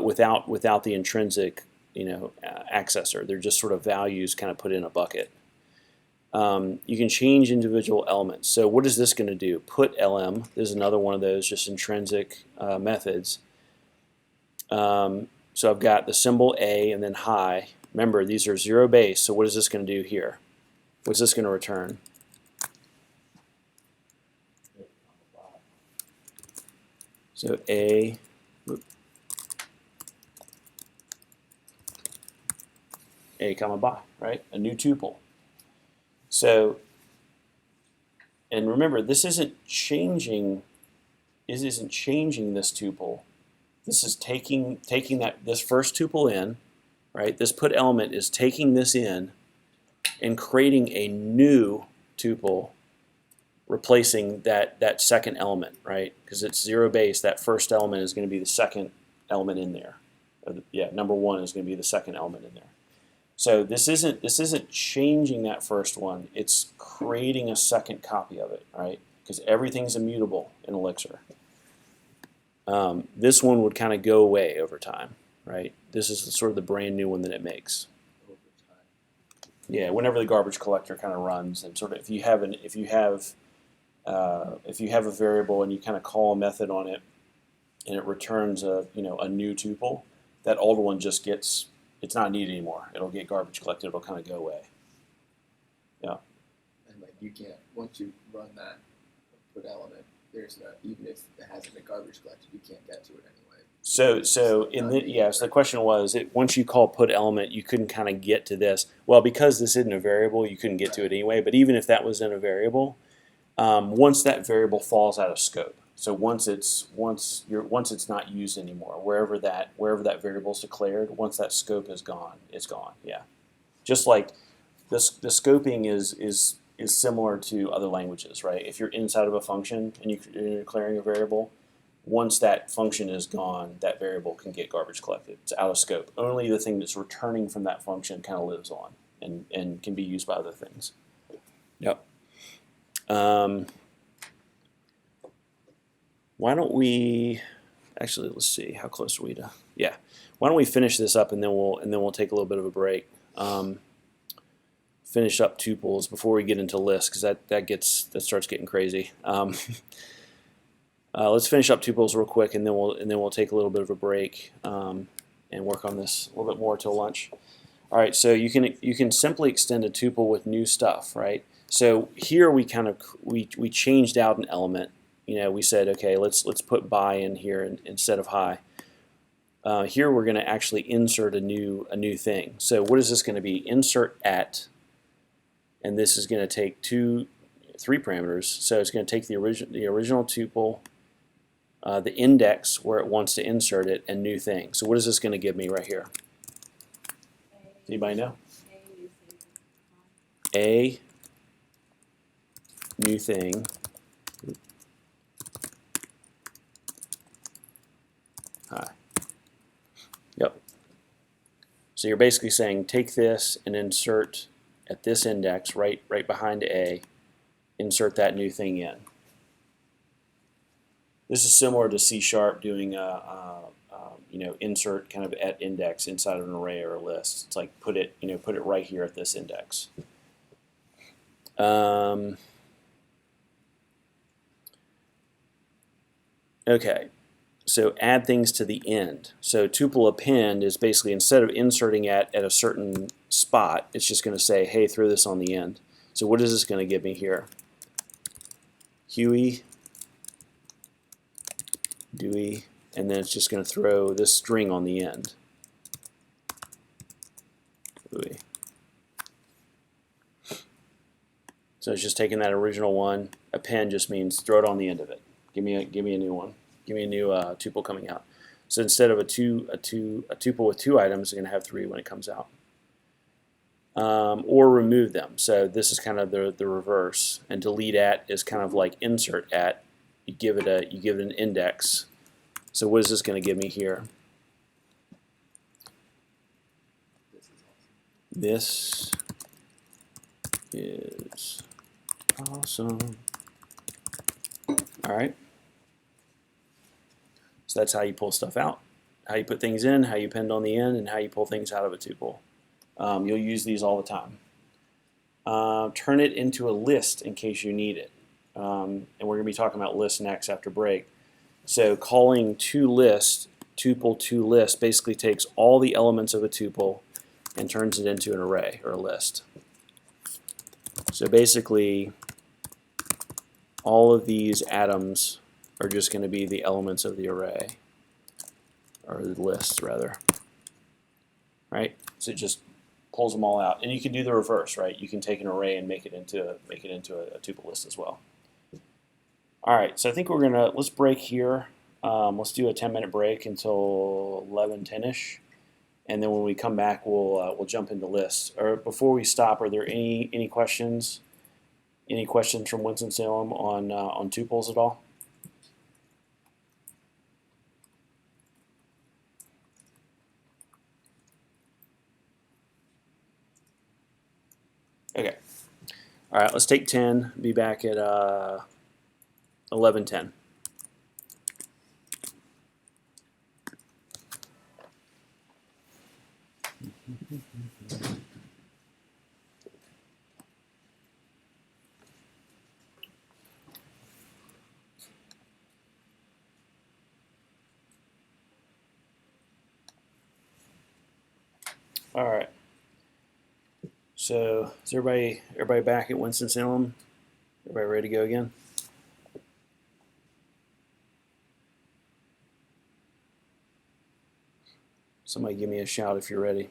without the intrinsic, accessor. They're just sort of values kind of put in a bucket. You can change individual elements. So what is this going to do? Put LM. This is another one of those just intrinsic methods. So I've got the symbol A and then high. Remember, these are 0 base. So what is this going to do here? What's this going to return? So A. A comma by, right? A new tuple. So, and remember, this isn't changing. This isn't changing this tuple. This is taking this first tuple in, right? This put element is taking this in and creating a new tuple, replacing that second element, right? Because it's 0 base. That first element is going to be the second element in there. Number 1 is going to be the second element in there. So this isn't changing that first one. It's creating a second copy of it, right? Because everything's immutable in Elixir. This one would kind of go away over time, right? This is sort of the brand new one that it makes. Yeah, whenever the garbage collector kind of runs, and sort of if you have a variable and you kind of call a method on it, and it returns a new tuple, that old one just gets. It's not needed anymore. It'll get garbage collected. It'll kind of go away. Yeah. And like you can't, once you run that put element, there's no, even if it hasn't been garbage collected, you can't get to it anyway. So so the question was, once you call put element, you couldn't kind of get to this. Well, because this isn't a variable, you couldn't get to it anyway. But even if that was in a variable, once that variable falls out of scope, so once it's not used anymore, wherever that variable is declared, once that scope is gone, it's gone. Yeah, just like the scoping is similar to other languages, right? If you're inside of a function and you're declaring a variable, once that function is gone, that variable can get garbage collected. It's out of scope. Only the thing that's returning from that function kind of lives on and can be used by other things. Yep. Why don't we actually, let's see, how close are we to? Yeah. Why don't we finish this up and then we'll take a little bit of a break. Finish up tuples before we get into lists, because that starts getting crazy. Let's finish up tuples real quick, and then we'll take a little bit of a break and work on this a little bit more till lunch. All right, so you can simply extend a tuple with new stuff, right? So here we changed out an element. We said, okay, let's put by in here instead of high. Here we're going to actually insert a new thing. So what is this going to be? Insert at and this is going to take three parameters. So it's going to take the original tuple, the index where it wants to insert it, and new thing. So what is this going to give me right here? Anybody know? A new thing. Hi. Yep. So you're basically saying take this and insert at this index right behind A, insert that new thing in. This is similar to C# doing insert kind of at index inside of an array or a list. It's like put it right here at this index. Okay, so add things to the end. So tuple append is basically, instead of inserting at a certain spot, it's just going to say, hey, throw this on the end. So what is this going to give me here? Huey, Dewey, and then it's just going to throw this string on the end. Dewey. So it's just taking that original one. Append just means throw it on the end of it. Give me a new one. Give me a new tuple coming out. So instead of a tuple with 2 items, you're going to have 3 when it comes out. Or remove them. So this is kind of the reverse. And delete at is kind of like insert at. You give it an index. So what is this going to give me here? This is awesome. All right. So that's how you pull stuff out, how you put things in, how you append on the end, and how you pull things out of a tuple. You'll use these all the time. Turn it into a list in case you need it. And we're going to be talking about lists next after break. So calling toList, tuple toList, basically takes all the elements of a tuple and turns it into an array or a list. So basically, all of these atoms are just going to be the elements of the array, or the list rather. Right? So it just pulls them all out, and you can do the reverse, right? You can take an array and make it into a tuple list as well. All right, so I think let's break here. Let's do a 10-minute break until 11:10ish, and then when we come back, we'll jump into lists. Or before we stop, are there any questions? Any questions from Winston-Salem on tuples at all? Okay. All right, let's take 10. Be back at 11:10. All right. So is everybody back at Winston-Salem? Everybody ready to go again? Somebody give me a shout if you're ready.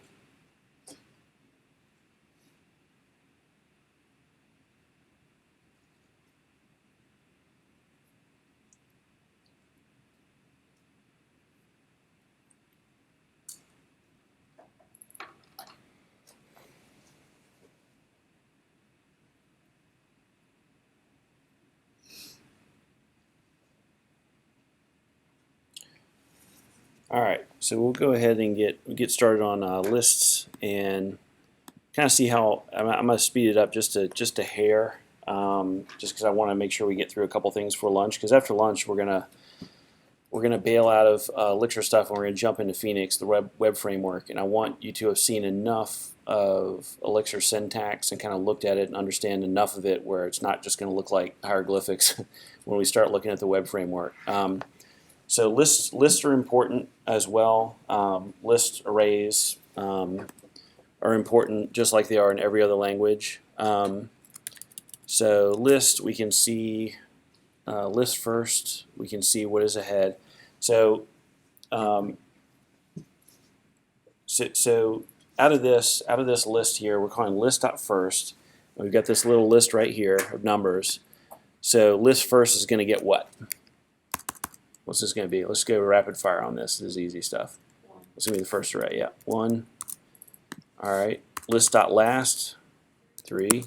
All right, so we'll go ahead and get started on lists and kind of see how I'm going to speed it up just a hair, just because I want to make sure we get through a couple things for lunch. Because after lunch we're gonna bail out of Elixir stuff and we're gonna jump into Phoenix, the web framework, and I want you to have seen enough of Elixir syntax and kind of looked at it and understand enough of it where it's not just going to look like hieroglyphics when we start looking at the web framework. So lists are important as well. List arrays are important just like they are in every other language. So list, we can see list first. We can see what is ahead. So so out of this list here, we're calling list.first, We've got this little list right here of numbers. So list first is going to get what? What's this going to be? Let's go rapid fire on this. This is easy stuff. It's going to be the first array. Yeah, 1. All right. List dot last, 3.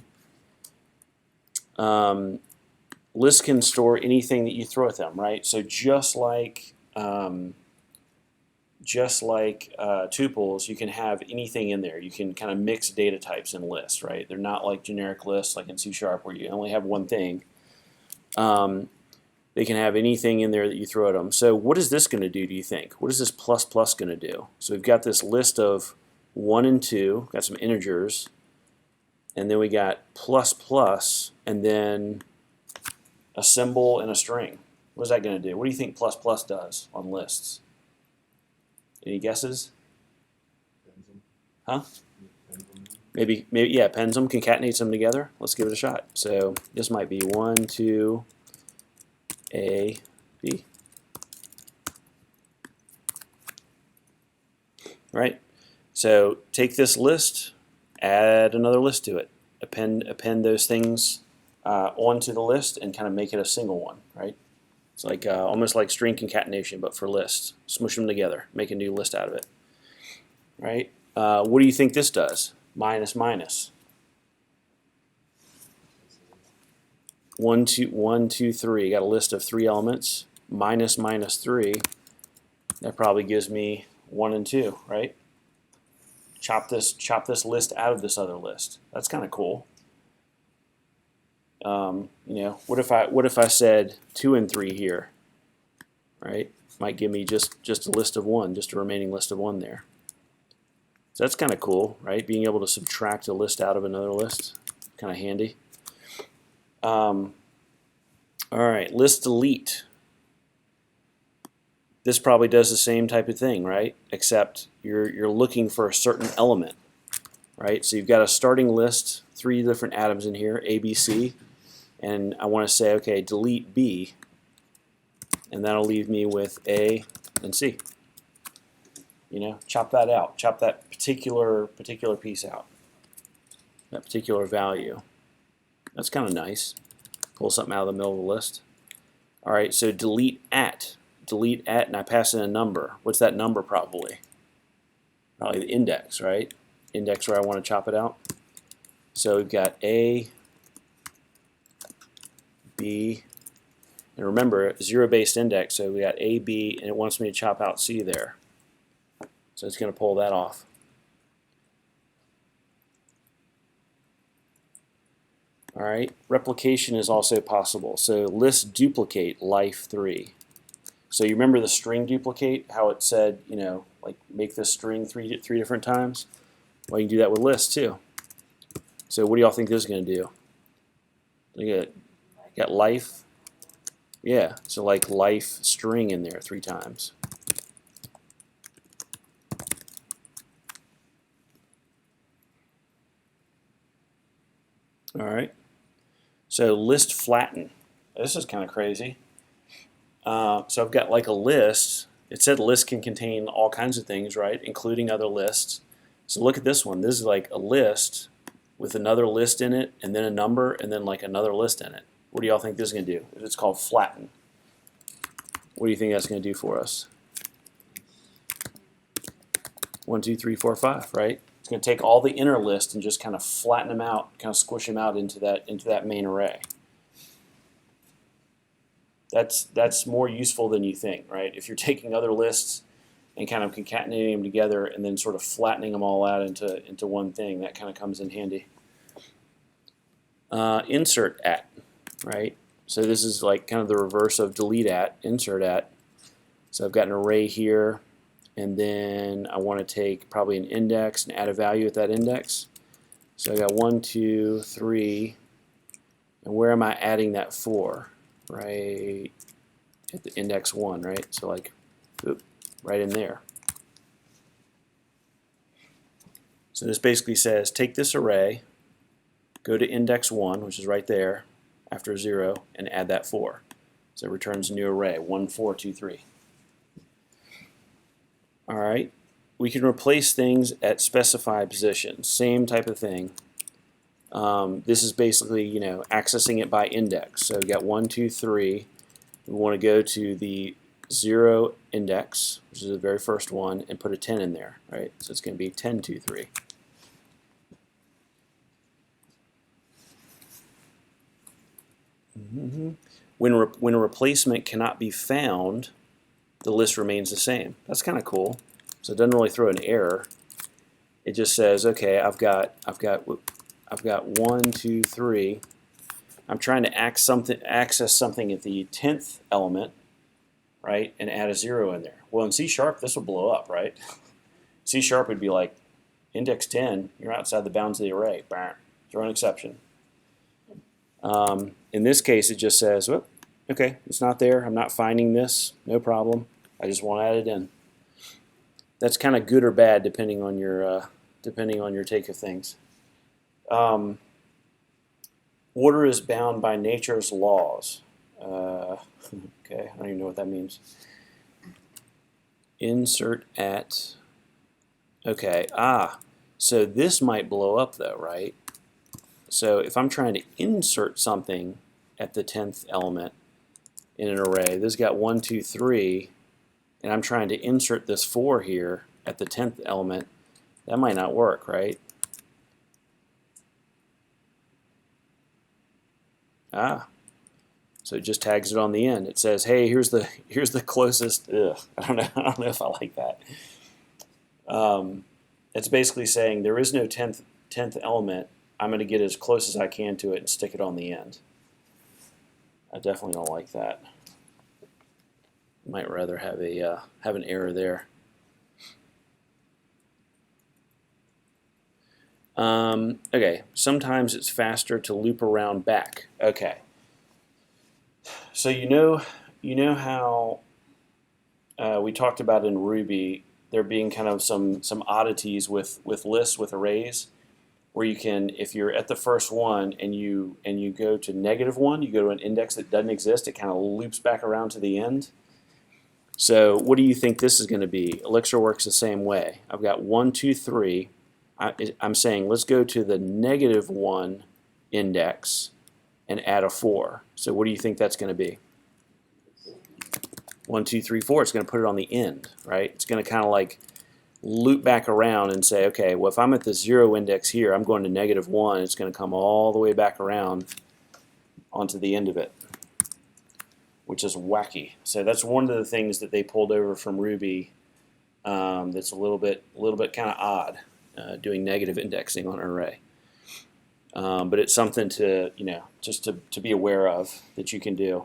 List can store anything that you throw at them, right? So just like tuples, you can have anything in there. You can kind of mix data types in lists, right? They're not like generic lists like in C# where you only have one thing. They can have anything in there that you throw at them. So what is this going to do, do you think? What is this plus plus going to do? So we've got this list of 1 and 2, got some integers, and then we got plus plus, and then a symbol and a string. What is that going to do? What do you think plus plus does on lists? Any guesses? Huh? Maybe, yeah, pens them, concatenates them together. Let's give it a shot. So this might be 1, 2, A, B. Right? So take this list, add another list to it. Append those things onto the list and kind of make it a single one, right? It's like almost like string concatenation, but for lists. Smush them together, make a new list out of it, right? What do you think this does? Minus minus. 1, 2, 3. Got a list of 3 elements. Minus minus 3. That probably gives me 1 and 2, right? Chop this list out of this other list. That's kind of cool. You know, what if I said 2 and 3 here, right? Might give me just a list of 1, just a remaining list of 1 there. So that's kind of cool, right? Being able to subtract a list out of another list, kind of handy. All right, list delete. This probably does the same type of thing, right? Except you're looking for a certain element, right? So you've got a starting list, 3 different atoms in here, A, B, C, and I want to say, okay, delete B, and that'll leave me with A and C. You know, chop that out, chop that particular piece out, that particular value. That's kind of nice. Pull something out of the middle of the list. All right, so delete at, and I pass in a number. What's that number probably? Probably the index, right? Index where I want to chop it out. So we've got A, B, and remember, zero-based index, so we got A, B, and it wants me to chop out C there. So it's going to pull that off. All right, replication is also possible. So list duplicate life 3. So you remember the string duplicate, how it said, you know, like make this string three different times? Well, you can do that with lists too. So what do y'all think this is going to do? Look at it. Got life. Yeah, so like life string in there 3 times. All right. So list flatten. This is kind of crazy. So I've got like a list. It said list can contain all kinds of things, right, including other lists. So look at this one. This is like a list with another list in it, and then a number, and then like another list in it. What do y'all think this is going to do? It's called flatten. What do you think that's going to do for us? 1, 2, 3, 4, 5, right? It's going to take all the inner list and just kind of flatten them out, kind of squish them out into that main array. That's more useful than you think, right? If you're taking other lists and kind of concatenating them together and then sort of flattening them all out into one thing, that kind of comes in handy. Insert at, right? So this is like kind of the reverse of delete at, insert at. So I've got an array here, and then I want to take probably an index and add a value at that index. So I got 1, 2, 3, and where am I adding that for? Right at the index 1, right? So like, oop, right in there. So this basically says take this array, go to index 1, which is right there after 0, and add that 4. So it returns a new array, 1, 4, 2, 3. All right, we can replace things at specified positions, same type of thing. This is basically, accessing it by index. So we got 1, 2, 3. We want to go to the 0 index, which is the very first one, and put a 10 in there, right? So it's going to be 10, 2, 3. When a replacement cannot be found, the list remains the same. That's kind of cool. So it doesn't really throw an error. It just says, okay, I've got 1, 2, 3. I'm trying to access something at the 10th element, right, and add a 0 in there. Well, in C#, this will blow up, right? C# would be like, index 10, you're outside the bounds of the array. Bah, throw an exception. In this case, it just says, whoop, okay, it's not there. I'm not finding this. No problem. I just want to add it in. That's kind of good or bad depending on your take of things. Order is bound by nature's laws. Okay, I don't even know what that means. Insert at. Okay, so this might blow up though, right? So if I'm trying to insert something at the 10th element in an array, this got 1, 2, 3, and I'm trying to insert this 4 here at the 10th element, that might not work, right? So it just tags it on the end. It says, hey, here's the closest. Ugh, I don't know if I like that. It's basically saying there is no 10th element. I'm going to get as close as I can to it and stick it on the end. I definitely don't like that. Might rather have an error there. Okay, sometimes it's faster to loop around back. Okay. So you know how we talked about in Ruby there being kind of some oddities with lists, with arrays, where you can, if you're at the first one and you go to -1, you go to an index that doesn't exist, it kind of loops back around to the end. So what do you think this is going to be? Elixir works the same way. I've got 1, 2, 3. I'm saying let's go to the -1 index and add a 4. So what do you think that's going to be? 1, 2, 3, 4. It's going to put it on the end, right? It's going to kind of like loop back around and say, okay, well, if I'm at the 0 index here, I'm going to -1. It's going to come all the way back around onto the end of it, which is wacky. So that's one of the things that they pulled over from Ruby. That's a little bit kind of odd, doing negative indexing on an array. But it's something to just to be aware of that you can do.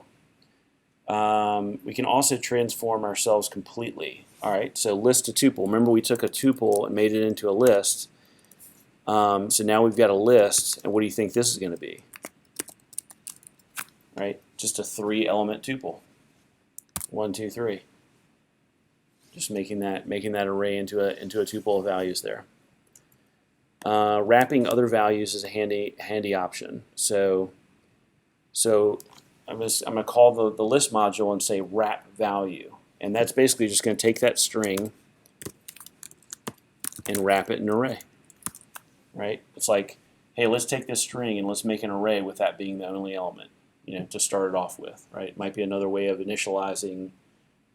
We can also transform ourselves completely. All right, so list to tuple. Remember, we took a tuple and made it into a list. So now we've got a list, and what do you think this is going to be? Right, just a 3-element tuple. 1, 2, 3. Just making that array into a tuple of values there. Wrapping other values is a handy option. So I'm going to call the list module and say wrap value. And that's basically just going to take that string and wrap it in an array. Right? It's like, hey, let's take this string and let's make an array with that being the only element, to start it off with. Right? It might be another way of initializing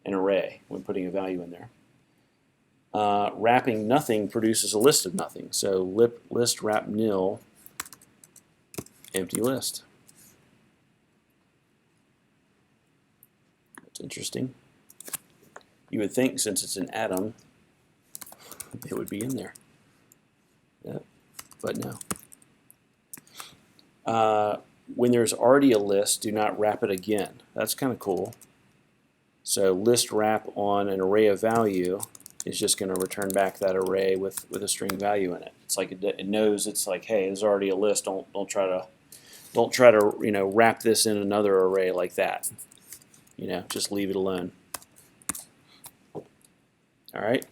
an array when putting a value in there. Wrapping nothing produces a list of nothing. So list wrap nil, empty list. That's interesting. You would think since it's an atom, it would be in there. Yep, but no. When there's already a list, do not wrap it again. That's kind of cool. So list wrap on an array of value is just going to return back that array with a string value in it. It's like it knows, it's like, hey, there's already a list. Don't try to wrap this in another array like that. Just leave it alone. All right.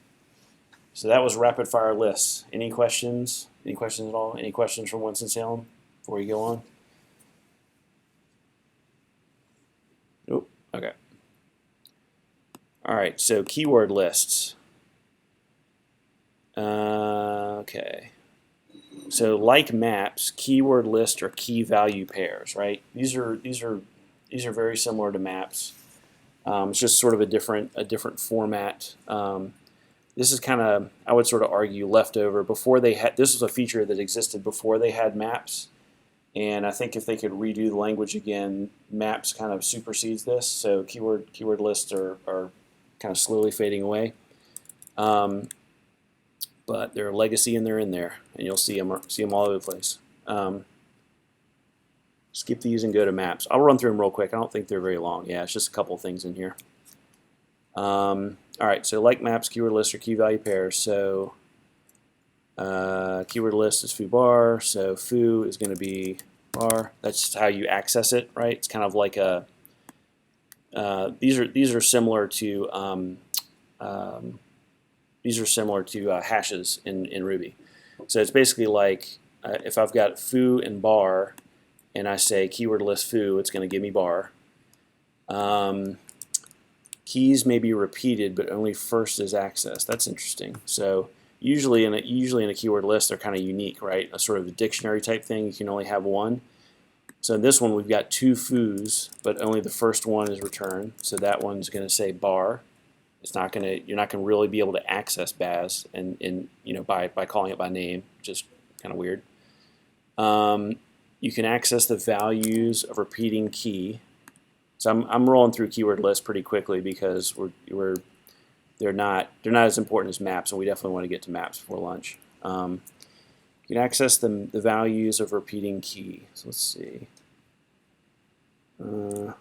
So that was rapid fire lists. Any questions? Any questions at all? Any questions from Winston-Salem before you go on? Oh, okay. All right. So keyword lists. Okay. So like maps, keyword lists are key value pairs, right? These are very similar to maps. It's just sort of a different format. This is kind of, I would sort of argue, leftover. Before they had, this was a feature that existed before they had maps, and I think if they could redo the language again, maps kind of supersedes this. So keyword lists are kind of slowly fading away. But they're a legacy and they're in there, and you'll see them all over the place. Skip these and go to maps. I'll run through them real quick. I don't think they're very long. Yeah, it's just a couple things in here. All right, so like maps, keyword lists are key value pairs. So keyword list is foo bar, so foo is going to be bar. That's how you access it, right? It's kind of like a these are similar to hashes in Ruby. So it's basically like if I've got foo and bar, and I say keyword list foo, it's going to give me bar. Keys may be repeated, but only first is accessed. That's interesting. So usually in a keyword list, they're kind of unique, right? A sort of a dictionary type thing. You can only have one. So in this one, we've got two foos, but only the first one is returned. So that one's going to say bar. It's not going to. You're not going to really be able to access Baz and by calling it by name, which is kind of weird. You can access the values of repeating key. So I'm rolling through keyword lists pretty quickly because they're not as important as maps, and we definitely want to get to maps before lunch. You can access the values of repeating key. So let's see. All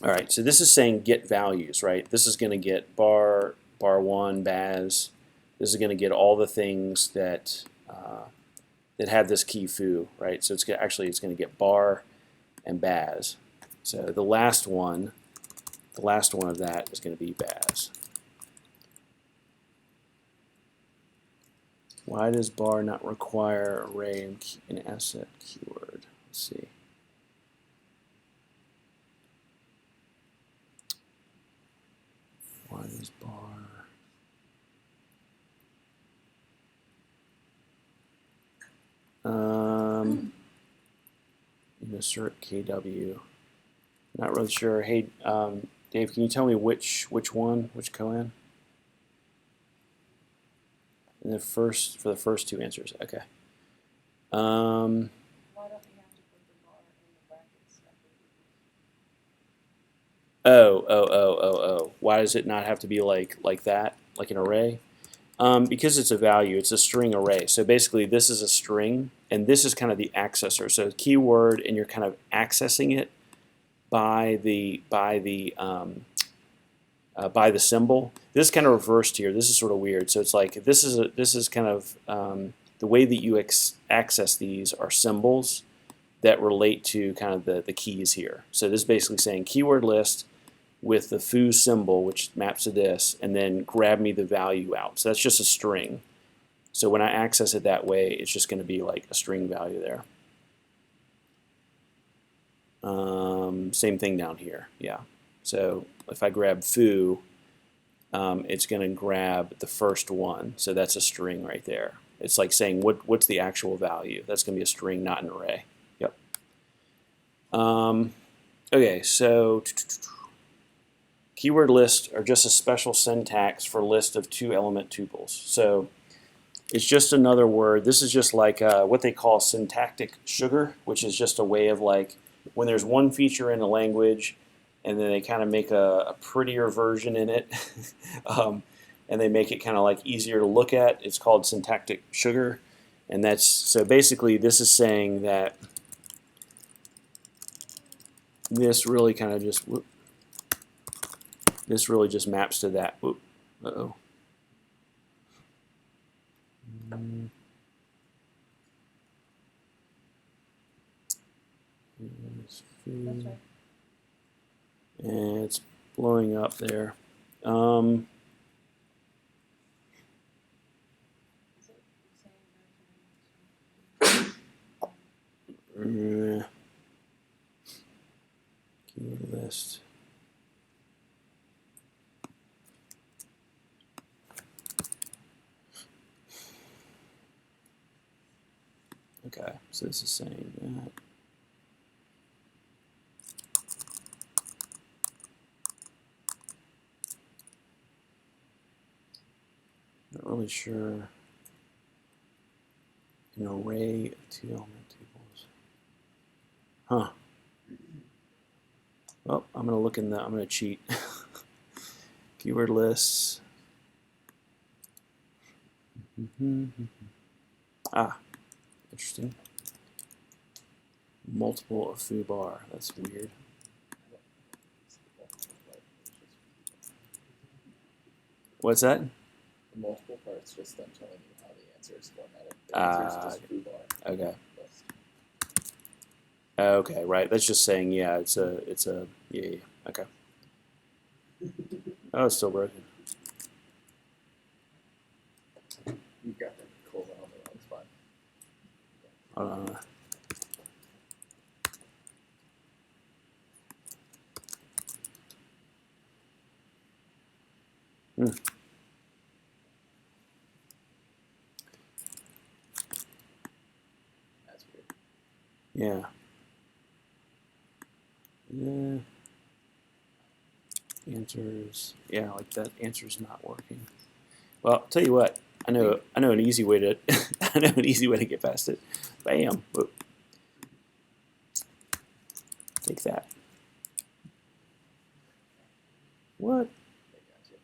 right, so this is saying get values, right? This is going to get bar 1, Baz. This is going to get all the things that have this key foo, right? So it's going to get bar and Baz. So the last one of that is going to be Baz. Why does bar not require array and an asset keyword? Let's see. Why does bar? Insert KW. Not really sure. Hey, Dave, can you tell me which one, which koan? For the first two answers. Okay. Why don't you have to put the bar in the brackets Oh. Why does it not have to be like that, like an array? Because it's a value. It's a string array. So basically, this is a string, and this is kind of the accessor. So keyword, and you're kind of accessing it by the symbol. This is kind of reversed here. This is sort of weird. So it's like this is kind of the way that you access these are symbols that relate to kind of the keys here. So this is basically saying keyword list with the foo symbol, which maps to this, and then grab me the value out. So that's just a string. So when I access it that way, it's just going to be like a string value there. Same thing down here, yeah. So if I grab foo, it's going to grab the first one. So that's a string right there. It's like saying what's the actual value. That's going to be a string, not an array. Yep. Okay, so keyword lists are just a special syntax for list of two-element tuples. So it's just another word. This is just like what they call syntactic sugar, which is just a way of like when there's one feature in a language and then they kind of make a prettier version in it and they make it kind of like easier to look at. It's called syntactic sugar. And that's, so basically this is saying that this really kind of just, this really just maps to that. Whoop. Uh-oh. That's right. And it's blowing up there. Is it the same version? Keyword list. Okay, so this is saying that. Not really sure. An array of two-element tables. Huh. Well, I'm gonna look in the. I'm gonna cheat. Keyword lists. Ah, interesting. Multiple of foo bar. That's weird. What's that? The multiple parts just them telling you how the answer is formatted. The answer is just foo bar. Okay. List. Okay, right. That's just saying, yeah, it's a, yeah. Okay. Oh, it's still broken. You've got the colon on the wrong spot. Hold on. That's weird. Yeah. Yeah. Answers. Yeah, like that answer's not working. Well, I'll tell you what. I know an easy way to I know an easy way to get past it. Bam. Whoop. Take that. What? I got you.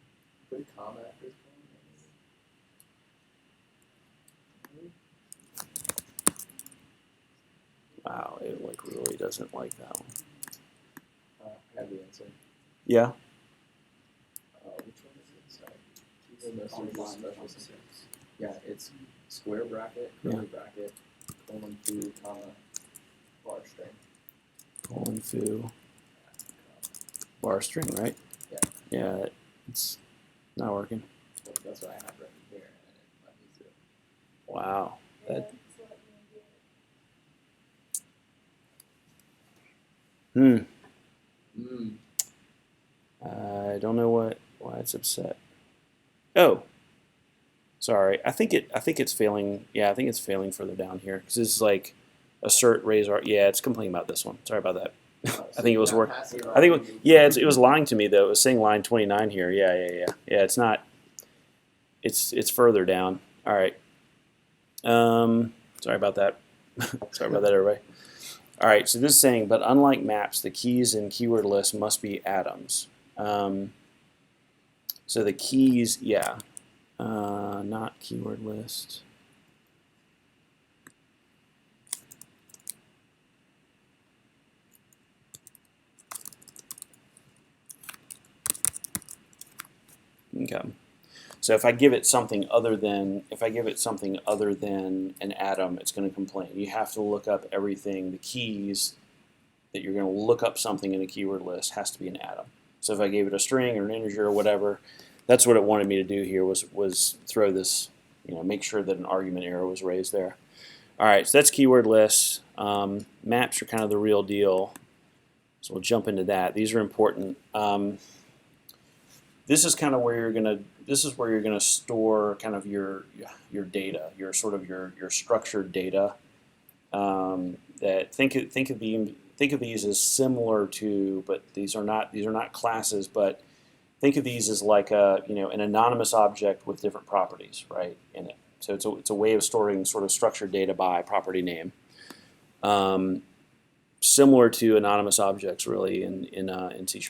Put a comma after his Wow, it like really doesn't like that one. I have the answer. Yeah. Which one is it? Sorry. Keyword list or just special? Yeah, it's square bracket, curly bracket, colon foo, comma, bar string. Colon foo. Bar string, right? Yeah. Yeah, it's not working. Well, that's what I have written here, and it let me do it. Wow. Yeah, That, it's letting me do it. I don't know why it's upset. Oh, sorry. I think it's failing. Yeah, I think it's failing further down here because this is like assert raise R. Yeah, it's complaining about this one. Sorry about that. I think it was work. I think it was lying to me though. It was saying line 29 here. Yeah. It's not. It's further down. All right. Sorry about that. Sorry about that, everybody. All right. So this is saying, but unlike maps, the keys in keyword lists must be atoms. So the keys, yeah, not keyword list. Okay. So if I give it something other than an atom, it's going to complain. You have to look up everything. The keys that you're going to look up something in a keyword list has to be an atom. So if I gave it a string or an integer or whatever, that's what it wanted me to do here was throw this, make sure that an argument error was raised there. All right, so that's keyword lists. Maps are kind of the real deal. So we'll jump into that. These are important. This is kind of where you're gonna store kind of your data, your sort of your structured data. That think of these as similar to, but these are not classes, but think of these as like an anonymous object with different properties, right, in it. So it's a way of storing sort of structured data by property name, similar to anonymous objects really in C#.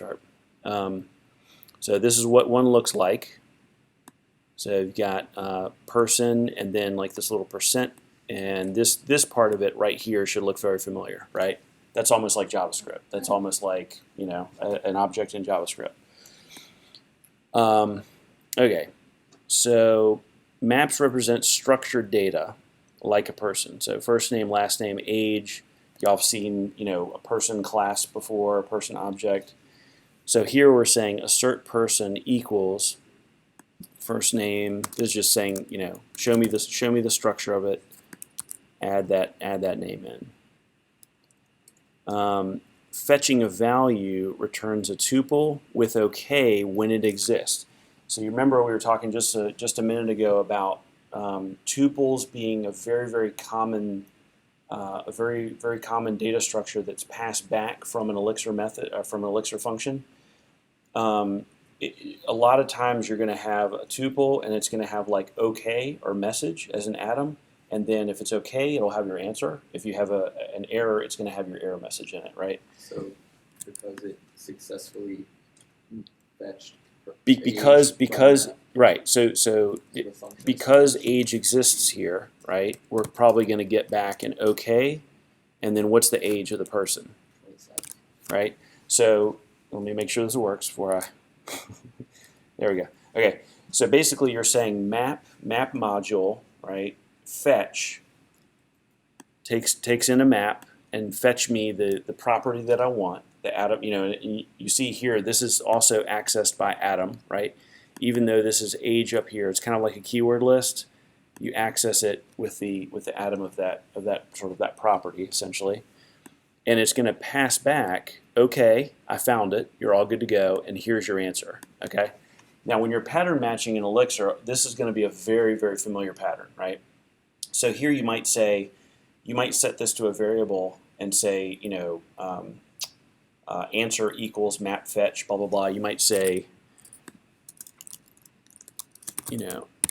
So this is what one looks like. So you've got person and then like this little percent, and this part of it right here should look very familiar, right? That's almost like JavaScript. That's almost like an object in JavaScript. Okay, so maps represent structured data like a person. So first name, last name, age. Y'all have seen a person class before, a person object. So here we're saying assert person equals first name. This is just saying show me the structure of it. Add that name in. Fetching a value returns a tuple with OK when it exists. So you remember we were talking just a minute ago about tuples being a very, very common a very very common data structure that's passed back from an Elixir method from an Elixir function. A lot of times you're going to have a tuple and it's going to have like OK or message as an atom, and then if it's OK, it'll have your answer. If you have an error, it's going to have your error message in it, right? So because it successfully fetched Because age from that right. So to the function because itself. age exists here, right? We're probably going to get back an OK, and then what's the age of the person, 27. right? So let me make sure this works before I. There we go. Okay, so basically you're saying map module, right? Fetch takes in a map and fetch me the property that I want. The atom, and you see here, this is also accessed by atom, right? Even though this is age up here, it's kind of like a keyword list. You access it with the atom of that sort of that property essentially, and it's going to pass back. Okay, I found it. You're all good to go, and here's your answer. Okay. Now, when you're pattern matching in Elixir, this is going to be a very very familiar pattern, right? So here you might say, you might set this to a variable and say, answer equals map fetch, blah, blah, blah. You might say,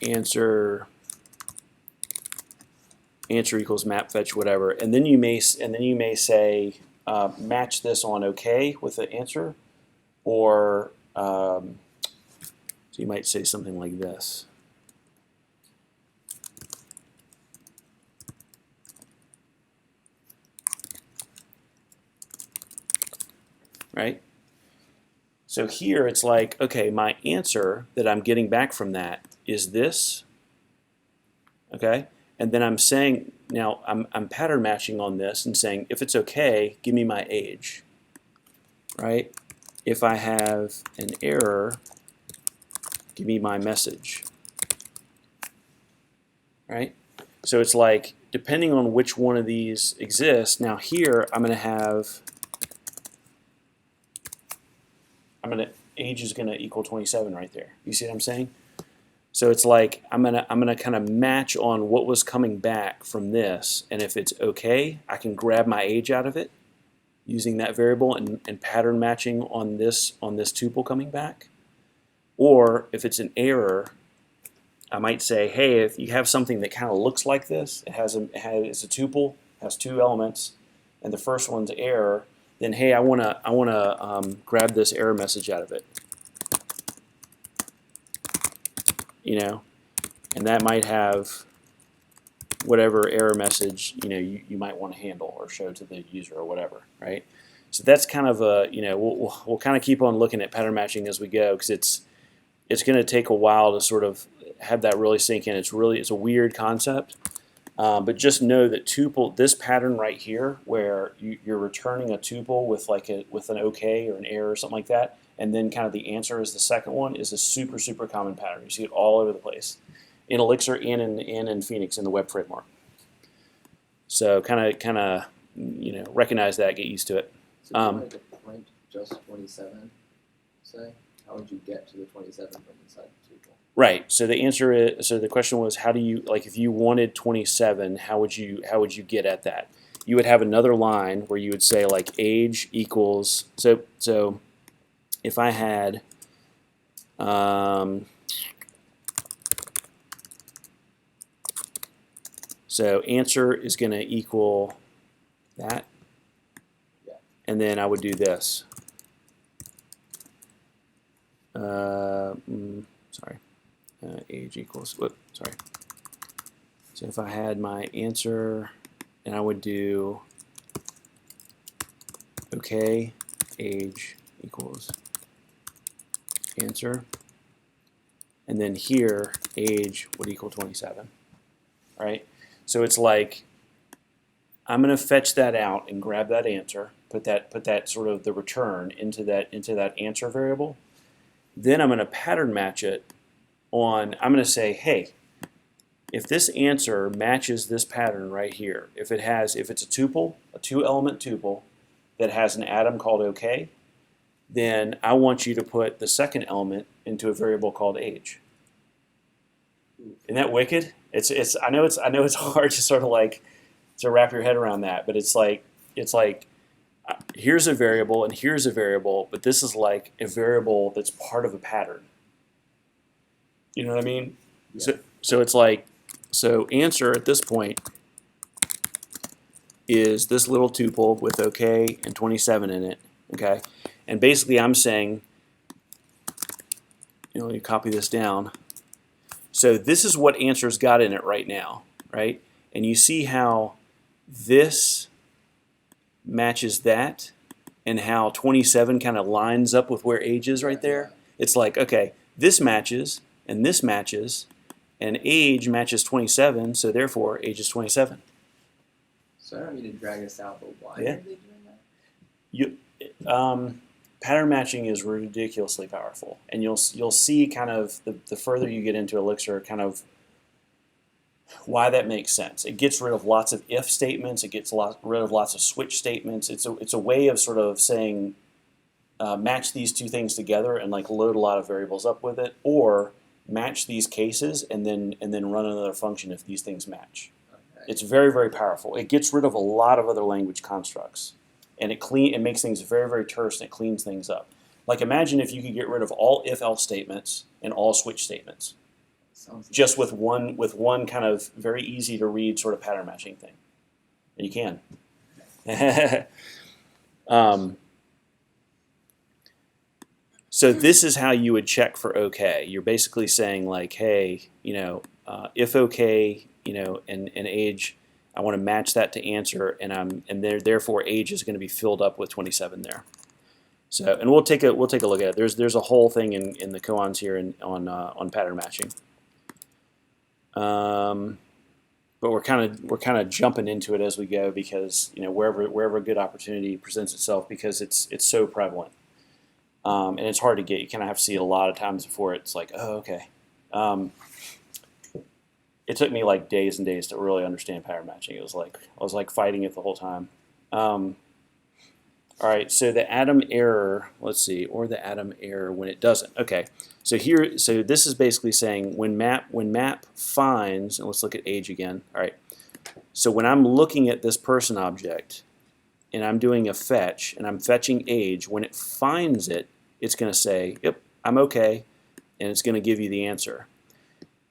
answer equals map fetch, whatever. And then you may say, match this on OK with the answer, or so you might say something like this. Right? So here it's like, okay, my answer that I'm getting back from that is this. Okay? And then I'm saying, now I'm pattern matching on this and saying, if it's okay, give me my age. Right? If I have an error, give me my message. Right? So it's like, depending on which one of these exists, now here I'm going to have age is gonna equal 27 right there. You see what I'm saying? So it's like I'm gonna kind of match on what was coming back from this, and if it's okay, I can grab my age out of it using that variable and pattern matching on this tuple coming back. Or if it's an error, I might say, hey, if you have something that kind of looks like this, it's a tuple, has two elements, and the first one's error, then hey, I wanna grab this error message out of it, and that might have whatever error message you might want to handle or show to the user or whatever, right? So that's kind of a we'll kind of keep on looking at pattern matching as we go, because it's going to take a while to sort of have that really sink in. It's a weird concept. But just know that tuple, this pattern right here, where you're returning a tuple with with an OK or an error or something like that, and then kind of the answer is the second one, is a super super common pattern. You see it all over the place in Elixir and in Phoenix in the web framework. So kind of recognize that, get used to it. So if you wanted to print just 27, say, how would you get to the 27 from inside the tuple? Right. So the answer is, so the question was, how do you, like, if you wanted 27, how would you get at that? You would have another line where you would say like age equals, so if I had so answer is going to equal that, Yeah. and then I would do this. Sorry. Age equals, sorry. So if I had my answer, and I would do okay, age equals answer, and then here age would equal 27, right? So it's like I'm going to fetch that out and grab that answer, put that sort of the return into that answer variable. Then I'm going to pattern match it on, I'm going to say, hey, if this answer matches this pattern right here, if it's a tuple, a two-element tuple that has an atom called OK, then I want you to put the second element into a variable called age. Isn't that wicked? I know it's hard to sort of like to wrap your head around that. But it's like here's a variable and here's a variable, but this is like a variable that's part of a pattern. You know what I mean? Yeah. So it's like, so answer at this point is this little tuple with OK and 27 in it. Okay, and basically I'm saying, let me copy this down. So this is what answer's got in it right now, right? And you see how this matches that, and how 27 kind of lines up with where age is right there. It's like, okay, this matches, and age matches 27, so therefore age is 27. So I don't need to drag this out, but why Yeah. are they doing that? Pattern matching is ridiculously powerful, and you'll see kind of the further you get into Elixir, kind of why that makes sense. It gets rid of lots of if statements. It gets rid of lots of switch statements. It's a way of sort of saying match these two things together and like load a lot of variables up with it, or match these cases and then run another function if these things match. Okay. It's very, very powerful. It gets rid of a lot of other language constructs, and it makes things very, very terse, and it cleans things up. Like imagine if you could get rid of all if-else statements and all switch statements, Sounds just with one kind of very easy to read sort of pattern matching thing. And you can. So this is how you would check for OK. You're basically saying like, hey, if OK, and age, I want to match that to answer, and therefore age is going to be filled up with 27 there. So, and we'll take a look at it. There's a whole thing in the koans here on pattern matching. But we're kind of jumping into it as we go, because wherever a good opportunity presents itself, because it's so prevalent, and it's hard to get. You kind of have to see it a lot of times before it's like, oh, okay. It took me like days and days to really understand pattern matching. It was like I was like fighting it the whole time. All right, so the atom error, let's see, or the atom error when it doesn't. Okay, so this is basically saying when map finds, and let's look at age again. All right, so when I'm looking at this person object, and I'm doing a fetch, and I'm fetching age, when it finds it, it's going to say, yep, I'm okay, and it's going to give you the answer.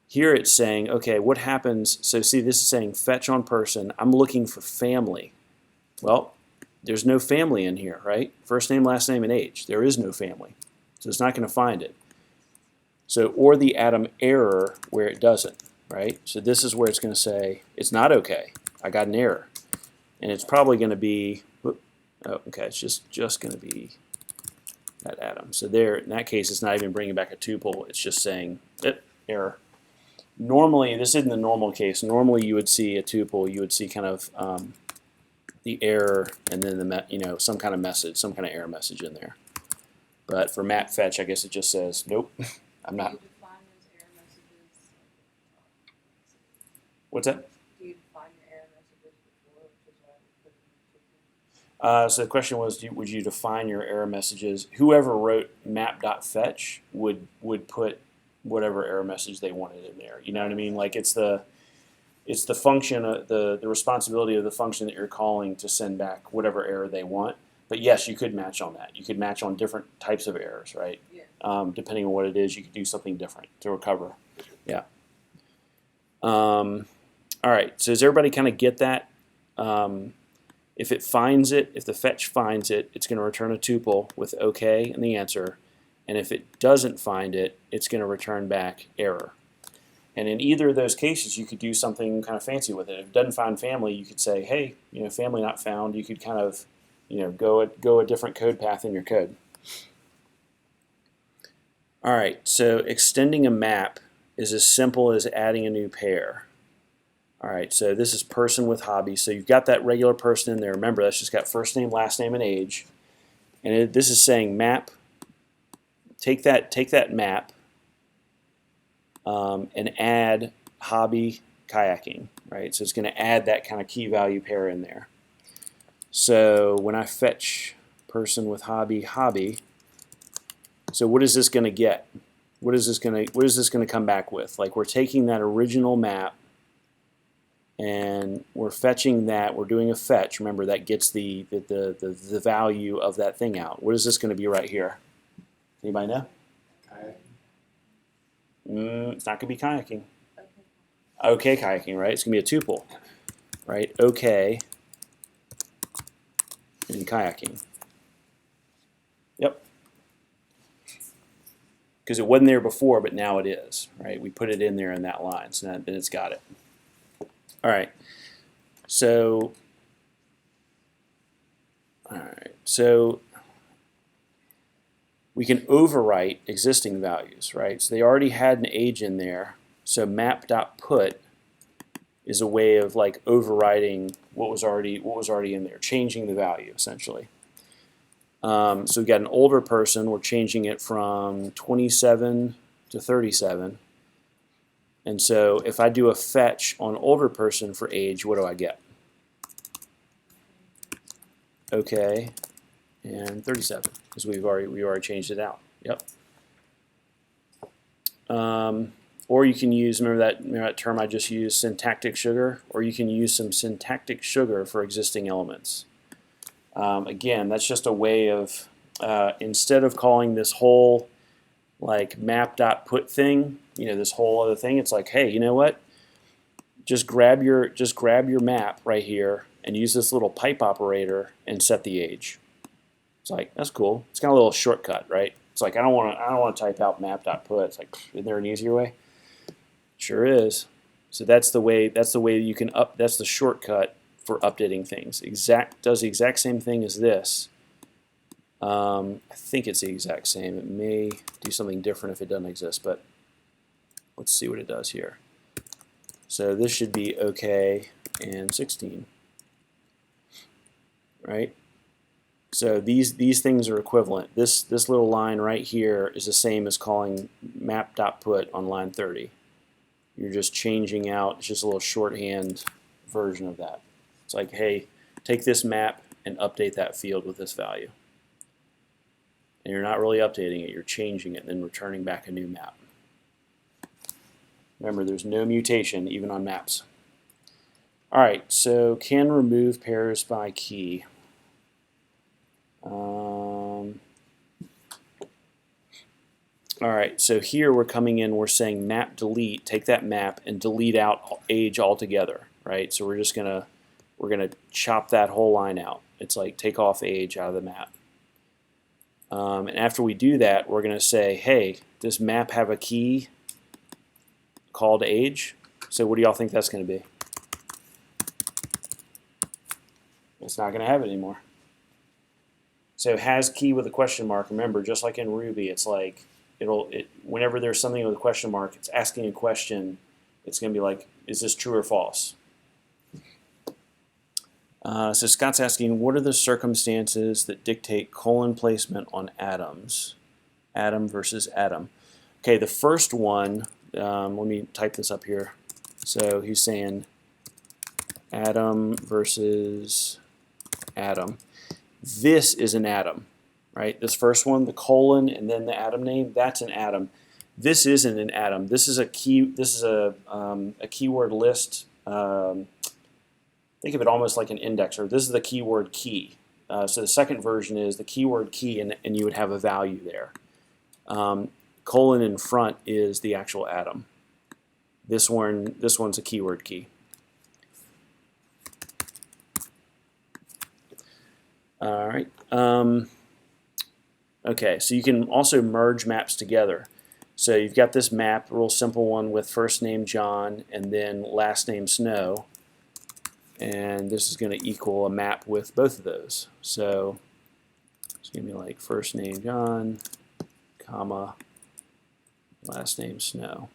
Here it's saying, okay, what happens? So see, this is saying fetch on person. I'm looking for family. Well, there's no family in here, right? First name, last name, and age. There is no family. So it's not going to find it. So, or the atom error where it doesn't, right? So this is where it's going to say, it's not okay. I got an error. And it's probably going to be, oh, okay, it's just going to be that atom. So there, in that case, it's not even bringing back a tuple. It's just saying, error. Normally, this isn't the normal case. Normally, you would see a tuple. You would see kind of the error, and then some kind of message, some kind of error message in there. But for map fetch, I guess it just says, nope, I'm not. Do you define those error messages? What's that? Do you define your error messages before, which is why we put them in the So the question was, would you define your error messages? Whoever wrote map.fetch would put whatever error message they wanted in there. You know what I mean? Like it's the function, the responsibility of the function that you're calling to send back whatever error they want. But yes, you could match on that. You could match on different types of errors, right? Yeah. Depending on what it is, you could do something different to recover. Yeah. All right. So does everybody kind of get that? If it finds it, if the fetch finds it, it's going to return a tuple with OK in the answer. And if it doesn't find it, it's going to return back error. And in either of those cases, you could do something kind of fancy with it. If it doesn't find family, you could say, hey, family not found. You could kind of, go a different code path in your code. All right, so extending a map is as simple as adding a new pair. All right, so this is person with hobby. So you've got that regular person in there. Remember, that's just got first name, last name, and age. And this is saying map. Take that map and add hobby kayaking, right? So it's going to add that kind of key value pair in there. So when I fetch person with hobby, so what is this going to get? What is this going to come back with? Like we're taking that original map and we're fetching that. We're doing a fetch. Remember, that gets the value of that thing out. What is this going to be right here? Anybody know? It's not going to be kayaking. Okay, kayaking, right? It's going to be a tuple, right? Okay, and kayaking. Yep. Because it wasn't there before, but now it is, right? We put it in there in that line, so now, then it's got it. All right. So, we can overwrite existing values, right? So they already had an age in there. So map.put is a way of like overriding what was already in there, changing the value essentially. So we've got an older person. We're changing it from 27 to 37. And so if I do a fetch on older person for age, what do I get? Okay, and 37, because we already changed it out. Yep. Or you can use, remember that term I just used, syntactic sugar, or you can use some syntactic sugar for existing elements. Again, that's just a way of, instead of calling this whole like map.put thing, this whole other thing, it's like, hey, you know what? Just grab your map right here and use this little pipe operator and set the age. It's like, that's cool. It's kind of a little shortcut, right? It's like I don't want to type out map.put. It's like, is there an easier way? Sure is. So that's the way you can that's the shortcut for updating things. Does the exact same thing as this. I think it's the exact same. It may do something different if it doesn't exist, but let's see what it does here. So this should be okay and 16, right? So these things are equivalent. This little line right here is the same as calling map.put on line 30. You're just changing out, it's just a little shorthand version of that. It's like, hey, take this map and update that field with this value. And you're not really updating it, you're changing it and then returning back a new map. Remember, there's no mutation even on maps. All right, so can remove pairs by key. All right, so here we're coming in, we're saying map delete, take that map and delete out age altogether, right? So we're gonna chop that whole line out. It's like take off age out of the map. And after we do that, we're gonna say, hey, does map have a key called age? So what do y'all think that's gonna be? It's not gonna have it anymore. So has key with a question mark, remember, just like in Ruby, it's like, whenever there's something with a question mark, it's asking a question, it's going to be like, is this true or false? So Scott's asking, what are the circumstances that dictate colon placement on atoms? Atom versus atom. Okay, the first one, let me type this up here. So he's saying atom versus atom. This is an atom. Right? This first one, the colon and then the atom name, that's an atom. This isn't an atom. This is a key. This is a keyword list. Think of it almost like an indexer. This is the keyword key. So the second version is the keyword key, and you would have a value there. Colon in front is the actual atom. This one's a keyword key. All right. Okay, so you can also merge maps together. So you've got this map, real simple one with first name John and then last name Snow. And this is going to equal a map with both of those. So it's going to be like first name John, comma, last name Snow.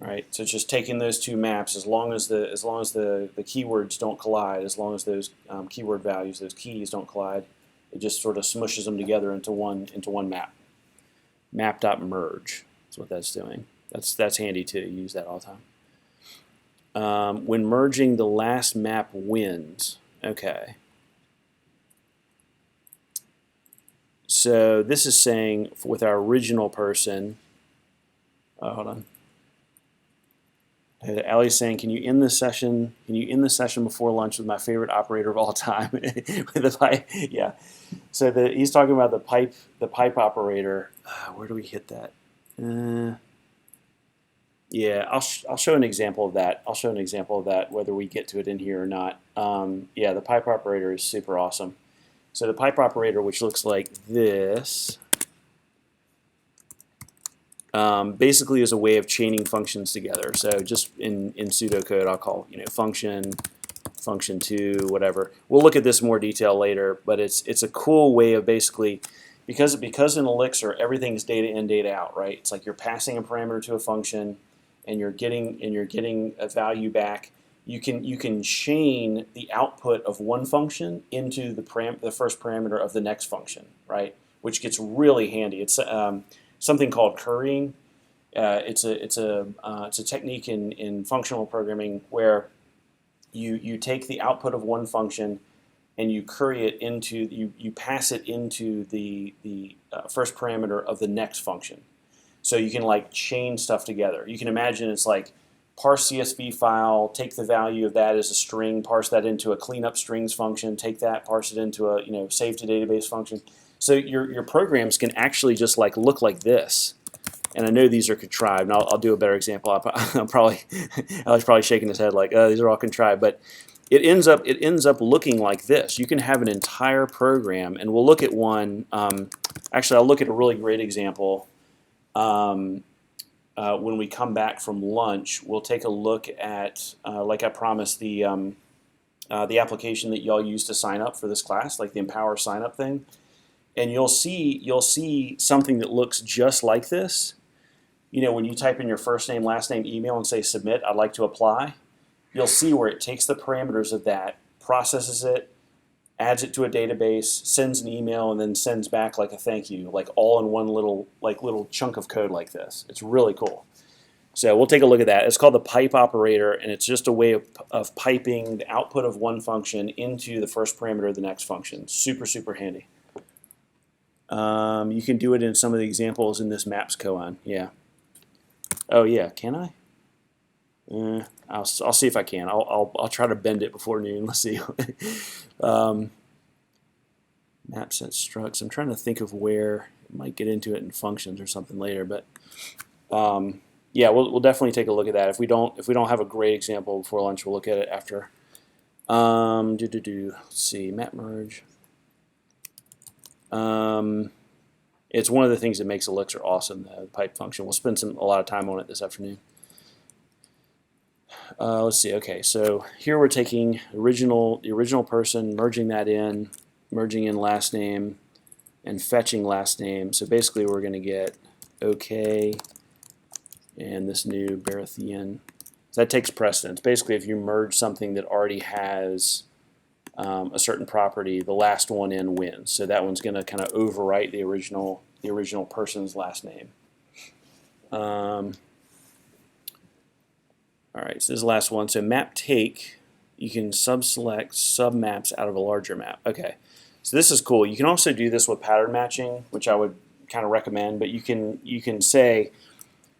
Right, so it's just taking those two maps, as long as the keywords don't collide, as long as those keyword values, those keys don't collide, it just sort of smushes them together into one map. Map.merge is what that's doing. That's handy too. You use that all the time. When merging, the last map wins. Okay. So this is saying with our original person. Hold on. Allie's saying, "Can you end this session? Can you end the session before lunch with my favorite operator of all time?" With the pipe, yeah. So he's talking about the pipe operator. Where do we hit that? Yeah, I'll show an example of that. I'll show an example of that, whether we get to it in here or not. Yeah, the pipe operator is super awesome. So the pipe operator, which looks like this, basically is a way of chaining functions together. So just in pseudocode, I'll call function, function2, whatever. We'll look at this in more detail later, but it's a cool way of basically, because in Elixir everything's data in, data out, right? It's like you're passing a parameter to a function, and you're getting a value back. You can chain the output of one function into the first parameter of the next function, right? Which gets really handy. It's something called currying. It's a technique in functional programming where you take the output of one function and you curry it into you pass it into the first parameter of the next function. So you can like chain stuff together. You can imagine it's like parse CSV file, take the value of that as a string, parse that into a cleanup strings function, take that, parse it into a save to database function. So your programs can actually just like look like this. And I know these are contrived, and I'll do a better example. I'm probably Alex probably shaking his head like, oh, these are all contrived, but it ends up looking like this. You can have an entire program, and we'll look at one. Actually, I'll look at a really great example. When we come back from lunch, we'll take a look at, like I promised, the application that y'all use to sign up for this class, like the Empower sign up thing, and you'll see something that looks just like this. When you type in your first name, last name, email, and say submit, I'd like to apply, you'll see where it takes the parameters of that, processes it, adds it to a database, sends an email, and then sends back like a thank you, like all in one little chunk of code like this. It's really cool. So we'll take a look at that. It's called the pipe operator, and it's just a way of piping the output of one function into the first parameter of the next function. Super, super handy. You can do it in some of the examples in this maps koan. Yeah. Oh yeah, can I? I'll see if I can. I'll try to bend it before noon. Let's see. Map set structs. I'm trying to think of where it might get into it in functions or something later, but yeah, we'll definitely take a look at that. If we don't have a great example before lunch, we'll look at it after. Let's see, map merge. It's one of the things that makes Elixir awesome, the pipe function. We'll spend a lot of time on it this afternoon. Let's see. Okay, so here we're taking the original person, merging that in, merging in last name, and fetching last name. So basically, we're going to get OK and this new Berethian. So that takes precedence. Basically, if you merge something that already has a certain property, the last one in wins. So that one's going to kind of overwrite the original person's last name. All right, so this is the last one. So map take, you can subselect submaps out of a larger map. Okay, so this is cool. You can also do this with pattern matching, which I would kind of recommend. But you can say,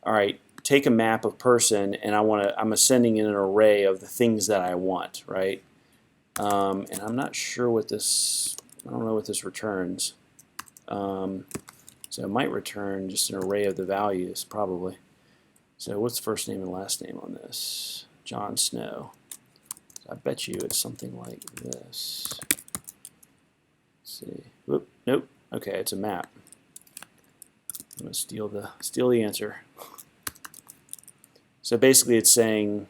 all right, take a map of person, and I'm sending in an array of the things that I want, right? And I'm not sure what this. I don't know what this returns. So it might return just an array of the values, probably. So what's first name and last name on this? John Snow. I bet you it's something like this. Let's see. Whoop. Nope. Okay, it's a map. I'm gonna steal the answer. So basically, it's saying,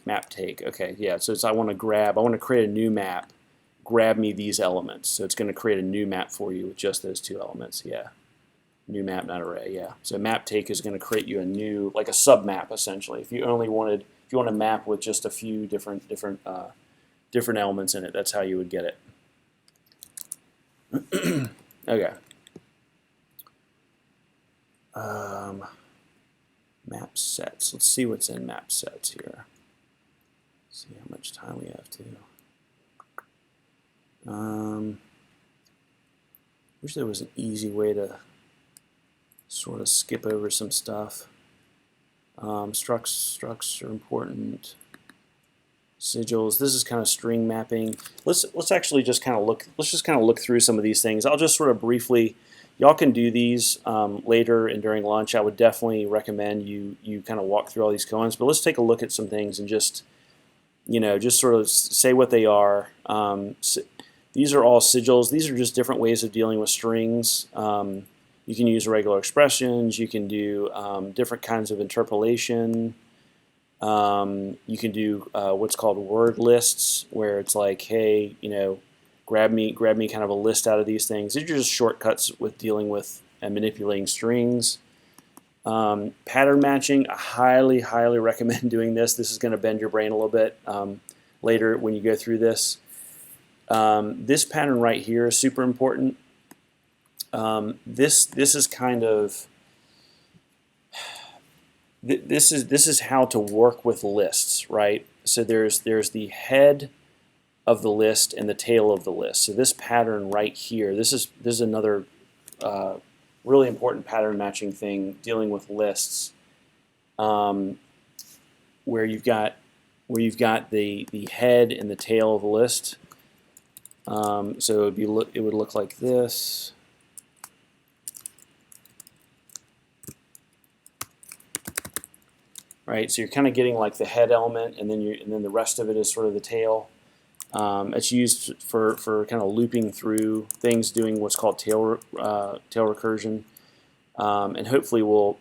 map take. Okay, yeah. So I want to create a new map. Grab me these elements. So it's going to create a new map for you with just those two elements. Yeah. New map, not array. Yeah. So map take is going to create you a new, like a submap essentially. If you want a map with just a few different elements in it, that's how you would get it. Okay. Map sets. Let's see what's in map sets here. See how much time we have to. Wish there was an easy way to sort of skip over some stuff. Structs are important. Sigils. This is kind of string mapping. Let's actually just kind of look. Let's just kind of look through some of these things. I'll just sort of briefly. Y'all can do these later and during lunch. I would definitely recommend you kind of walk through all these components. But let's take a look at some things and just just sort of say what they are. These are all sigils. These are just different ways of dealing with strings. You can use regular expressions. You can do different kinds of interpolation. You can do what's called word lists, where it's like, hey, grab me kind of a list out of these things. These are just shortcuts with dealing with and manipulating strings. Pattern matching, I highly recommend doing this. This is going to bend your brain a little bit later when you go through this. This pattern right here is super important. This is kind of this is how to work with lists, right? So there's the head of the list and the tail of the list. So this pattern right here, this is another really important pattern matching thing dealing with lists, where you've got the head and the tail of the list. So it would look like this. Right, so you're kind of getting like the head element, and then the rest of it is sort of the tail. It's used for kind of looping through things, doing what's called tail recursion, and hopefully we'll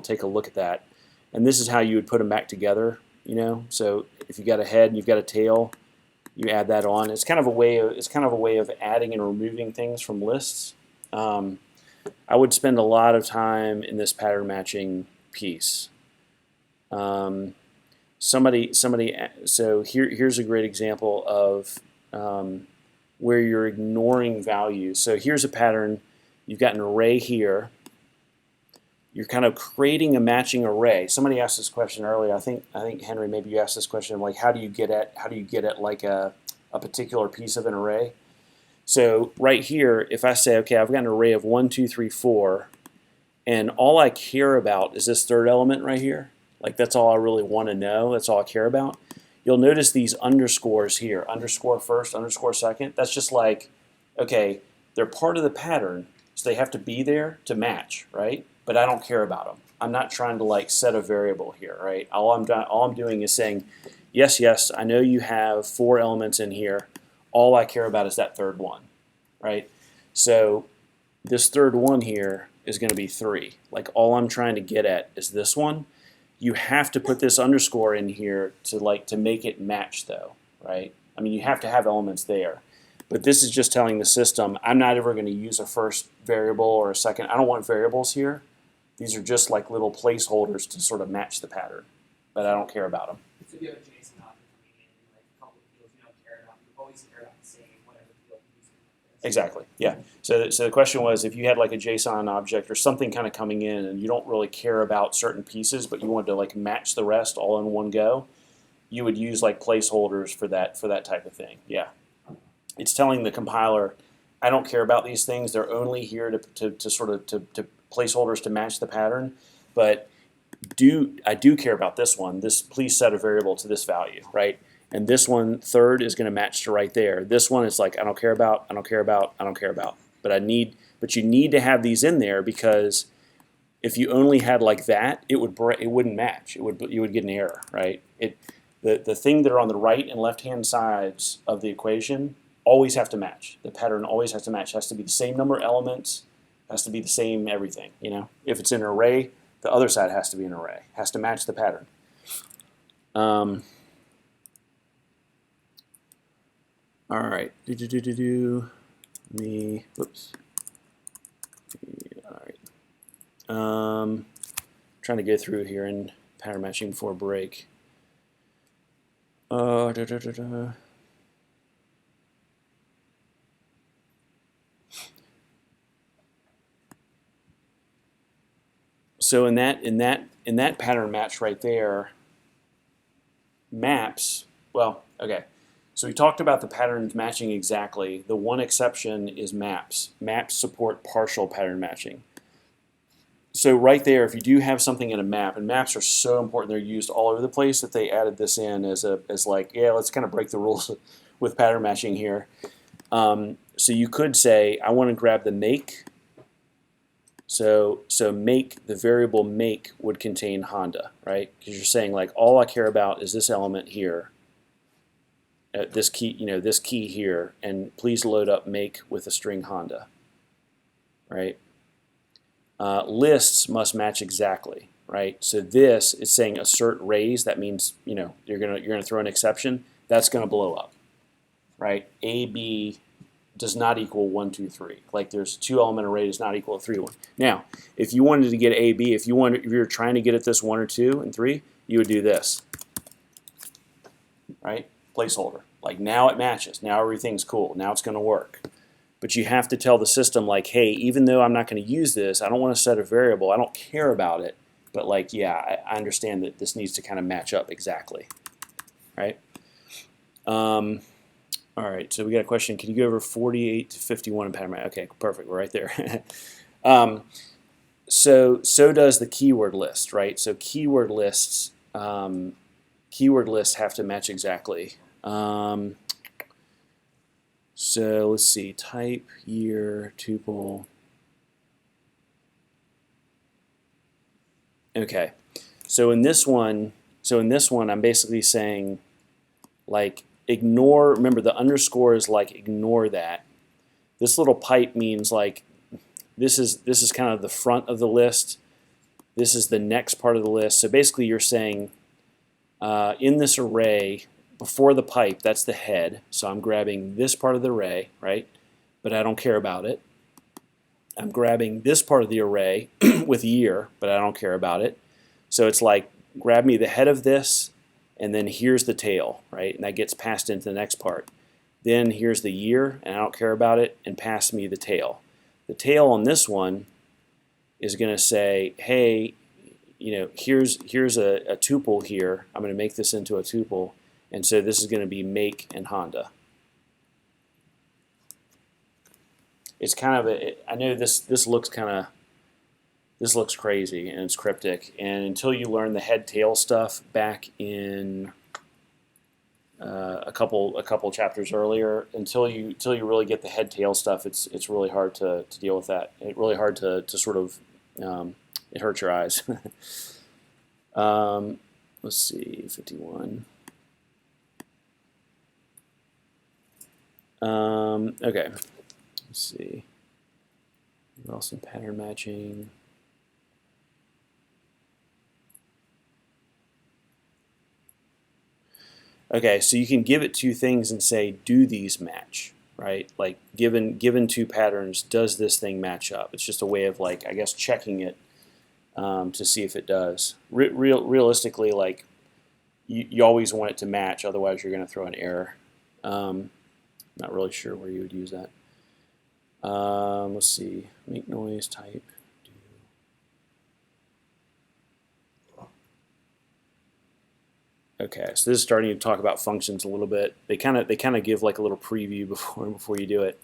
take a look at that. And this is how you would put them back together. So if you got a head and you've got a tail, you add that on. It's kind of a way of adding and removing things from lists. I would spend a lot of time in this pattern matching piece. So here's a great example of where you're ignoring values. So here's a pattern. You've got an array here. You're kind of creating a matching array. Somebody asked this question earlier. I think Henry, maybe you asked this question, like how do you get at like a particular piece of an array? So right here, if I say, okay, I've got an array of 1, 2, 3, 4, and all I care about is this third element right here. Like that's all I really want to know. That's all I care about. You'll notice these underscores here, underscore first, underscore second. That's just like, okay, they're part of the pattern, so they have to be there to match, right? But I don't care about them. I'm not trying to like set a variable here, right? All I'm doing is saying, yes, I know you have 4 elements in here. All I care about is that third one, right? So this third one here is going to be 3. Like all I'm trying to get at is this one. You have to put this underscore in here to make it match though, right? I mean, you have to have elements there. But this is just telling the system, I'm not ever going to use a first variable or a second. I don't want variables here. These are just like little placeholders to sort of match the pattern, but I don't care about them. So if you have a JSON object coming in, like a couple of fields you don't care about, you always care about the same, whatever field you're using. Exactly, yeah. So the question was, if you had like a JSON object or something kind of coming in and you don't really care about certain pieces, but you wanted to like match the rest all in one go, you would use like placeholders for that type of thing, yeah. It's telling the compiler, I don't care about these things. They're only here to sort of to placeholders to match the pattern, but I do care about this one. Please set a variable to this value, right? And this one third is going to match to right there. This one is like I don't care about, I don't care about, I don't care about. But you need to have these in there, because if you only had like that, it wouldn't match. You would get an error, right? The thing that are on the right and left hand sides of the equation always have to match. The pattern always has to match. It has to be the same number of elements. Has to be the same everything. If it's an array, the other side has to be an array. Has to match the pattern. All right. Whoops. All right. Trying to go through here in pattern matching before break. So in that pattern match right there, maps. Well, okay. So we talked about the patterns matching exactly. The one exception is maps. Maps support partial pattern matching. So right there, if you do have something in a map, and maps are so important, they're used all over the place, that they added this in as like, yeah, let's kind of break the rules with pattern matching here. So you could say, I want to grab the make. So make, the variable make would contain Honda, right? Because you're saying like, all I care about is this element here, this key, this key here, and please load up make with a string Honda, right? Lists must match exactly, right? So this is saying assert raise. That means you're gonna throw an exception. That's gonna blow up, right? A B does not equal 1 2 3. Like there's 2-element array does not equal 3 1. Now, if you wanted to get A B, if you're trying to get at this 1 or 2 and 3, you would do this, right? Placeholder. Like now it matches. Now everything's cool. Now it's gonna work. But you have to tell the system, like, hey, even though I'm not going to use this, I don't want to set a variable. I don't care about it. But, like, yeah, I understand that this needs to kind of match up exactly. Right? All right, so we got a question. Can you go over 48 to 51 in pattern match? Okay, perfect. We're right there. So does the keyword list, right? So keyword lists have to match exactly. So let's see, type, year, tuple. Okay, so in this one, I'm basically saying, like, ignore. Remember, the underscore is like ignore that. This little pipe means like this is kind of the front of the list. This is the next part of the list. So basically, you're saying in this array. Before the pipe, that's the head. So I'm grabbing this part of the array, right? But I don't care about it. I'm grabbing this part of the array with year, but I don't care about it. So it's like, grab me the head of this, and then here's the tail, right? And that gets passed into the next part. Then here's the year, and I don't care about it, and pass me the tail. The tail on this one is going to say, hey, here's a tuple here. I'm going to make this into a tuple. And so this is going to be make and Honda. It's kind of I know this looks crazy and it's cryptic. And until you learn the head tail stuff back in a couple chapters earlier, until you really get the head tail stuff, it's really hard to deal with that. It's really hard to sort of it hurts your eyes. Let's see, 51. Okay, let's see. What else in pattern matching? Okay, so you can give it two things and say, do these match, right? Like given two patterns, does this thing match up? It's just a way of, like, I guess, checking it to see if it does. Realistically, like you always want it to match, otherwise you're going to throw an error. Not really sure where you would use that. Let's see. Make noise, type. Okay, so this is starting to talk about functions a little bit. They kind of give like a little preview before you do it.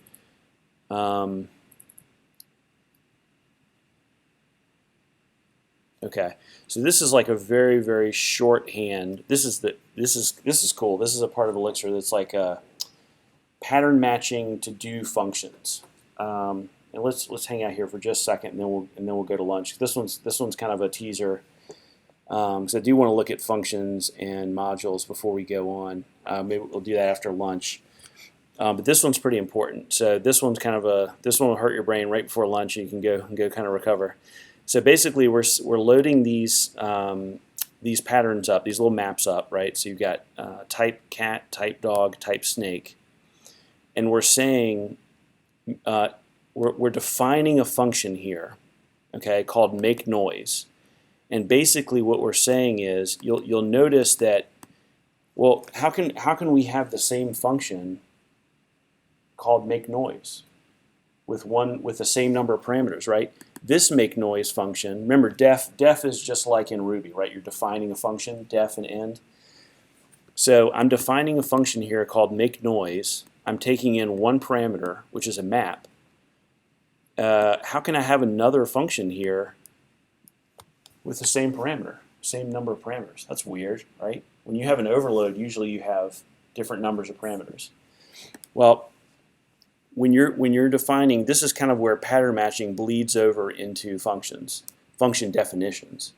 Okay, so this is like a very, very shorthand. This is cool. This is a part of Elixir that's like a pattern matching to do functions. And let's hang out here for just a second, and then we'll go to lunch. This one's kind of a teaser. So I do want to look at functions and modules before we go on. Maybe we'll do that after lunch. But this one's pretty important. So this one's this one will hurt your brain right before lunch, and you can go kind of recover. So basically, we're loading these patterns up, these little maps up, right? So you've got type cat, type dog, type snake, and we're saying we're defining a function here, okay, called make noise. And basically, what we're saying is you'll notice that, well, how can we have the same function called make noise with the same number of parameters, right? This make noise function, remember def is just like in Ruby, right? You're defining a function, def and end. So I'm defining a function here called make noise. I'm taking in one parameter, which is a map. How can I have another function here with the same parameter, same number of parameters. That's weird, right? When you have an overload, usually you have different numbers of parameters. Well, when you're defining, this is kind of where pattern matching bleeds over into functions, function definitions.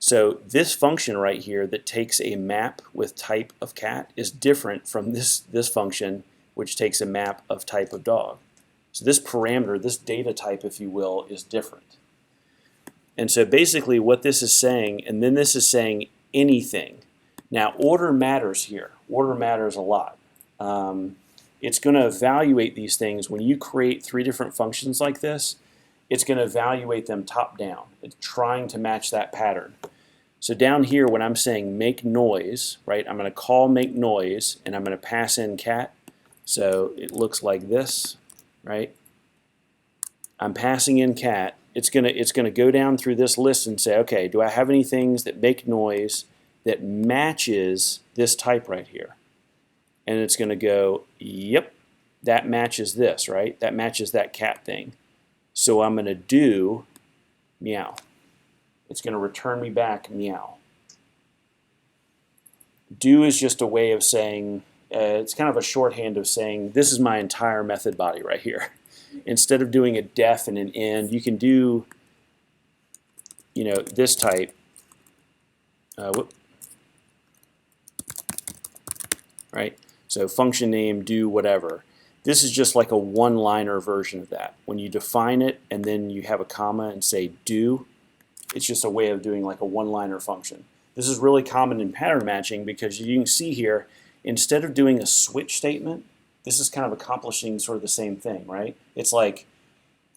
So this function right here that takes a map with type of cat is different from this function which takes a map of type of dog. So this parameter, this data type, if you will, is different. And so basically what this is saying, and then this is saying anything. Now order matters here. Order matters a lot. It's going to evaluate these things. When you create 3 different functions like this, it's going to evaluate them top down. It's trying to match that pattern. So down here when I'm saying make noise, right, I'm going to call make noise and I'm going to pass in cat. So it looks like this, right? I'm passing in cat. It's gonna go down through this list and say, okay, do I have any things that make noise that matches this type right here? And it's gonna go, yep, that matches this, right? That matches that cat thing. So I'm gonna do meow. It's gonna return me back meow. Do is just a way of saying, it's kind of a shorthand of saying this is my entire method body right here. Instead of doing a def and an end, you can do, this type. Right? So function name, do whatever. This is just like a one-liner version of that. When you define it and then you have a comma and say do, it's just a way of doing like a one-liner function. This is really common in pattern matching because you can see here, instead of doing a switch statement, this is kind of accomplishing sort of the same thing, right? It's like,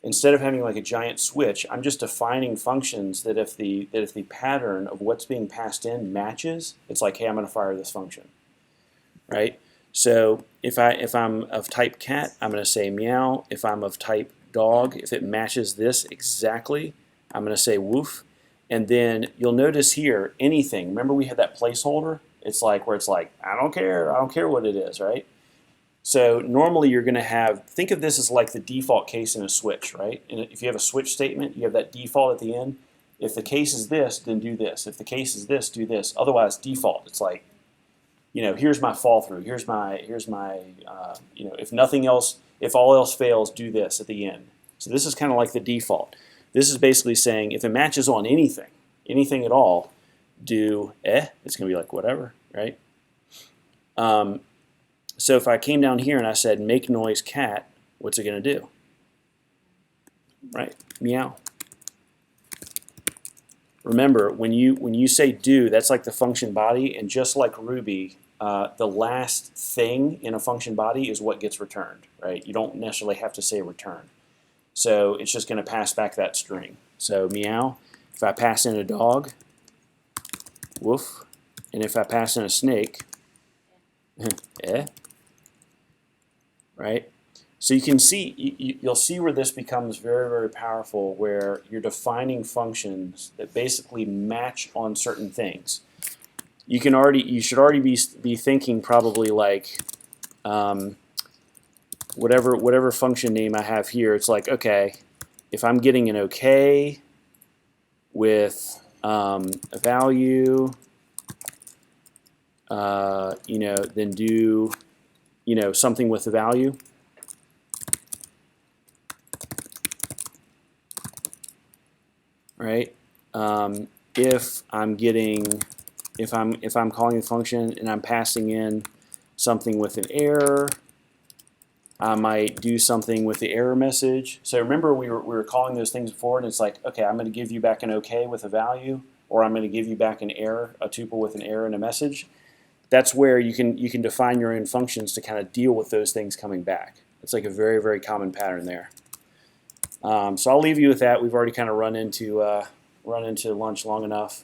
instead of having like a giant switch, I'm just defining functions that if the pattern of what's being passed in matches, it's like, hey, I'm going to fire this function, right? So if I'm of type cat, I'm going to say meow. If I'm of type dog, if it matches this exactly, I'm going to say woof. And then you'll notice here, anything. Remember we had that placeholder? It's like where it's like, I don't care what it is, right? So normally you're going to have, think of this as like the default case in a switch, right? And if you have a switch statement, you have that default at the end. If the case is this, then do this. If the case is this, do this. Otherwise, default. It's like, here's my fall through. Here's my, if nothing else, if all else fails, do this at the end. So this is kind of like the default. This is basically saying if it matches on anything at all, do it's going to be like whatever, right? So if I came down here and I said make noise cat, what's it going to do? Right, meow. Remember, when you say do, that's like the function body, and just like Ruby, the last thing in a function body is what gets returned, right? You don't necessarily have to say return. So it's just going to pass back that string. So meow. If I pass in a dog, woof. And if I pass in a snake, right? So you can see, you'll see where this becomes very, very powerful, where you're defining functions that basically match on certain things. You should already be thinking probably like whatever function name I have here. It's like, okay, if I'm getting an okay with a value, then do something with the value. Right? If I'm calling the function and I'm passing in something with an error, I might do something with the error message. So remember we were calling those things before, and it's like, okay, I'm going to give you back an okay with a value, or I'm going to give you back an error, a tuple with an error and a message. That's where you can define your own functions to kind of deal with those things coming back. It's like a very, very common pattern there. So I'll leave you with that. We've already kind of run into lunch long enough.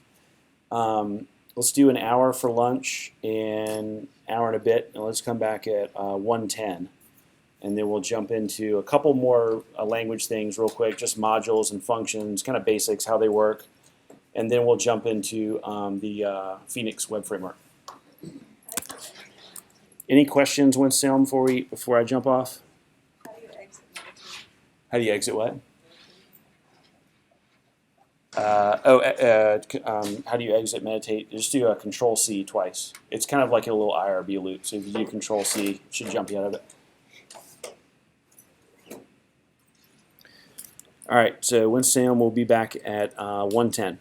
Let's do an hour for lunch and hour and a bit, and let's come back at 1:10. And then we'll jump into a couple more language things real quick, just modules and functions, kind of basics, how they work. And then we'll jump into the Phoenix web framework. Any questions, Winston, before I jump off? How do you exit meditation? How do you exit what? How do you exit meditate? Just do a Control C twice. It's kind of like a little IRB loop. So if you do Control C, it should jump you out of it. All right, so Winston will be back at 1:10.